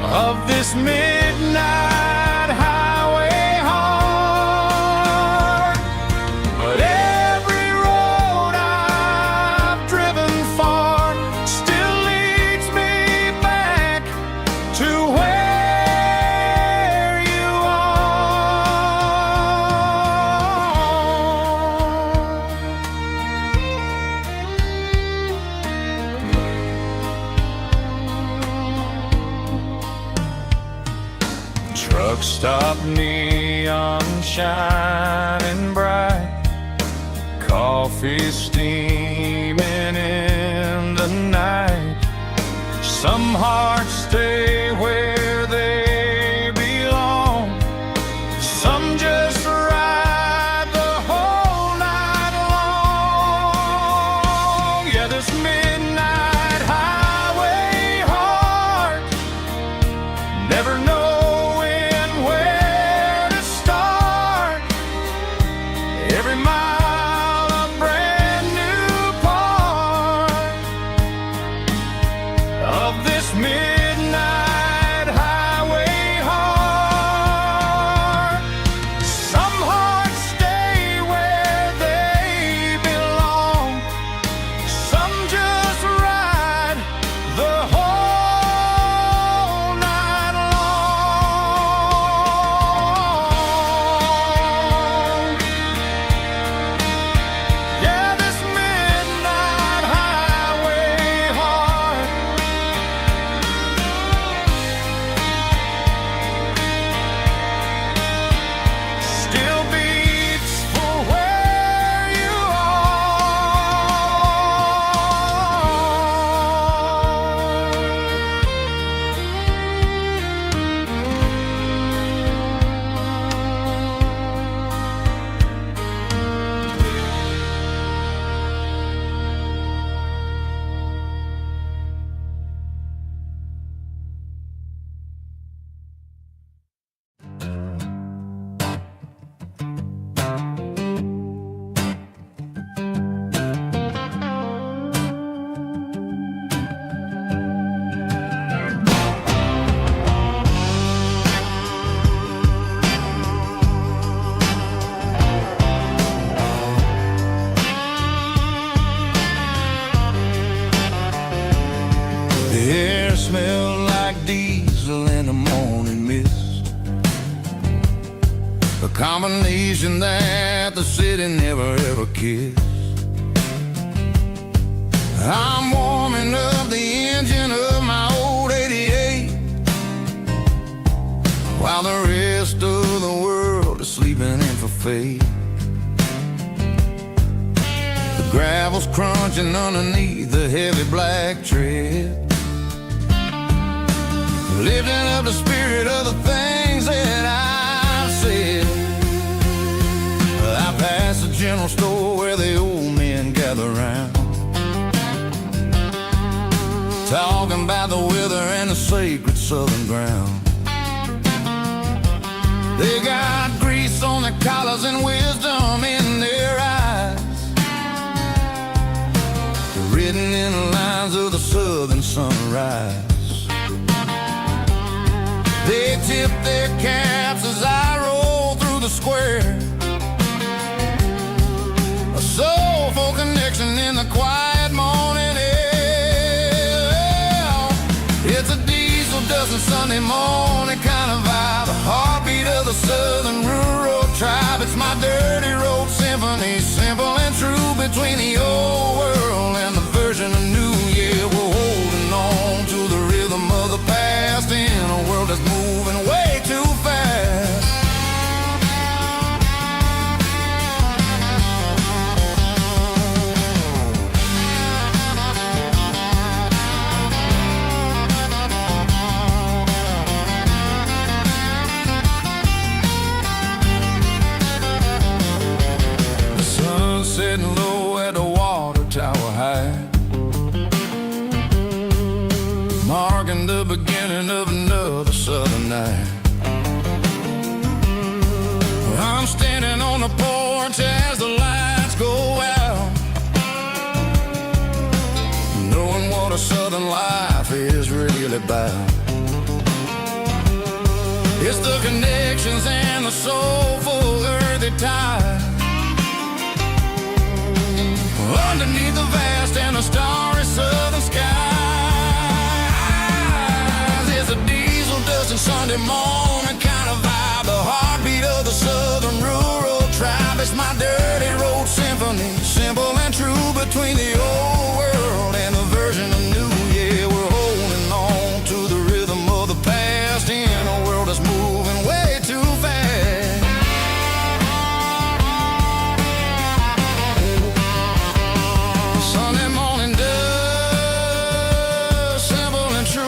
of this midnight highway heart. But every road I've driven far still leads me back to where you are. Truck stop, neon shining bright, coffee steaming in the night. Some hearts stay where they belong, this midnight highway heart, never knowing where to start. Every mile a brand new part of this midnight highway heart. Some hearts stay where they belong, some just ride the whole night long. Yeah, this midnight highway heart still beats for where you The air smelled like diesel in the morning mist, a combination that the city never ever kissed. I'm warming up the engine of my old 88, while the rest of the world is sleeping in for fate. The gravel's crunching underneath the heavy black tread, lifting up the spirit of the things that I've said. I passed the general store where the old men gather round, talking about the weather and the sacred southern ground. They got grease on their collars and wisdom in their eyes, written in the lines of the southern sunrise. They tip their caps as I roll through the square, a soulful connection in the quiet morning air. It's a diesel dusting Sunday morning kind of vibe, the heartbeat of the southern rural tribe. It's my dirty road symphony, simple and true, between the old world and the version of new. Yeah, we're holding on to the rhythm of the past in a world that's moving way too fast. The sun setting low at the water tower high, marking the beginning of another southern night. I'm standing on the porch as the lights go out, knowing what a southern life is really about. It's the connections and the soulful earthy tide, underneath the vast and the starry southern skies. It's a diesel dusting Sunday morning kind of vibe, the heartbeat of the southern rural tribe. It's my dirty road symphony, simple and true, between the old world and the version of new. Yeah, we're holding on to the rhythm of the past in a world that's moving way too fast. Sunday morning dust, simple and true,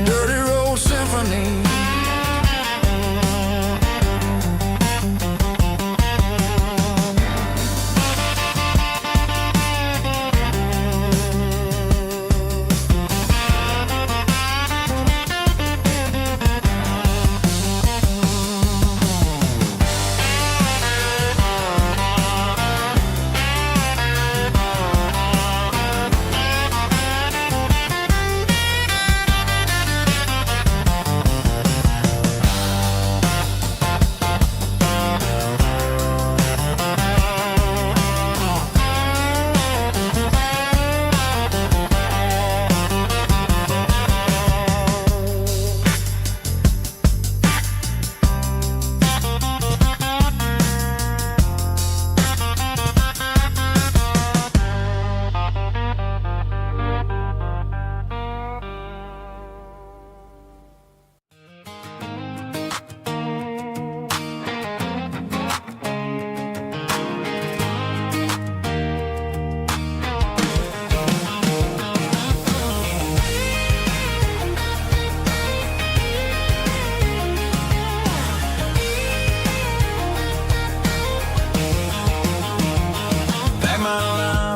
dirty road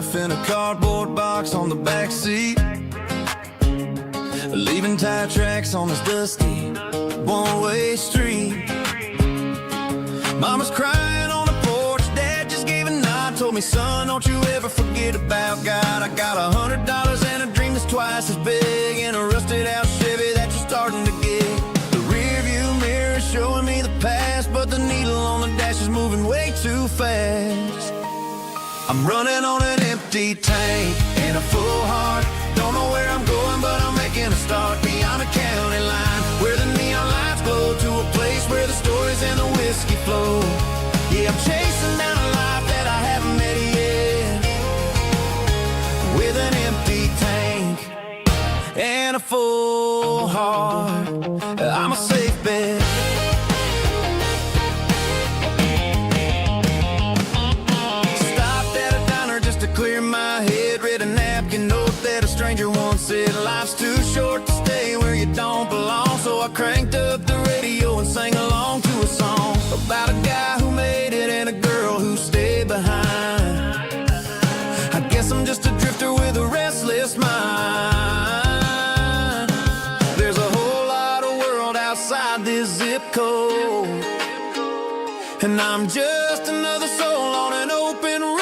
life in a cardboard box on the back seat, leaving tire tracks on this dusty one-way street. Mama's crying on the porch, Dad just gave a nod, told me, son, don't you ever forget about God. I got $100 and a dream that's twice as big, in a rusted out Chevy that you're starting to get. The rear view mirror is showing me the past, but the needle on the dash is moving way too fast. I'm running on an empty tank and a full heart. Don't know where I'm going, but I'm making a start beyond the county line, where the neon lights glow, to a place where the stories and the whiskey flow. Yeah, I'm chasing down a life that I haven't met yet, with an empty tank and a full heart. I'm a safe bet. Clear my head, read a napkin note that a stranger once said, life's too short to stay where you don't belong. So I cranked up the radio and sang along to a song about a guy who made it and a girl who stayed behind. I guess I'm just a drifter with a restless mind. There's a whole lot of world outside this zip code, and I'm just another soul on an open road.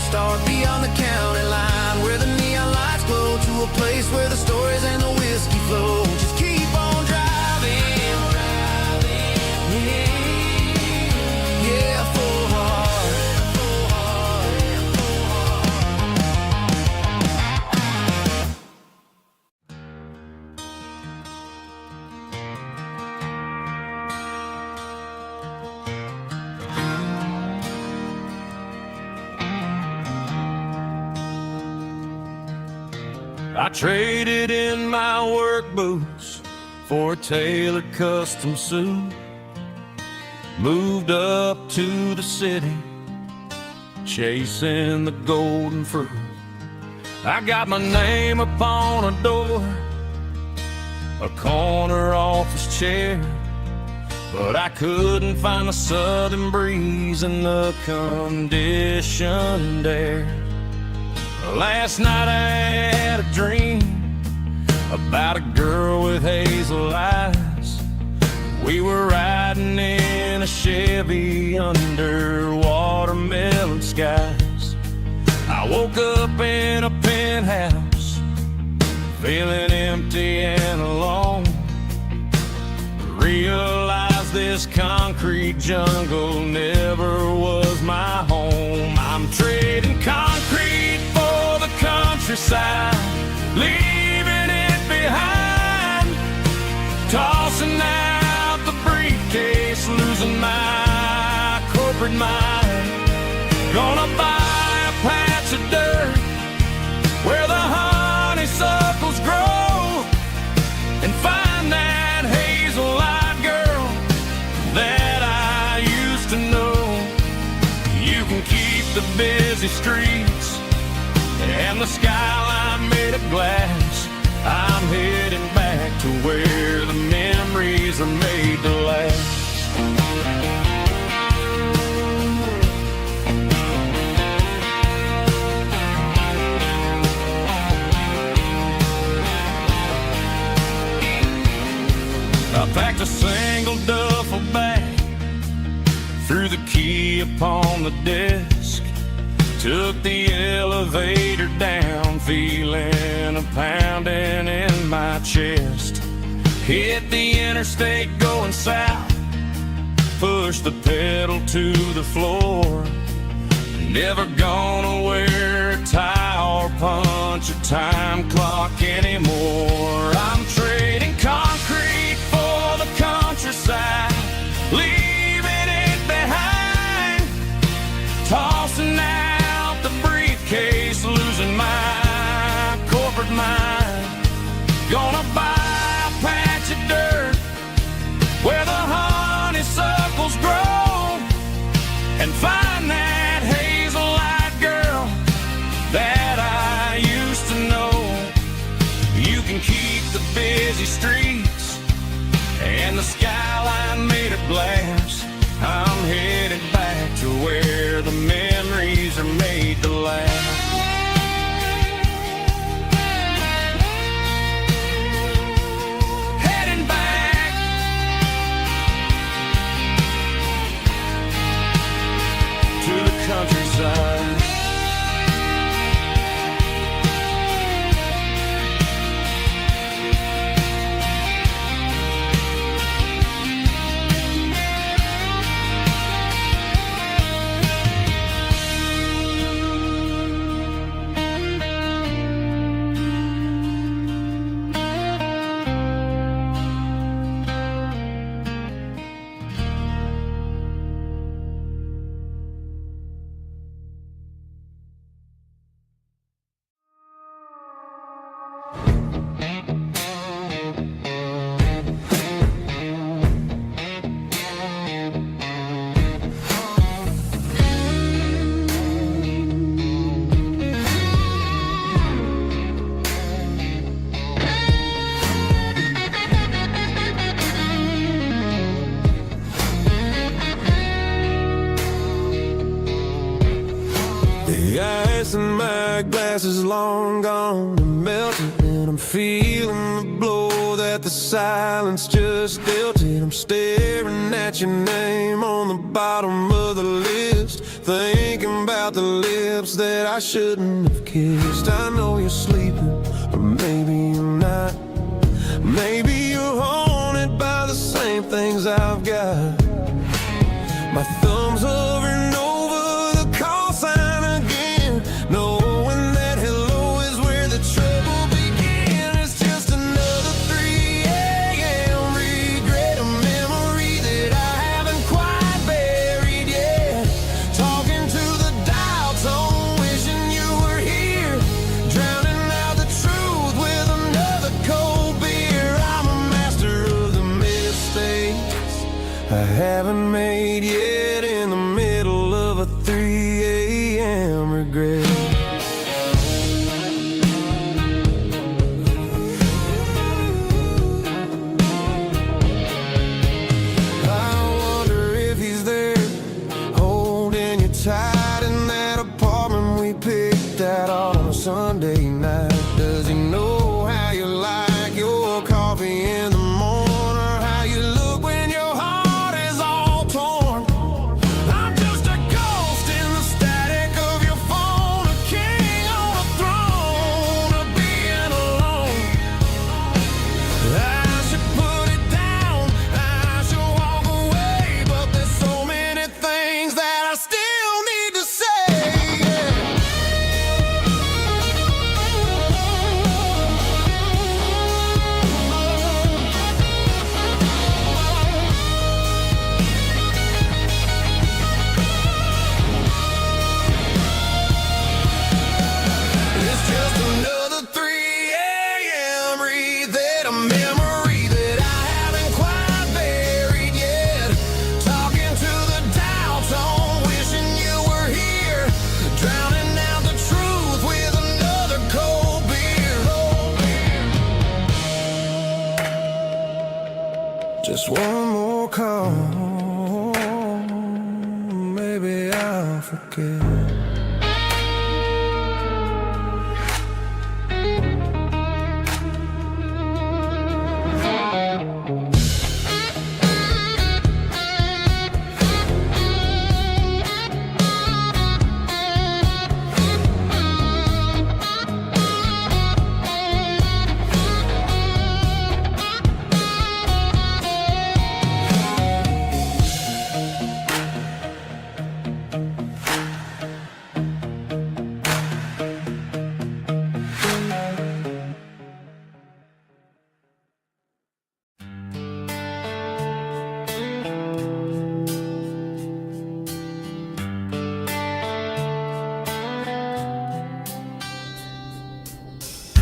Start beyond the county line, where the neon lights glow, to a place where the stories and the whiskey flow. Just keep on driving, yeah, full heart, full heart, full I traded in my work boots for a tailored custom suit, moved up to the city, chasing the golden fruit. I got my name upon a door, a corner office chair, but I couldn't find the southern breeze in the conditioned air. Last night I had a dream about a girl with hazel eyes. We were riding in a Chevy under watermelon skies. I woke up in a penthouse, feeling empty and alone. Realized this concrete jungle never was my home. I'm trading concrete for the countryside, leaving it behind, tossing out the briefcase, losing my corporate mind. Gonna buy a patch of dirt where the honeysuckles grow, and find that hazel-eyed girl that I used to know. You can keep the busy streets and the skyline made of glass. I'm heading back to where the memories are made to last. I packed a single duffel bag, threw the key upon the desk, took the elevator down, feeling a pounding in my chest. Hit the interstate going south, pushed the pedal to the floor. Never gonna wear a tie or punch a time clock anymore. I'm trading concrete for the countryside, leaving it behind, tossing out the briefcase, losing my that glass is long gone and melted, and I'm feeling the blow that the silence just dealt it. I'm staring at your name on the bottom of the list, thinking about the lips that I shouldn't have kissed. I know you're sleeping, or maybe you're not. Maybe you're haunted by the same things I've got. My thumb's hovering over the call sign again, knowing that hello is where the trouble began. It's just another 3 a.m. regret, a memory that I haven't quite buried yet. Talking to the dial tone, wishing you were here, drowning out the truth with another cold beer. I'm a master of the mistakes I haven't made yet, in the middle of a 3 a.m. regret. I wonder if he's there, holding you tight in that apartment we picked out on a Sunday night. Does he know how you like your coffee in the morning, or how you look when your heart is all torn? I'm just a ghost in the static of your phone, a king on a throne of being alone. I should put it down, I should walk away, but there's so many things that I still need to say. It's just another 3 a.m. read, a memory that I haven't quite buried yet. Talking to the dial tone, wishing you were here, drowning out the truth with another cold beer. Just one more call, maybe I'll forget.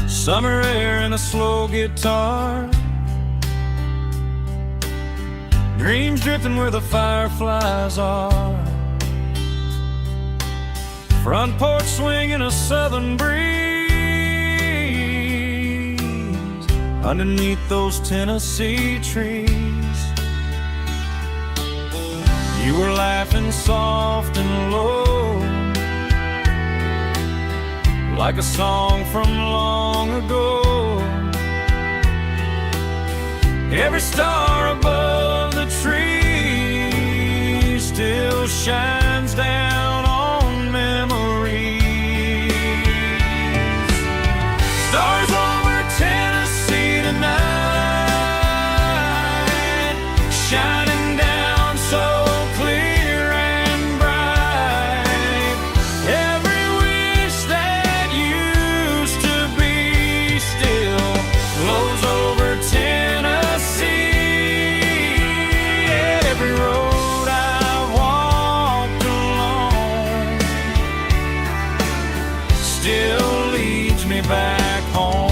Summer air and a slow guitar, dreams drifting where the fireflies are, front porch swinging a southern breeze, underneath those Tennessee trees. You were laughing soft and low, like a song from long ago. Every star above the tree still shines down on memories. Stars over Tennessee tonight, shining down so clear and bright. Every wish that used to be still flows over Tennessee. Every road I've walked along still leads me back home.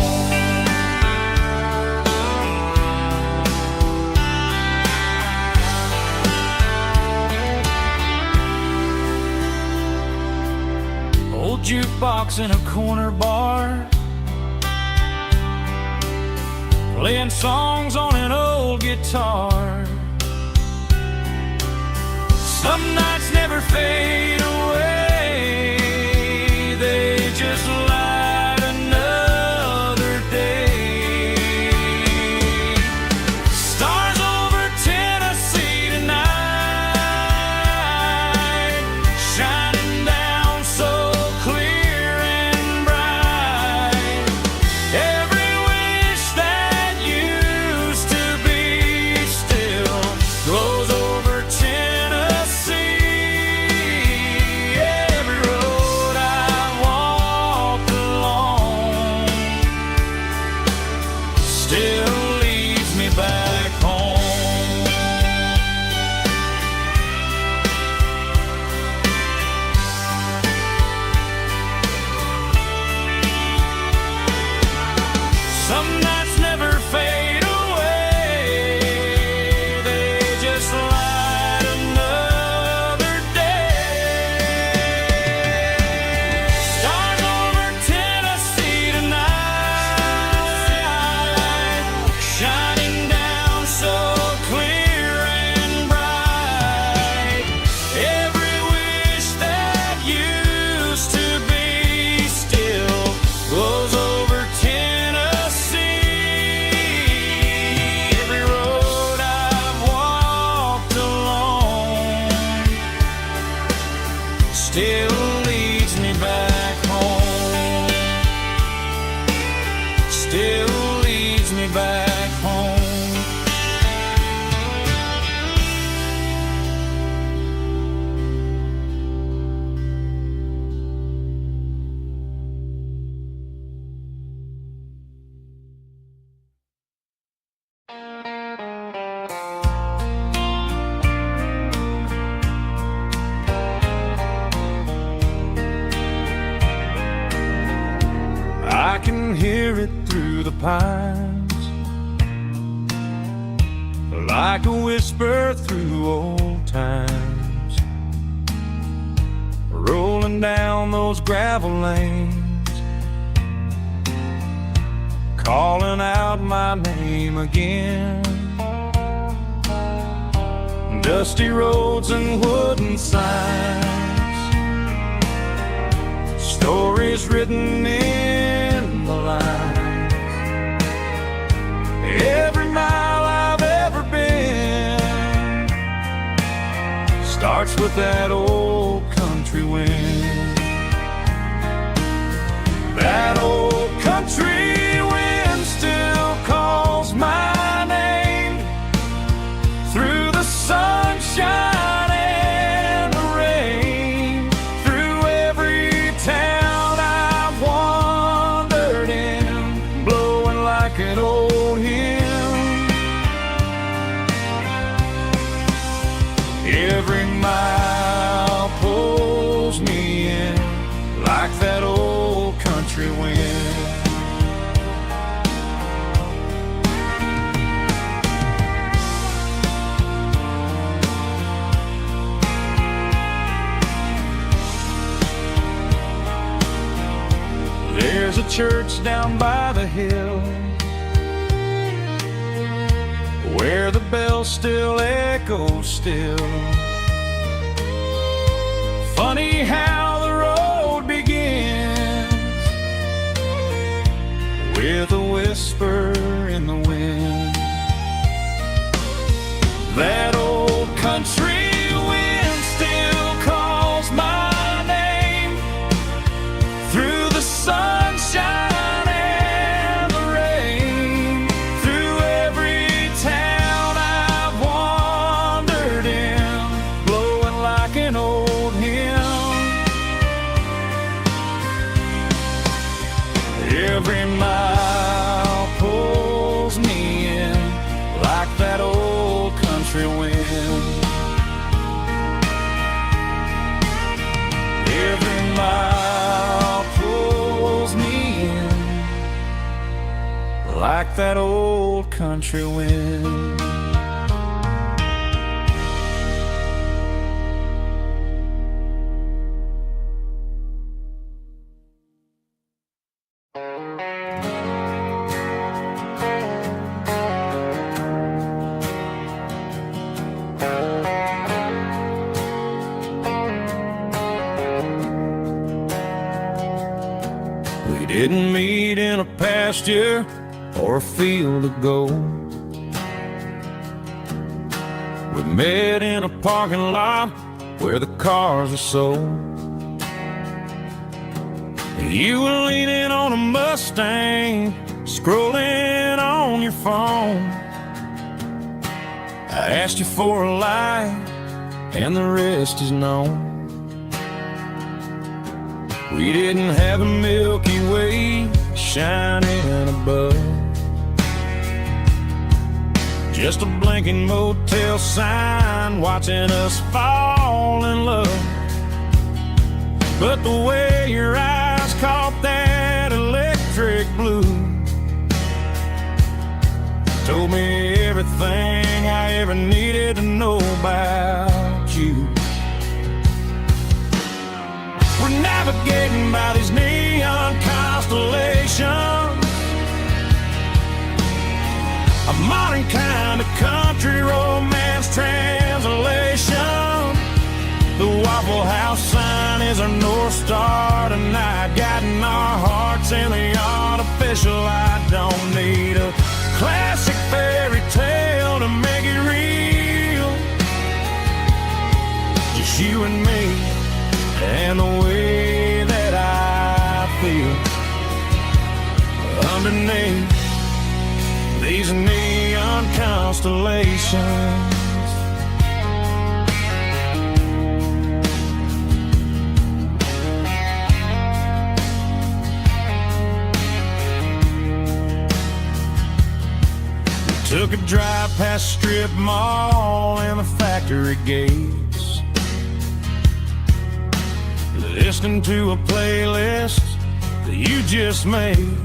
Old jukebox in a corner bar, playing songs on an old guitar. Some nights never fade away, they just still leads me back home. I can hear it through the pines, like a whisper through old times, rolling down those gravel lanes, calling out my name again. Dusty roads and wooden signs, stories written in the lines. Every mile I've ever been starts with that old country wind. That old country wind still calls my name through the sunshine and the rain, through every town I've wandered in, blowing like an old hymn. Every mile pulls me in like that old country wind. There's a church down by the hill where the bells still echo still. Funny how the road begins with a whisper in the wind. That old country wind still calls my name through the sunshine and the rain, through every town I've wandered in, blowing like an old hymn. Every mile pulls me in like that old country wind. Every mile pulls me in like that old country wind. We didn't meet in a pasture or a field of gold. We met in a parking lot where the cars are sold. You were leaning on a Mustang, scrolling on your phone. I asked you for a light, and the rest is known. We didn't have a Milky Way shining above, just a blinking motel sign watching us fall in love. But the way your eyes caught that electric blue told me everything I ever needed to know about you. We're navigating by these neon constellations, a modern kind of country romance translation. The Waffle House sign is our North Star tonight, guiding our hearts in the artificial. I don't need a classic fairy tale to make it real, just you and me and the way that I feel underneath these neon constellations. Took a drive past Strip Mall and the factory gates, listening to a playlist that you just made.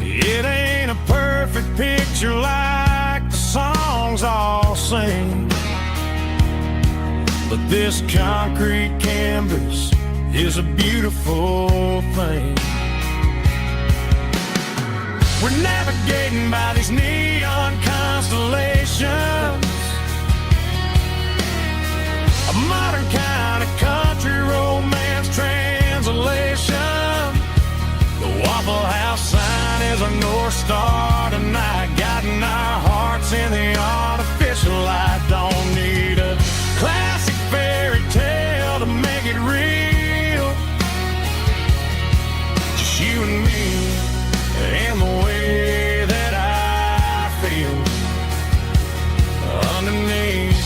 It ain't a perfect picture like the songs all sing, but this concrete canvas is a beautiful thing. We're navigating by these neon constellations, a modern kind of country romance translation. The Waffle House sign is a North Star tonight, guiding our hearts in the artificial light. Don't need a classic fairy tale to make it real, just you and me and the way that I feel underneath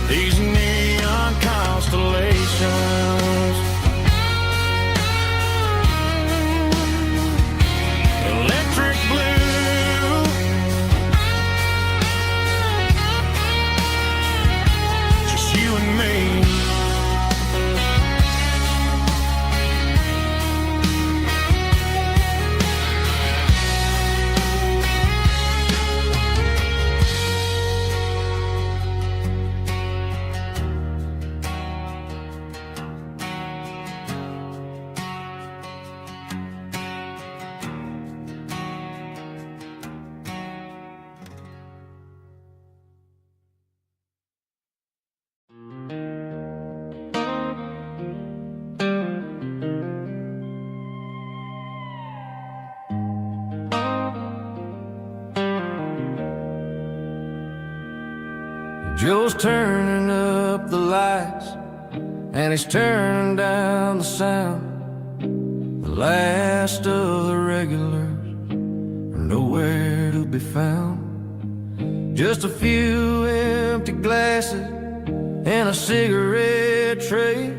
these neon constellations. Electric blue, just you and me. Joe's turning up the lights and he's turning down the sound. The last of the regulars are nowhere to be found. Just a few empty glasses and a cigarette tray,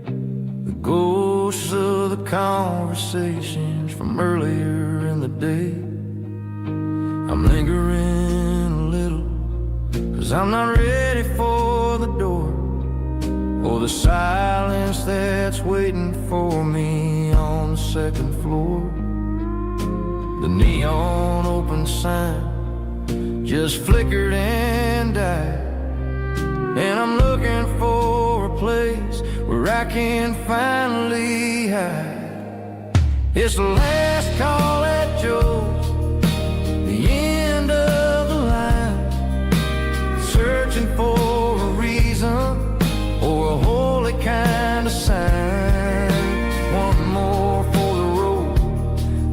the ghosts of the conversations from earlier in the day. I'm lingering a little, 'cause I'm not ready for the door, or the silence that's waiting for me on the second floor. The neon open sign just flickered and died, and I'm looking for a place where I can finally hide. It's the last call at Joe's, the end of the line, searching for a reason or a holy kind of sign. One more for the road,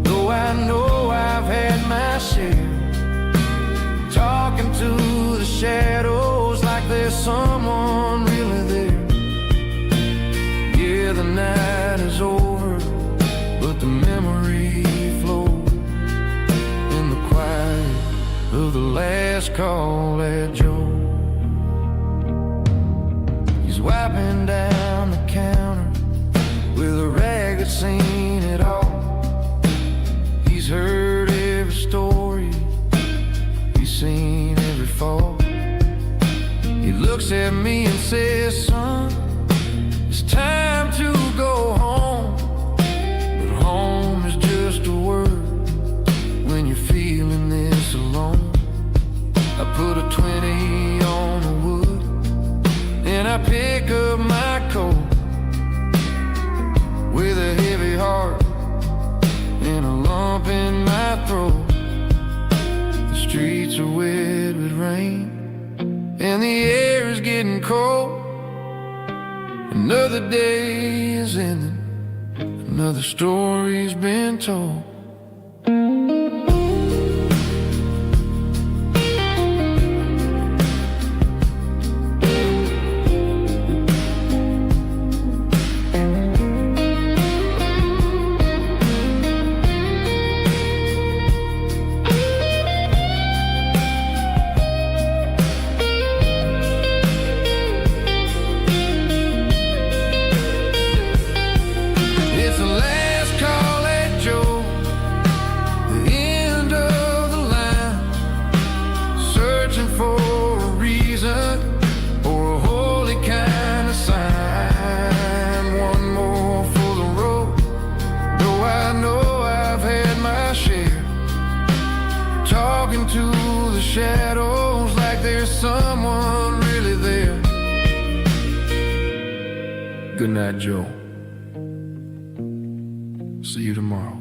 though I know I've had my share, talking to the shadows like there's someone really there. Yeah, the night is over, but the memory flows in the quiet of the last call at Joe. He's wiping down the counter with a rag that's seen it all. He's heard every story, he's seen every fall. He looks at me and says, son, it's time to go home. But home is just a word when you're feeling this alone. I put a 20 on the wood and I pick up my coat with a heavy heart and a lump in my throat. The streets are wet with rain and the air is getting cold. Another day is ending, another story's been told. shadows like there's someone really there. Good night, Joe. See you tomorrow.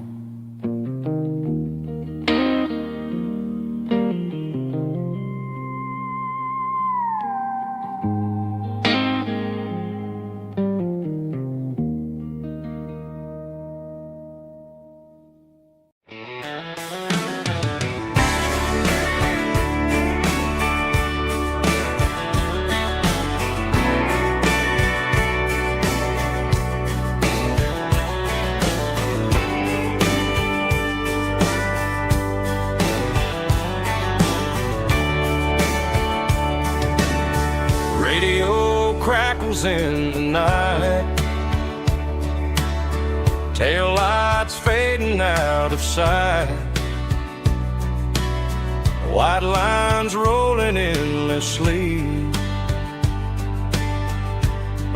Crackles in the night, tail lights fading out of sight, white lines rolling endlessly,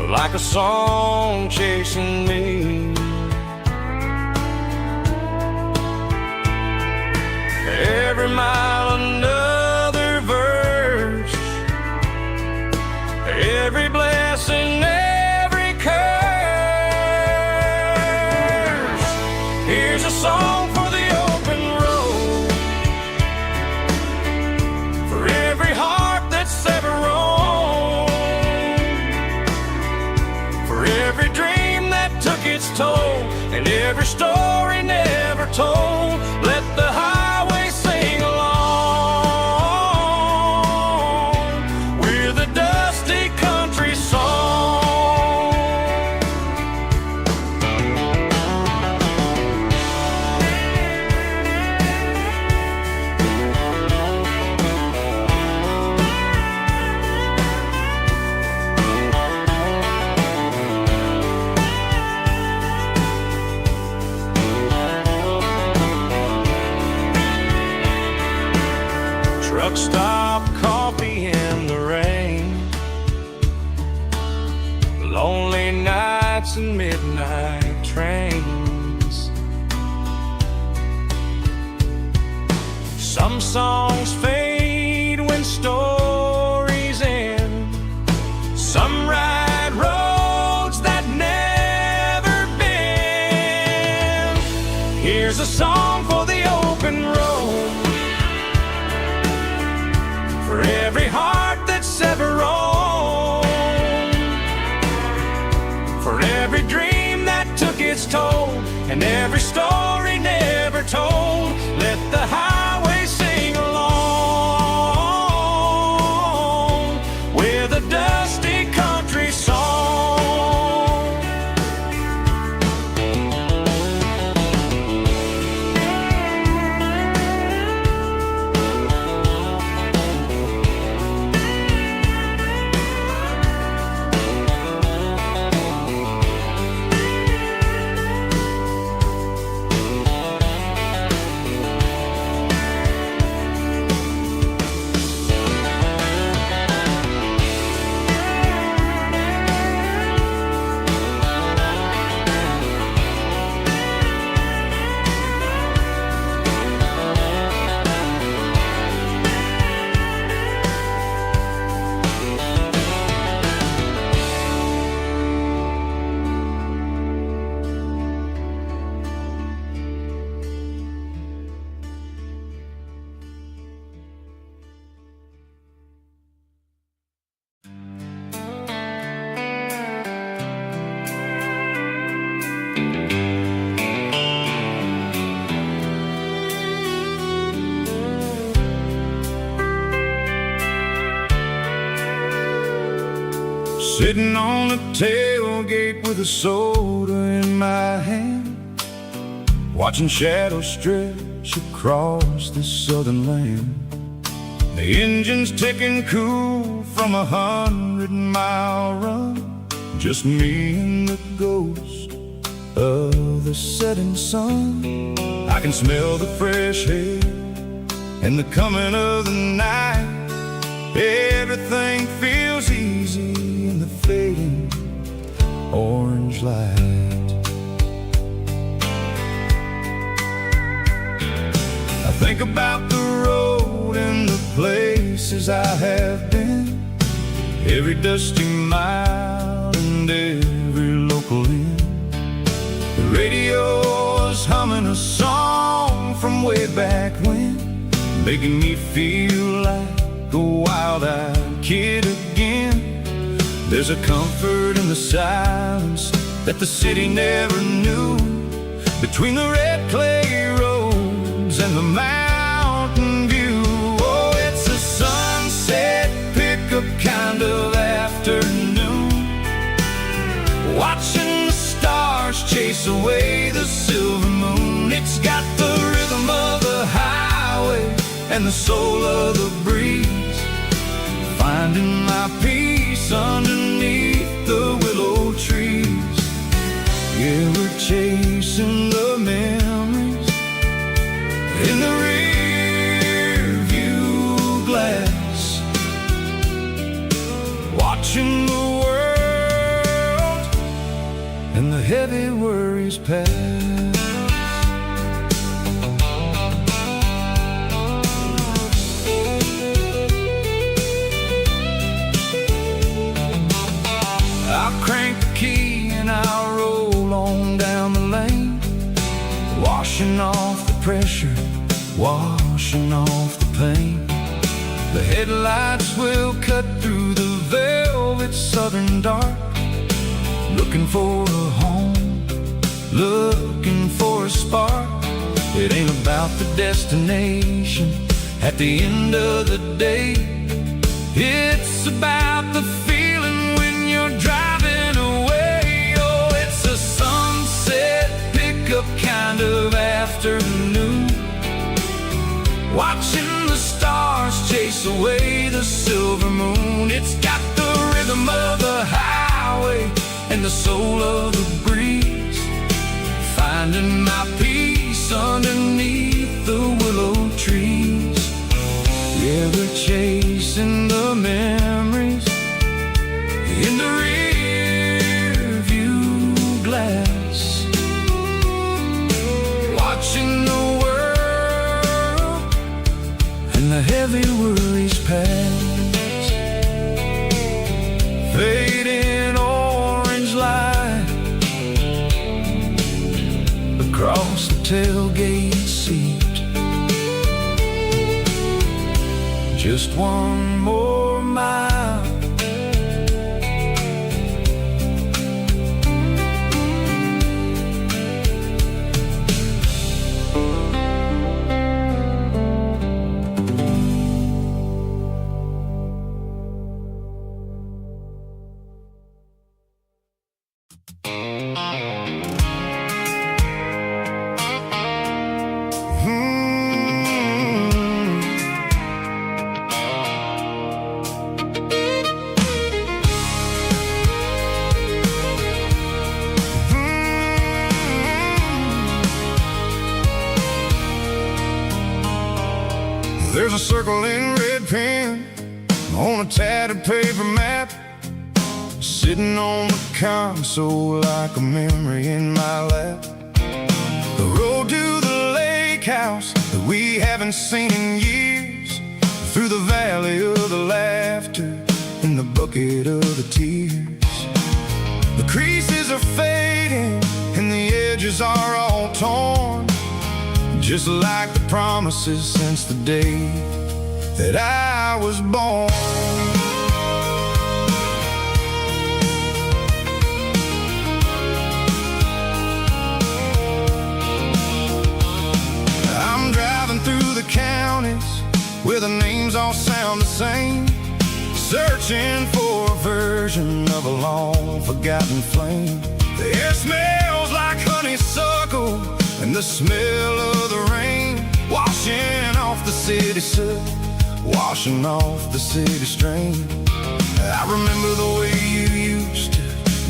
like a song chasing me. Every mile another verse, every blessing, every curse. Here's a song for the open road, for every heart that's ever roamed, for every dream that took its toll, and every story never told. Let the highway sing along with a dusty country song. Truck stop, coffee in the rain, lonely nights and midnight trains. Some songs fade when stories end, some ride roads that never bend. Here's a song for the open road, for every heart that's ever roamed, for every dream that took its toll, and every story never told. Let the highway sing along with a dusty country song. Sitting on the tailgate with a soda in my hand, watching shadows stretch across this southern land. The engine's ticking cool from 100-mile run, just me and the ghost of the setting sun. I can smell the fresh air and the coming of the night. Everything feels easy in the fading orange light. I think about the road in the places I have been, every dusty mile and every local inn. The radio is humming a song from way back when, making me feel like a wild-eyed kid again. There's a comfort in the silence that the city never knew, between the red clay roads and the mountain view. Oh, it's a sunset pickup kind of afternoon, watching the stars chase away the silver moon. It's got the rhythm of the highway and the soul of the breeze, finding my peace underneath the willow trees. Yeah, we're chasing the memories in the rear view glass, watching the world and the heavy worries pass. I'll crank the key and I'll roll on down the lane, washing off the pressure, washing off the pain. The headlights will cut through the velvet southern dark, looking for a home, looking for a spark. It ain't about the destination at the end of the day, it's about the feeling when you're driving away. Oh, it's a sunset pickup kind of afternoon, watching the stars chase away the silver moon. It's got the rhythm of the highway and the soul of the breeze, finding my peace underneath the willow trees. Yeah, we're chasing the memories in the rear view glass, watching the world and the heavy worries pass. Fading orange light across the tailgate seat, just one more mile. There's a circle in red pen on a tattered paper map, sitting on the console like a memory in my lap. The road to the lake house that we haven't seen in years, through the valley of the laughter and the bucket of the tears. The creases are fading and the edges are all torn, just like the promises since the day that I was born. I'm driving through the counties where the names all sound the same, searching for a version of a long forgotten flame. The air smells like honeysuckle and the smell of the rain, washing off the city soot, washing off the city strain. I remember the way you used to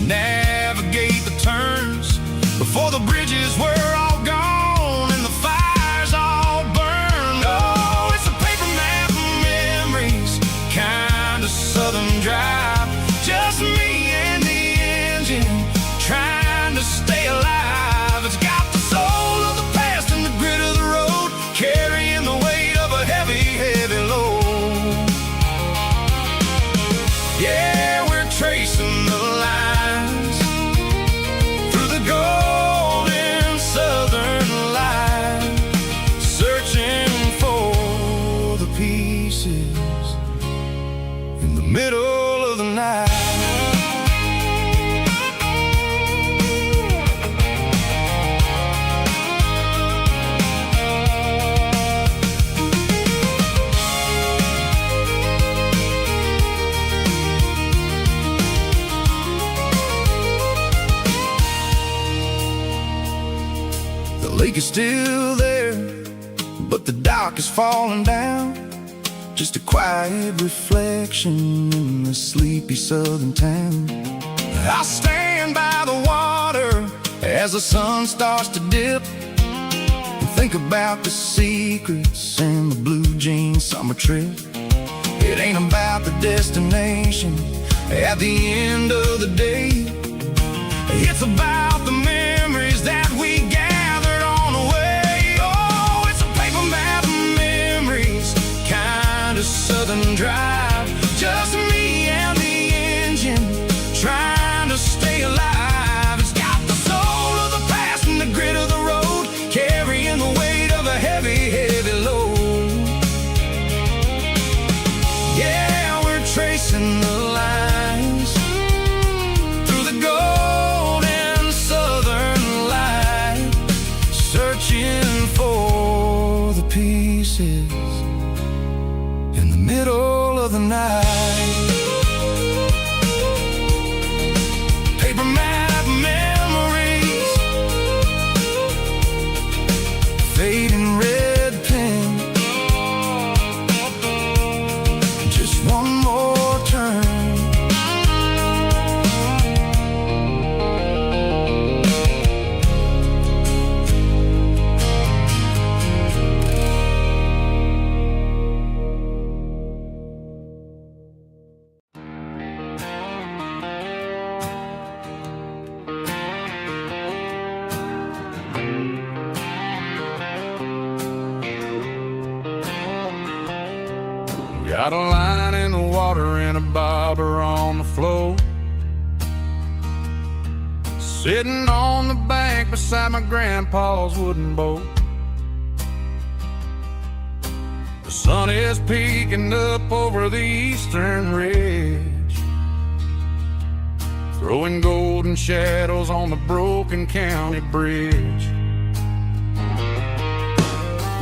navigate the turns before the bridges were all gone and the fires all burned. Oh, it's a paper map of memories, kind of southern drive, just me and the engine trying to stay alive. It's got the soul of the past and the grit of the road, carrying the weight of a heavy, heavy load. still there, but the dock is falling down. Just a quiet reflection in the sleepy southern town. I stand by the water as the sun starts to dip, and think about the secrets and the blue jean summer trip. It ain't about the destination at the end of the day. It's about the memories that we gathered on the way. Oh, it's a paper map of memories, kind of southern drive. Just me and the engine, trying to stay alive. It's got the soul of the past and the grit of the road, carrying the weight of a heavy, heavy load. Yeah, we're tracing the lines through the golden southern light, searching for the pieces in the middle of the night. Paper map memories, fading red pen, just one more turn. Got a line in the water and a bobber on the floor, sitting on the bank beside my grandpa's wooden boat. The sun is peeking up over the eastern ridge, throwing golden shadows on the broken county bridge.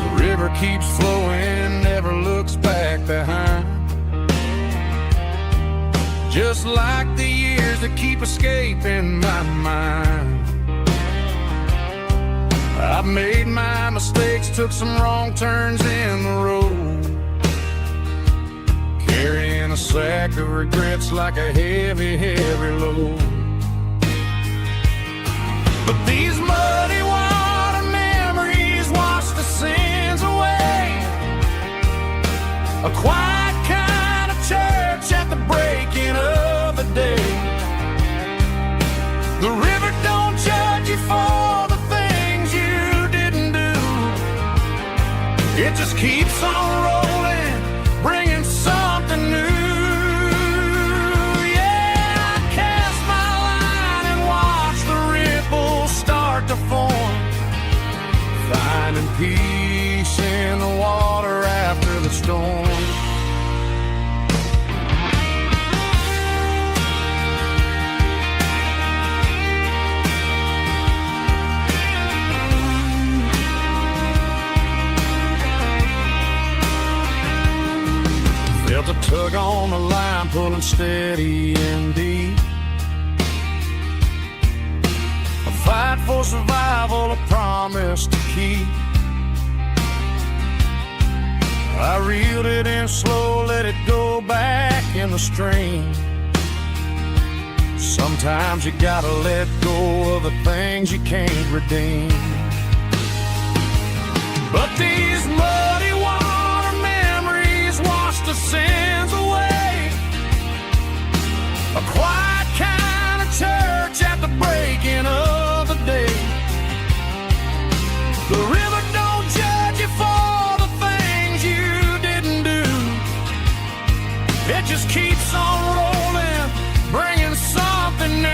The river keeps flowing, never looks back behind, just like the years that keep escaping my mind. I've made my mistakes, took some wrong turns in the road, carrying a sack of regrets like a heavy, heavy load. But these muddy water memories wash the sins away. A quiet kind of church at the breaking of the day. The river don't judge you for the things you didn't do. It just keeps on rolling, bringing something new. Yeah, I cast my line and watch the ripples start to form, finding peace in the water after the storm. Felt a tug on the line, pulling steady and deep. A fight for survival, a promise to keep. I reeled it in slow, let it go back in the stream. Sometimes you gotta let go of the things you can't redeem. But these muddy water memories wash the sins away. A quiet kind of church at the breaking of the day. The river don't judge you for the things you didn't do. It just keeps on rolling, bringing something new.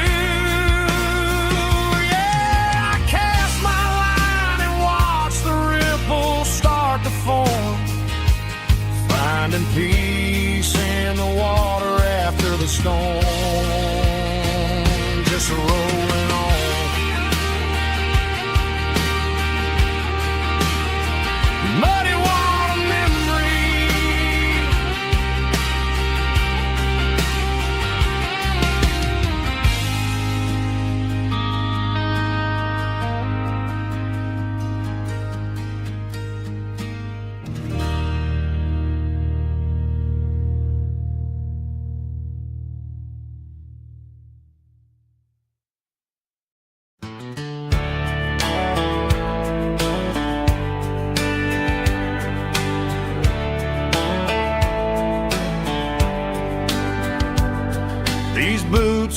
Yeah, I cast my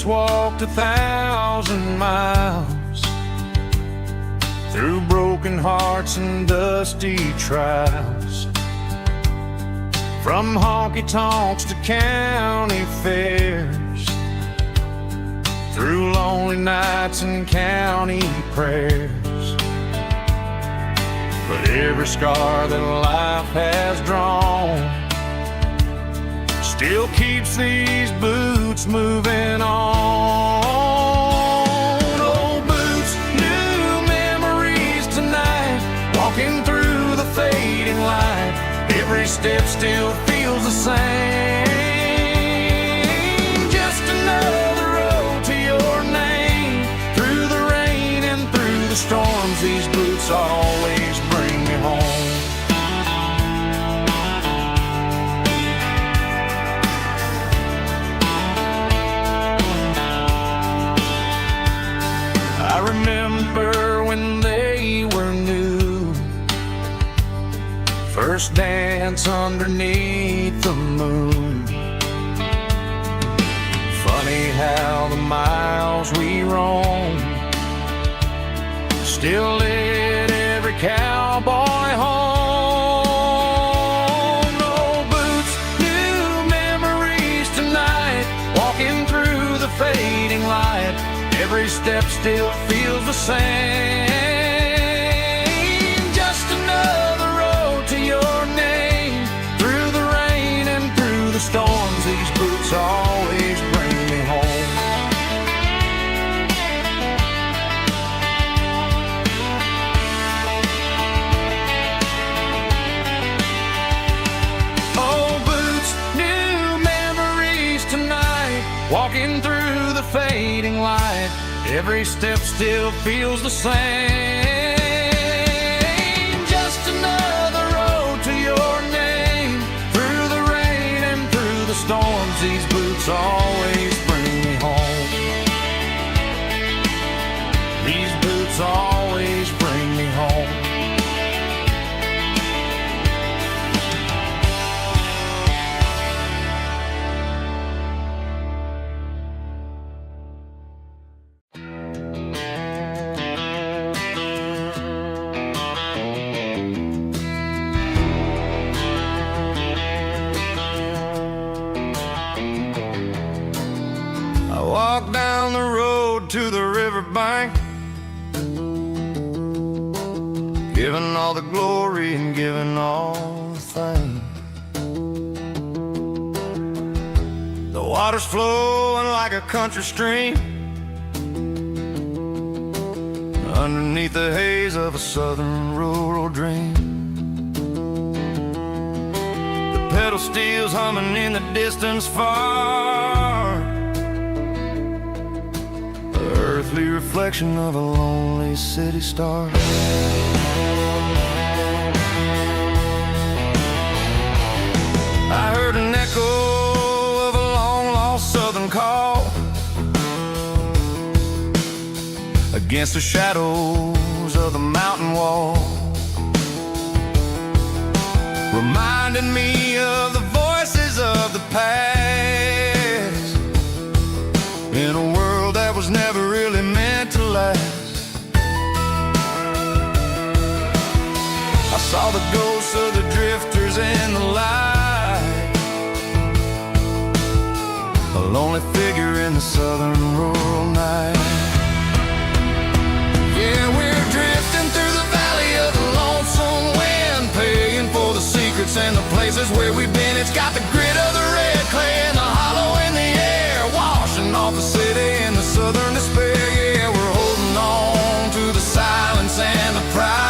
walked 1,000 miles through broken hearts and dusty trials, from honky-tonks to county fairs, through lonely nights and county prayers. But every scar that life has drawn still keeps these boots moving on. Old boots, new memories tonight, walking through the fading light. Every step still feels the same. Just another road to your name. Through the rain and through the storms, these boots always bring me home. I remember when they were new, first dance underneath the moon. Funny how the miles we roam still lit every cowboy home. No boots, new memories tonight, walking through the fading light. Every step still feels the same. Just another road to your name. Through the rain and through the storms, these boots always bring me home. Old boots, new memories tonight, walking through the fading light. Every step still feels the same. Just another road to your name. Through the rain and through the storms, these boots always bring me home. These boots always bring me home. Walk down the road to the riverbank, giving all the glory and giving all the thanks. The water's flowing like a country stream underneath the haze of a southern rural dream. The pedal steel's humming in the distance far, earthly reflection of a lonely city star. I heard an echo of a long-lost southern call against the shadows of the mountain wall, reminding me of the voices of the past in a world that was never really meant to last. I saw the ghosts of the drifters in the light, a lonely figure in the southern rural night. Yeah, we're drifting through the valley of the lonesome wind, paying for the secrets and the places where we've been. It's got the grit of the red clay and the hollow in the air, washing off the city and the southern despair. Yeah, we're holding on to the silence and the pride.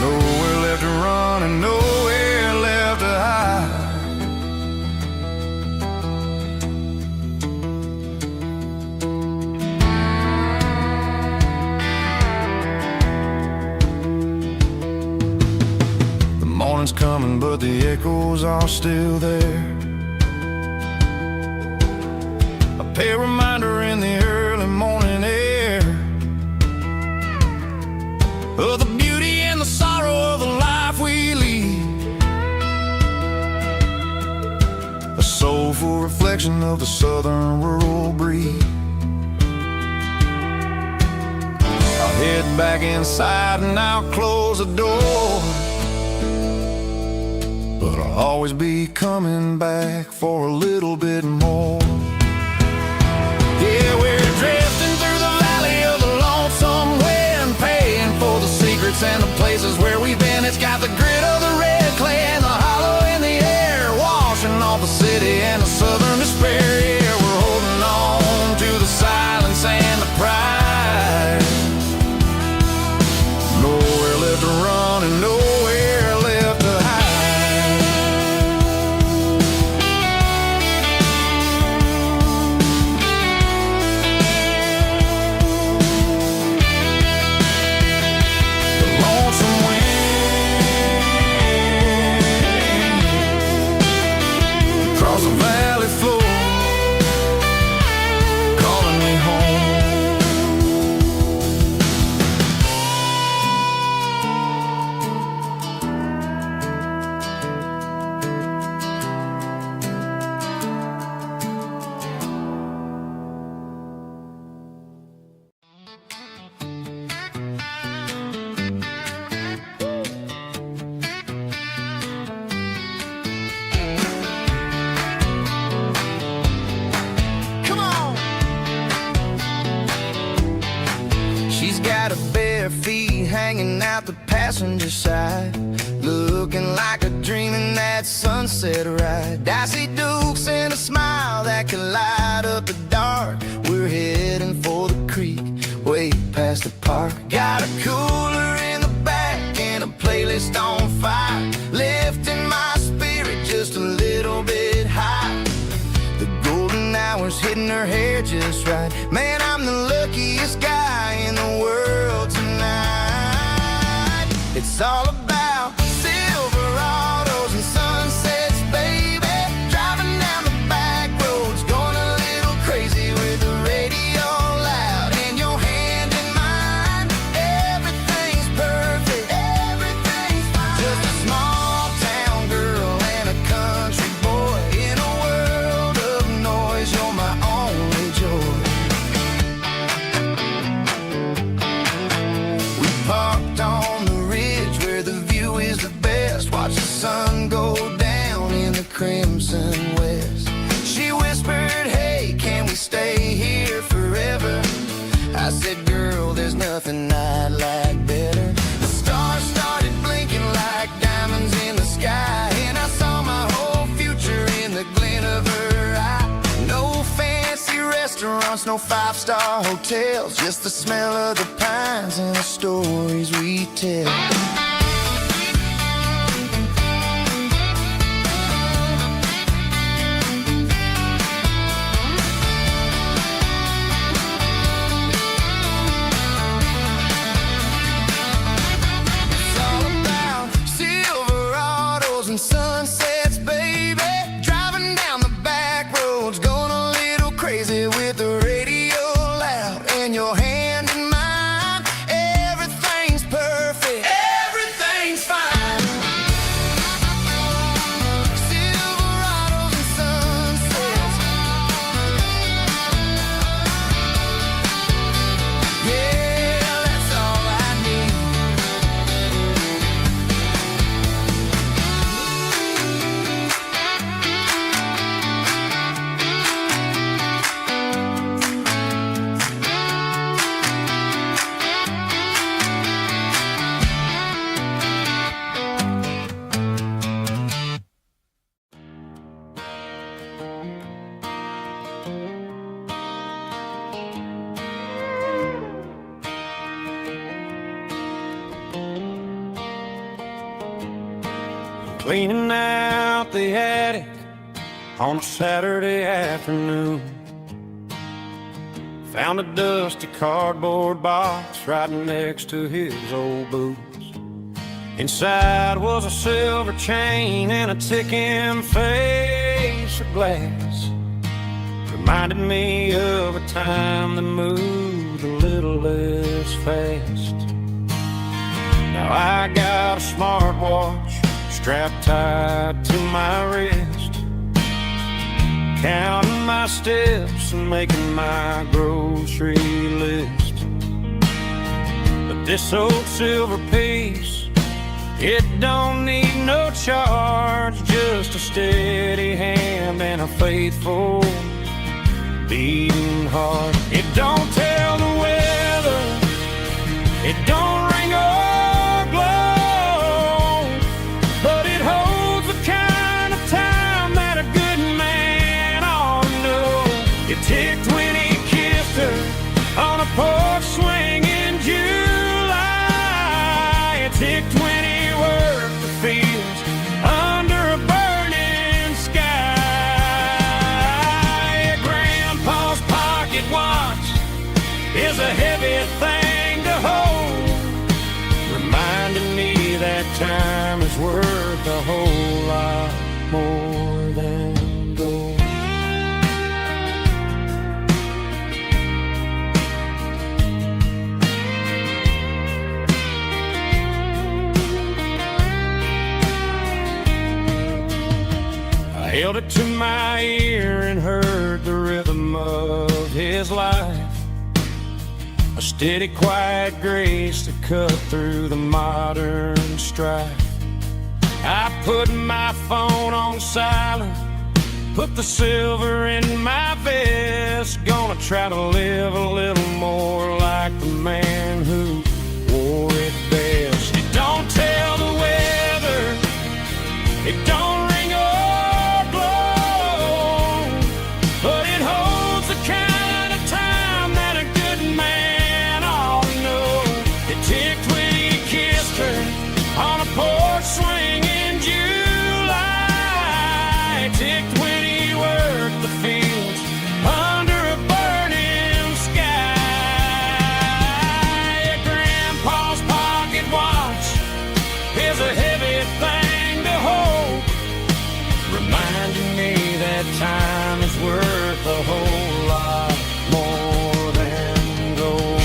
Nowhere left to run and nowhere left to hide. The morning's coming, but the echoes are still there. A pale reminder in the early morning air of the beauty and the sorrow of the life we lead. A soulful reflection of the southern rural breeze. I'll head back inside and I'll close the door, but I'll always be coming back for a little bit more. Yeah, we're drifting through the valley of the lonesome wind, paying for the secrets and the places where we've been. It's got the grit of the red clay and the hollow in the air, washing off the city and the southern despair. Yeah, we're holding on to the silence and the pride. Nowhere left to run and nowhere left to hide. The lonesome wind across the valley floor, calling me home. Come on. She's got her bare feet hanging out the passenger side, looking like a dream in that sunset ride. Dicey dukes and a smile that can light up the dark. We're heading for the creek, way past the park. Got a cooler in the back and a playlist on fire, lifting my spirit just a little bit high. The golden hours hitting her hair just right. Man, I'm the luckiest guy in the world tonight. It's all about Silverados and sunsets, baby. Driving down the back roads, going a little crazy with the radio loud and your hand in mine. Everything's perfect, everything's fine. Just a small town girl and a country boy in a world of noise. You're my only joy. We parked on the ridge where the view is the best. Watch the sun go down in the crimson west. She whispered, hey, can we stay here forever? I said, girl, there's nothing I'd like better. The stars started blinking like diamonds in the sky, and I saw my whole future in the glint of her eye. No fancy restaurants, no five-star hotels, just the smell of the pines and the stories we tell. It's all about Silverados and sunsets, baby. Driving down the back roads, going a little crazy with the radio loud and your hand in mine. Everything's perfect, everything's fine. Silverados and sunsets. Yeah, that's all I need. Cleaning out the attic on a Saturday afternoon, found a dusty cardboard box right next to his old boots. Inside was a silver chain and a ticking face of glass. Reminded me of a time that moved a little less fast. Now I got a smartwatch strapped tight to my wrist, counting my steps and making my grocery list. But this old silver piece, it don't need no charge, just a steady hand and a faithful beating heart. It don't tell the weather, it don't ring or glow, but it holds the kind of time that a good man ought to know. It ticked when he kissed her on a porch swing in July. It ticked when he worked the fields under a burning sky. Grandpa's pocket watch is a heavy thing to hold, reminding me that time is worth a whole lot more than gold. I held it to my ear and heard the rhythm of his life, a steady, quiet grace to cut through the modern strife. I put my phone on silent, put the silver in my vest, gonna try to live a little more like the man who wore it best. It don't tell the weather, it don't ring or glow, but it holds the kind of time that a good man ought to know. It ticked when he kissed her on a porch swing in July. It ticked when he worked the fields under a burning sky. Grandpa's pocket watch is a heavy thing to hold, reminding me that time is worth a whole lot more than gold.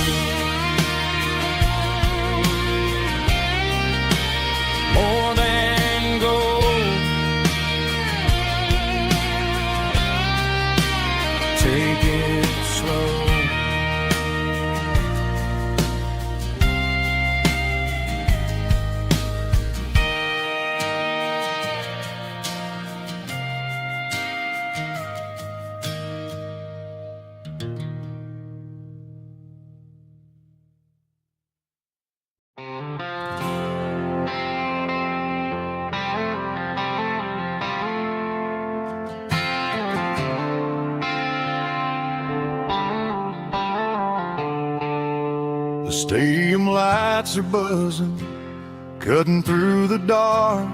More than gold. Take it slow. The stadium lights are buzzing, cutting through the dark.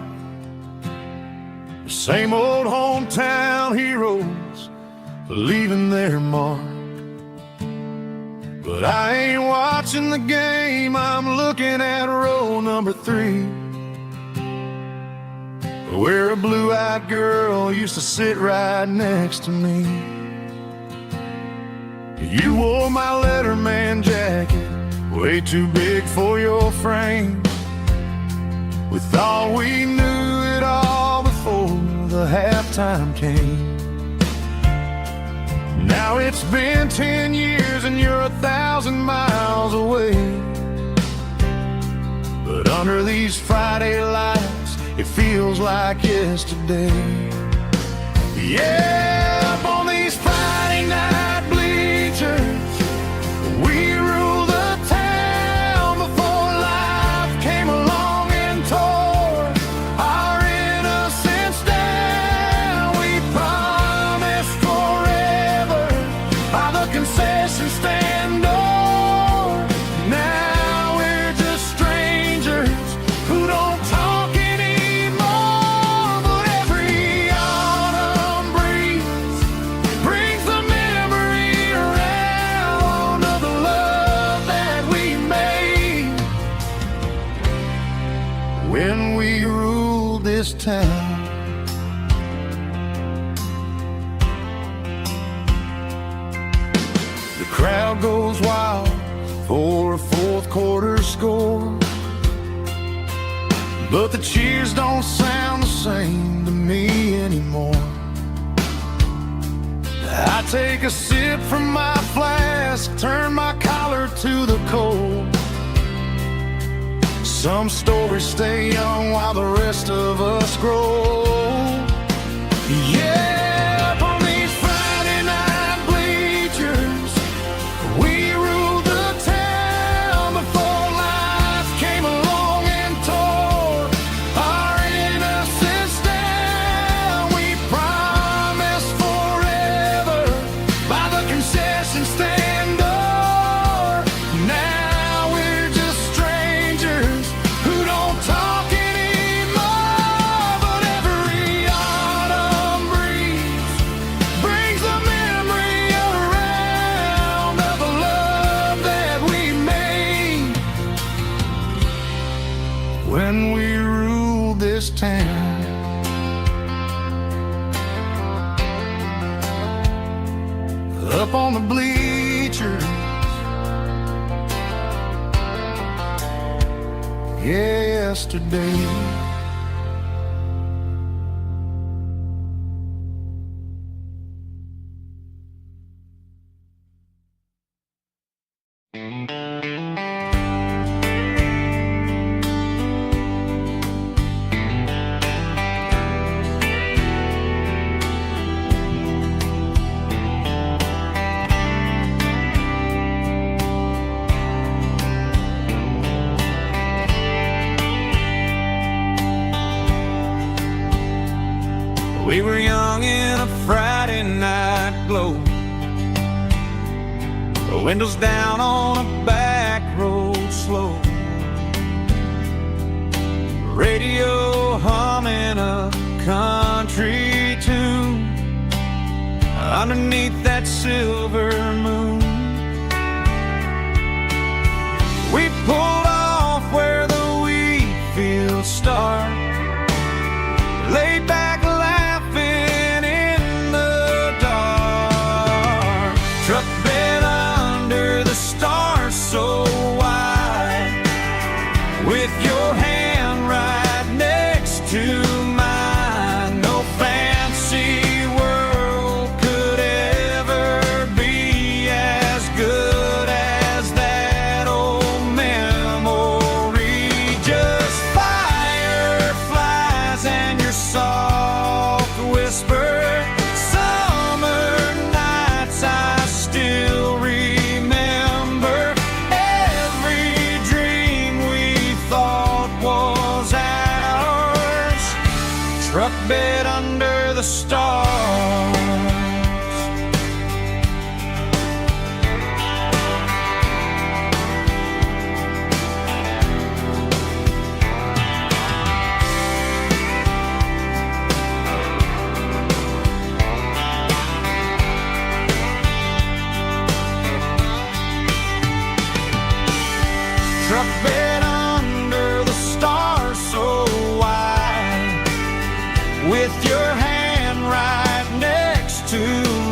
The same old hometown heroes leaving their mark. But I ain't watching the game, I'm looking at row number 3, where a blue-eyed girl used to sit right next to me. You wore my Letterman jacket, way too big for your frame. We thought we knew it all before the halftime came. Now it's been 10 years and you're 1,000 miles away, but under these Friday lights it feels like yesterday. Yeah, up on these Friday night bleachers we rule the town before life came along and tore our innocence down. We promised forever by the concession stand door. Now we're just strangers who don't talk anymore, but every autumn breeze brings the memory around of the love that we made when we ruled this town. The crowd goes wild for a fourth quarter score, but the cheers don't sound the same to me anymore. I take a sip from my flask, turn my collar to the cold. Some stories stay young while the rest of us grow. Yeah, up on these Friday night bleachers, we ruled the town before life came along and tore our innocence down. We promised forever by the concession stand door. Now we're just strangers who don't talk anymore. But every autumn breeze brings the memory around of the love that we made when we ruled this town. Up on the bleachers, yesterday. We were young in a Friday night glow, the windows down on a back road slow, radio humming a country tune underneath that silver moon. We pulled off where the wheat fields start, laid back laughing in the dark. Truck bed under the stars so wide, with your hand right next to mine. No fancy world could ever be as good as that old memory. Just fireflies and your soft whisper. Summer nights I still remember. Every dream we thought was ours. Truck bed under the stars. Truck bed under the stars so wide, with your hand right next to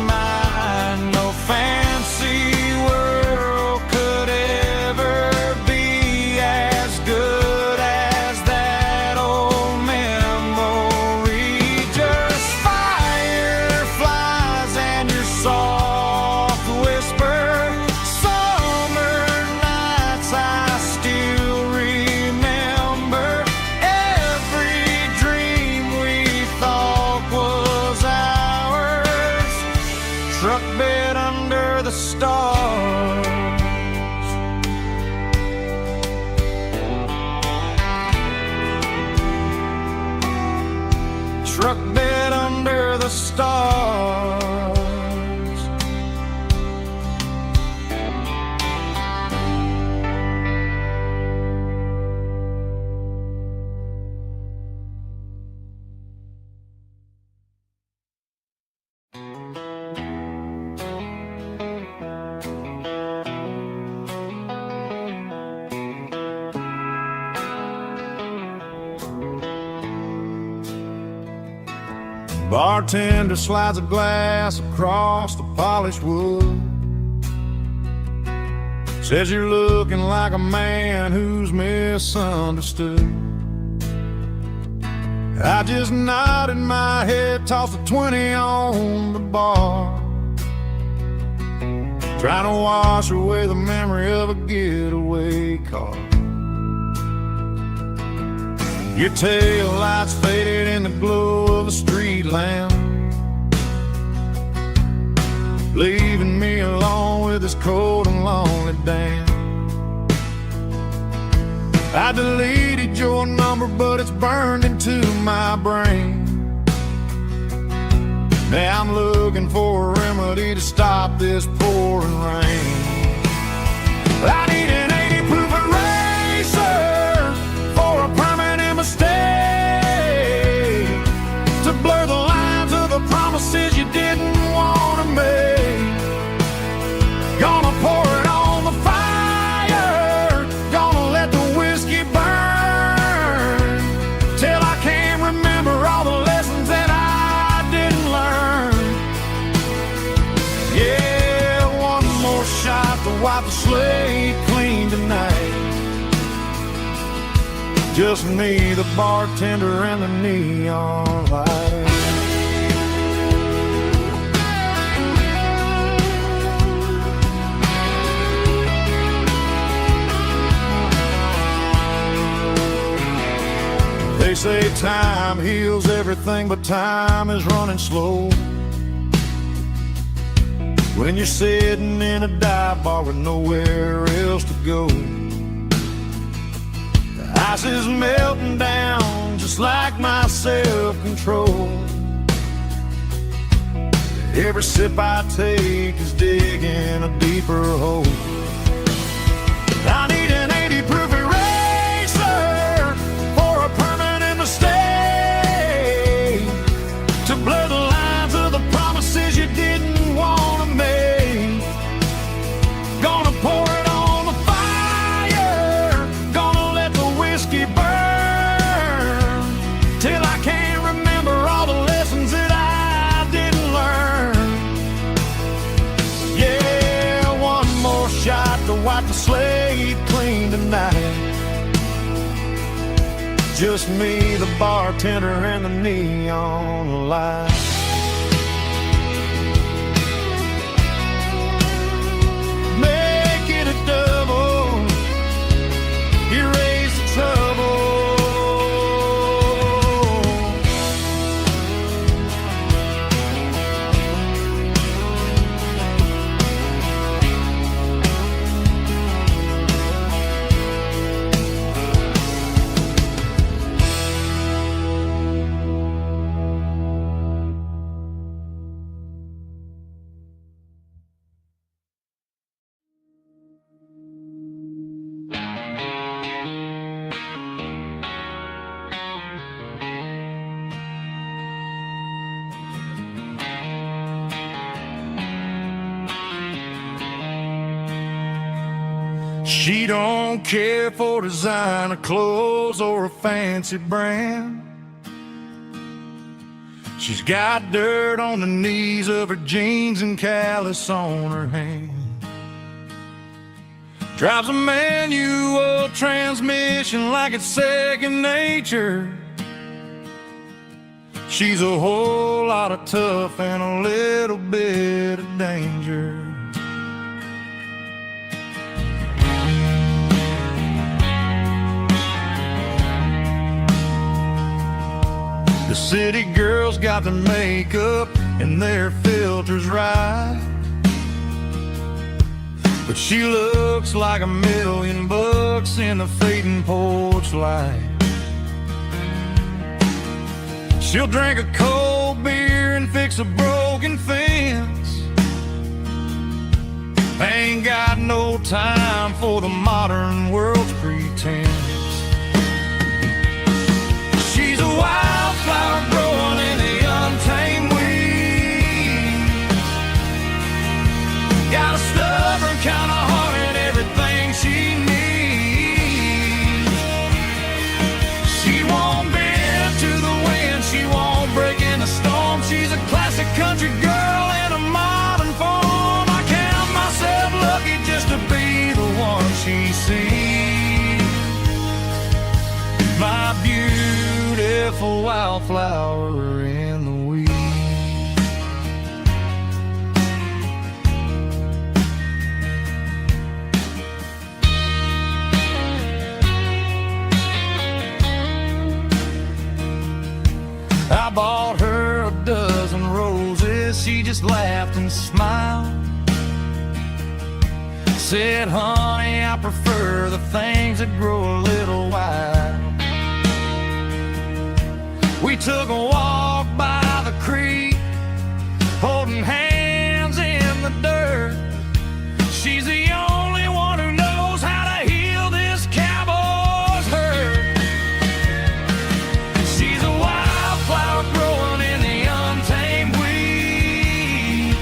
mine. No fancy world could ever be as good as that old memory. Just fireflies and your soft whisper. Summer nights I still remember. Every dream we thought was ours. Truck bed under the stars. Truck bed under the stars. Bartender slides a glass across the polished wood. Says you're looking like a man who's misunderstood. I just nodded my head, tossed a 20 on the bar. trying to wash away the memory of a getaway car. Your tail lights faded in the glow of a street lamp, leaving me alone with this cold and lonely dance. I deleted your number, but it's burned into my brain. Now I'm looking for a remedy to stop this pouring rain. I need an 80-proof eraser for a permanent mistake, to blur the lines of the promises you didn't want to make. Gonna pour it on the fire, gonna let the whiskey burn, till I can't remember all the lessons that I didn't learn. Yeah, one more shot to wipe the slate clean tonight. Just me, the bartender, and the neon light. They say time heals everything, but time is running slow when you're sitting in a dive bar with nowhere else to go. The ice is melting down just like my self-control. Every sip I take is digging a deeper hole. I need an 80-proof eraser for a permanent mistake, to blur the lines of the promises you didn't want to make. Gonna pour it on the fire, gonna let the whiskey burn, till I can't remember all the lessons that I didn't learn. Yeah, one more shot to wipe the slate clean tonight. Just me, the bartender, and the neon light. Make it a double, erase the trouble. She don't care for designer clothes or a fancy brand. She's got dirt on the knees of her jeans and callus on her hand. Drives a manual transmission like it's second nature. She's a whole lot of tough and a little bit of danger. The city girls got their makeup and their filters right, but she looks like $1,000,000 in the fading porch light. She'll drink a cold beer and fix a broken fence. Ain't got no time for the modern world's pretense. She's a wildflower growing in the untamed weeds. Got a stubborn kind of heart and everything she needs. She won't bend to the wind, she won't break in the storm. She's a classic country girl in a modern form. I count myself lucky just to be the one she sees. My beautiful wildflower in the weeds. she just laughed and smiled. Said, honey, I prefer the things that grow a little wild. We took a walk by the creek, holding hands in the dirt. She's the only one who knows how to heal this cowboy's hurt. She's a wildflower growing in the untamed weed.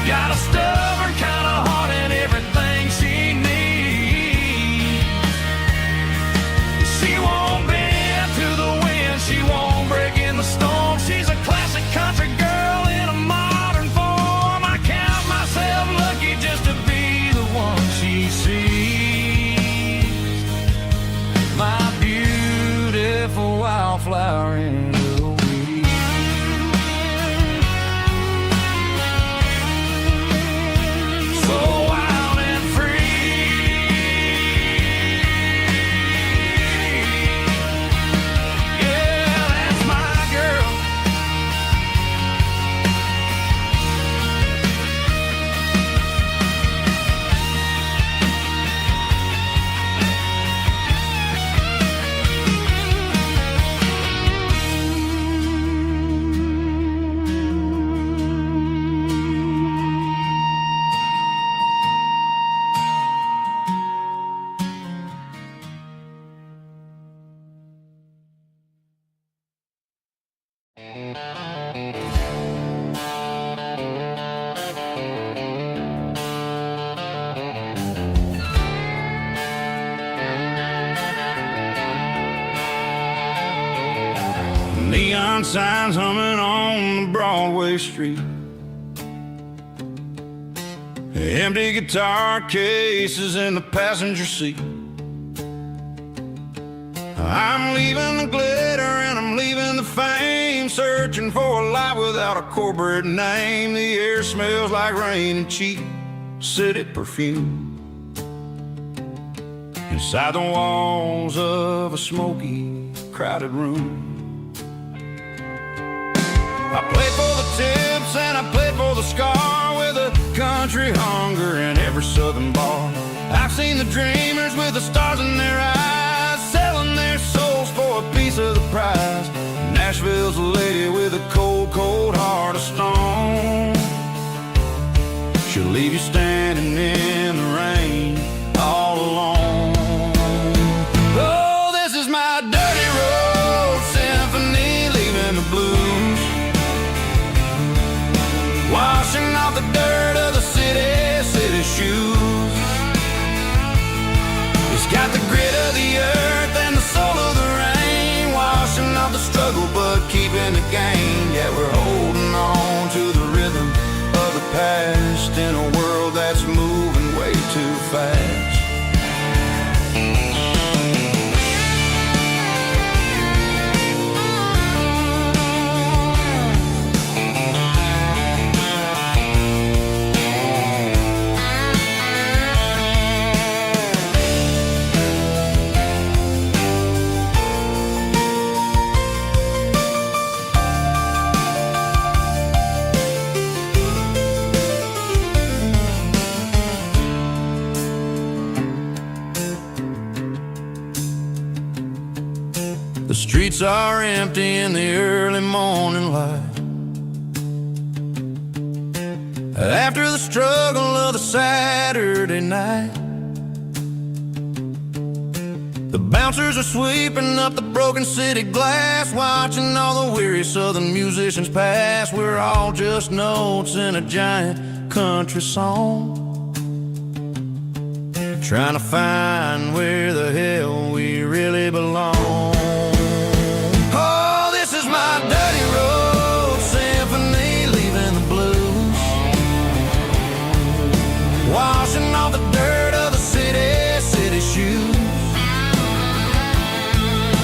Got a stubborn kind of heart and everything she needs. She won't bend to the wind, she won't break in the storm. She's a classic country girl in a modern form. I count myself lucky just to be the one she sees. My beautiful wildflower in the weed. So wild and free. Yeah, that's my girl. Neon signs humming on the Broadway street. Empty guitar cases in the passenger seat. I'm leaving the glitter and I'm leaving the fame, searching for a life without a corporate name. The air smells like rain and cheap city perfume. Inside the walls of a smoky, crowded room. I played for the tips and I played for the scar, with a country hunger in every southern bar. I've seen the dreamers with the stars in their eyes, selling their souls for a piece of the prize. Nashville's a lady with a cold, cold heart of stone. She'll leave you standing in the rain all alone. Oh, this is my dirty road symphony, leaving the blues, washing off the dirt of the city shoes. It's got the grit of the earth and the soul of the rain, washing off the struggle but keeping the gain. Yeah, we're holding on to the rhythm of the past in a world that's moving way too fast. The streets are empty in the early morning light, after the struggle of the Saturday night. The bouncers are sweeping up the broken city glass, watching all the weary southern musicians pass. We're all just notes in a giant country song, trying to find where the hell we really belong. Oh, this is my dirty road symphony, leaving the blues, washing off the dirt of the city shoes.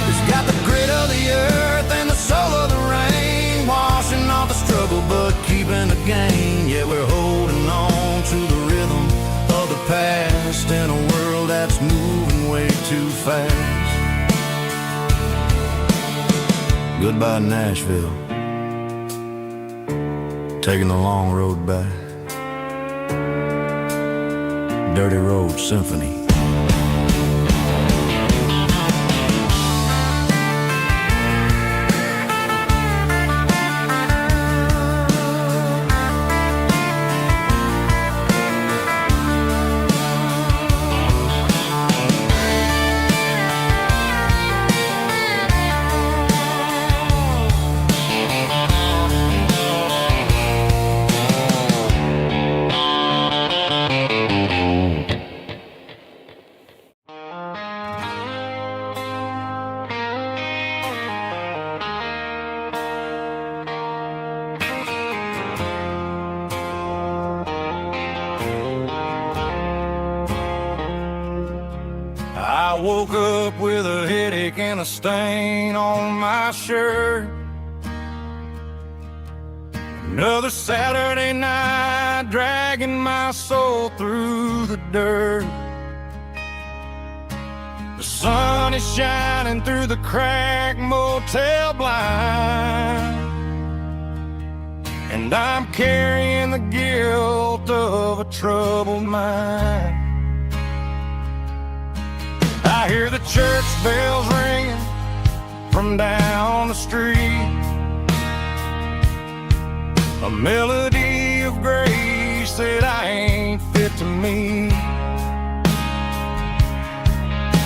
It's got the grit of the earth and the soul of the rain, washing off the struggle but keeping the gain. Yeah, we're holding on to the rhythm of the past in a world that's moving way too fast. Goodbye, Nashville. Taking the long road back. Dirty Road Symphony. I woke up with a headache and a stain on my shirt. Another Saturday night, dragging my soul through the dirt. The sun is shining through the cracked motel blind, and I'm carrying the guilt of a troubled mind. I hear the church bells ringing from down the street, a melody of grace that I ain't fit to meet.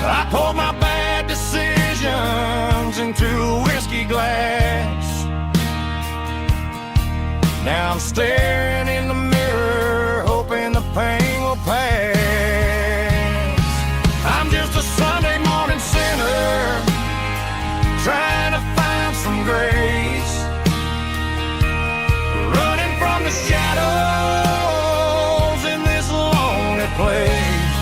I poured my bad decisions into a whiskey glass. Now I'm staring in the mirror, hoping the pain will pass. I'm just a Sunday morning sinner, trying to find some grace, running from the shadows in this lonely place.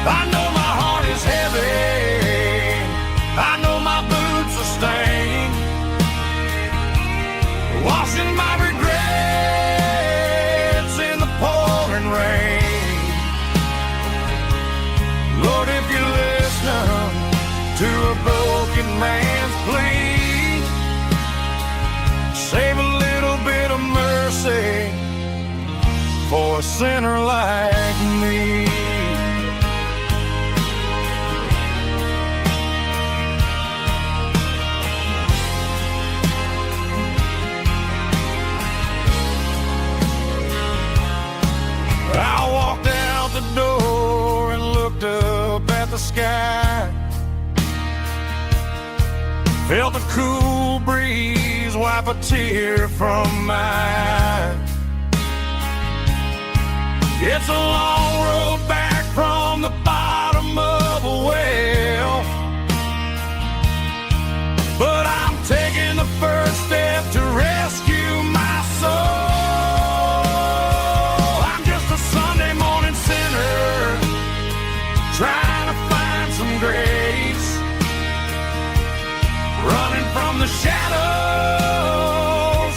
I know my heart is heavy, I know my boots are stained, washing my regrets in the pouring rain. Lord, if you listen to a broken man's plea, save a little bit of mercy for a sinner like me. I walked out the door and looked up at the sky, felt the cool breeze wipe a tear from my eye. It's a long road back from the bottom of a well, but I'm taking the first step to rescue my soul. Trying to find some grace, running from the shadows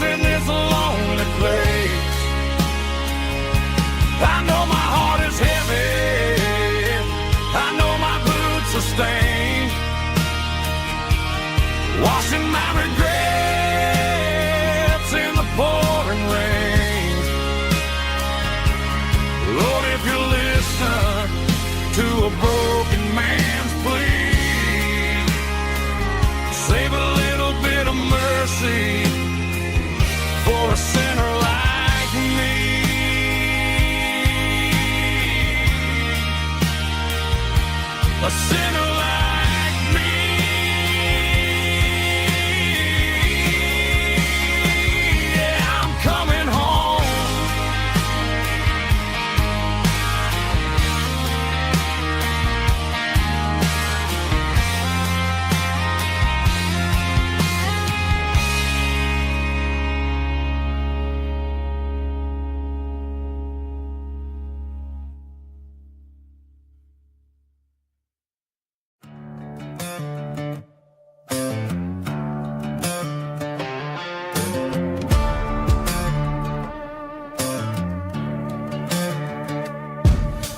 in this lonely place. I know my heart is heavy, I know my boots are stained, washing my regrets in the pouring rain. Lord, if you listen to a broken man's plea, save a little bit of mercy for a sinner like me. A sinner like me. Yeah, I'm coming home.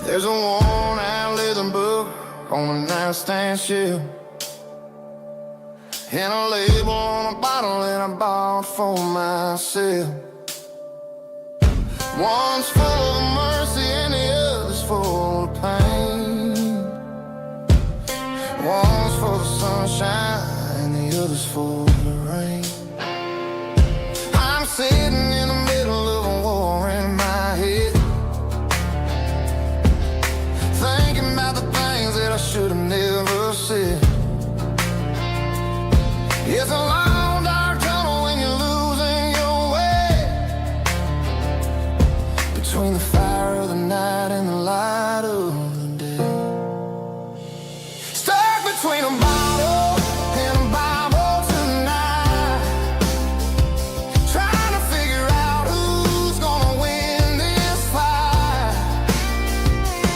There's a worn-out leather book on the nightstand shelf. and a label on a bottle that I bought for myself. One's full of mercy and the other's full of pain. One's for the sunshine and the other's for the rain. I'm sitting in the middle of a war in my head, thinking about the things that I should have never said. It's a long dark tunnel when you're losing your way, between the fire of the night and the light of the day. Stuck between a bottle and a Bible tonight, trying to figure out who's gonna win this fight.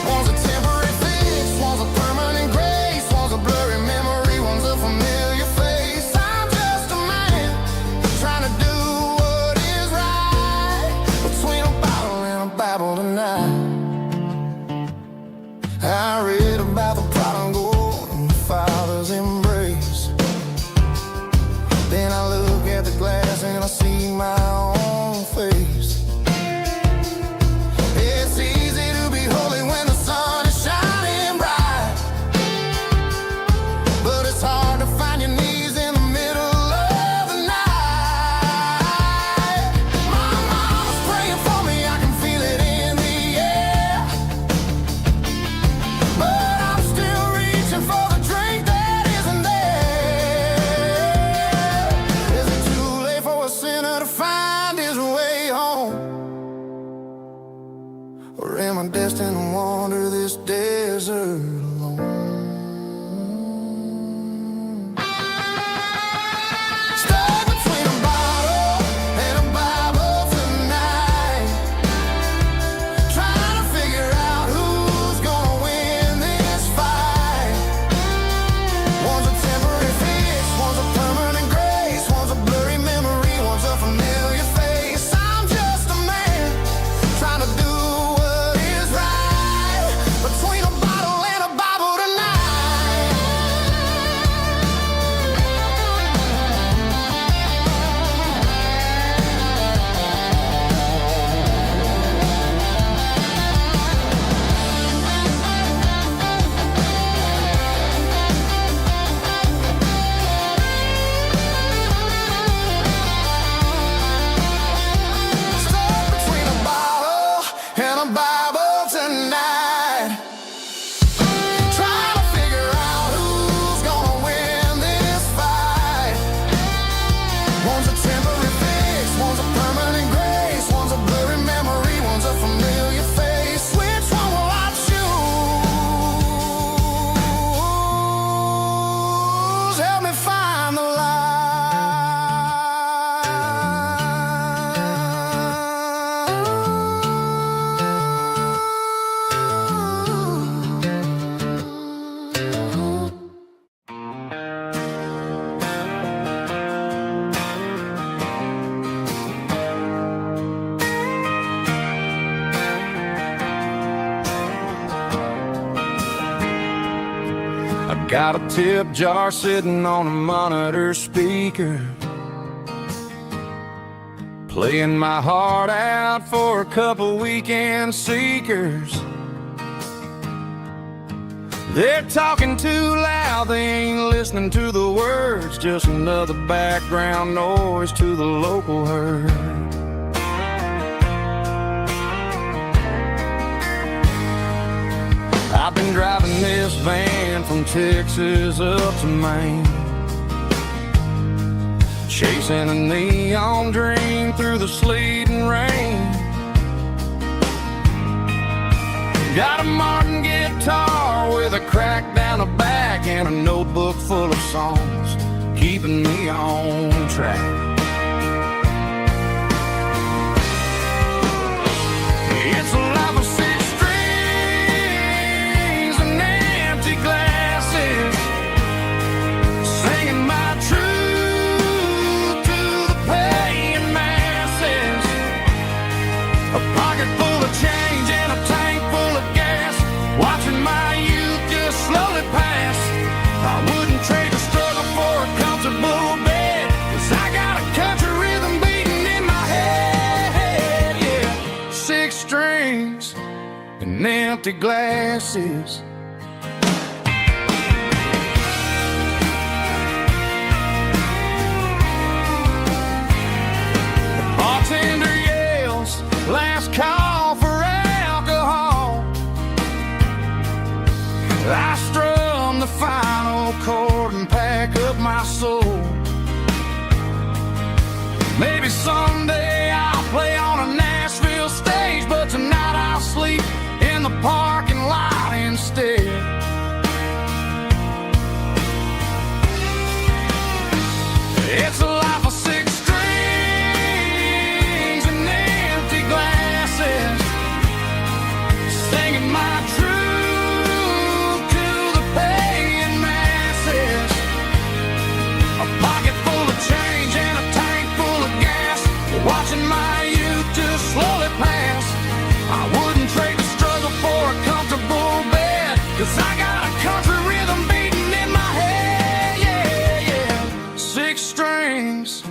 One's a temporary fix, one's a permanent grace, one's a blurry memory, one's a familiar face. I'm just a man trying to do what is right, between a bottle and a Bible tonight. I read about the prodigal and the father's embrace. Then I look at the glass and I see my own face. It's easy to be holy when the sun is shining bright, but it's hard to find your knees in the middle of the night. My mom's praying for me, I can feel it in the air, but I'm still reaching for the drink that isn't there. Is it too late for a sinner to find his way home? Or am I destined to wander this desert alone? Stuck between a bottle and a Bible tonight, trying to figure out who's gonna win this fight. One's a temporary fix, one's a permanent grace, one's a blurry memory, one's a familiar face. I'm just a man trying to do what is right, between a bottle and a Bible tonight. Stuck between a bottle and a Bible tonight, trying to figure out who's gonna win this fight. One's a temporary fix, one's a permanent grace, one's a blurry memory, one's a familiar face. Which one will I choose? Help me find the I got a tip jar sitting on a monitor speaker, playing my heart out for a couple weekend seekers. They're talking too loud, they ain't listening to the words, just another background noise to the local herd. I've been driving this van from Texas up to Maine, chasing a neon dream through the sleet and rain. Got a Martin guitar with a crack down the back and a notebook full of songs, keeping me on track. It's a life of six strings and empty glasses, singing my truth to the paying masses. A pocket full of change and a tank full of gas, watching my youth just empty glasses. Bartender yells, last call for alcohol. I strum the final chord and pack up my soul. Maybe someday I'll play on a Nashville stage, but tonight I'll sleep in the parking lot instead. It's a life of six strings and empty glasses, singing my truth to the paying masses. A pocket full of change and a tank full of gas, watching my youth just slowly pass. I wouldn't trade the struggle for a comfortable bed, 'cause I got a country rhythm beating in my head, yeah, yeah. Six strings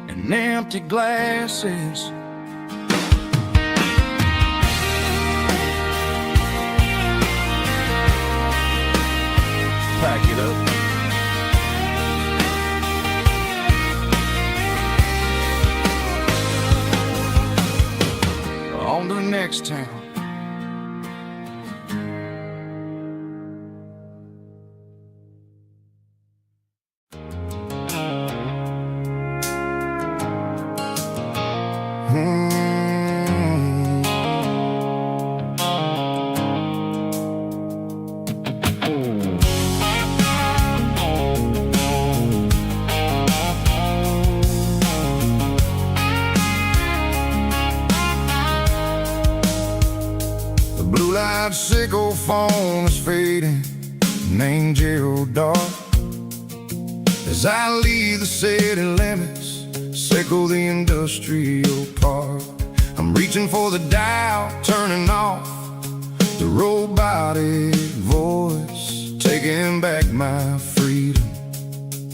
and empty glasses. Pack it up. On to the next town. Blue-light sickle phone is fading, named Gerald dark. As I leave the city limits, sickle the industrial park. I'm reaching for the dial, turning off the robotic voice, taking back my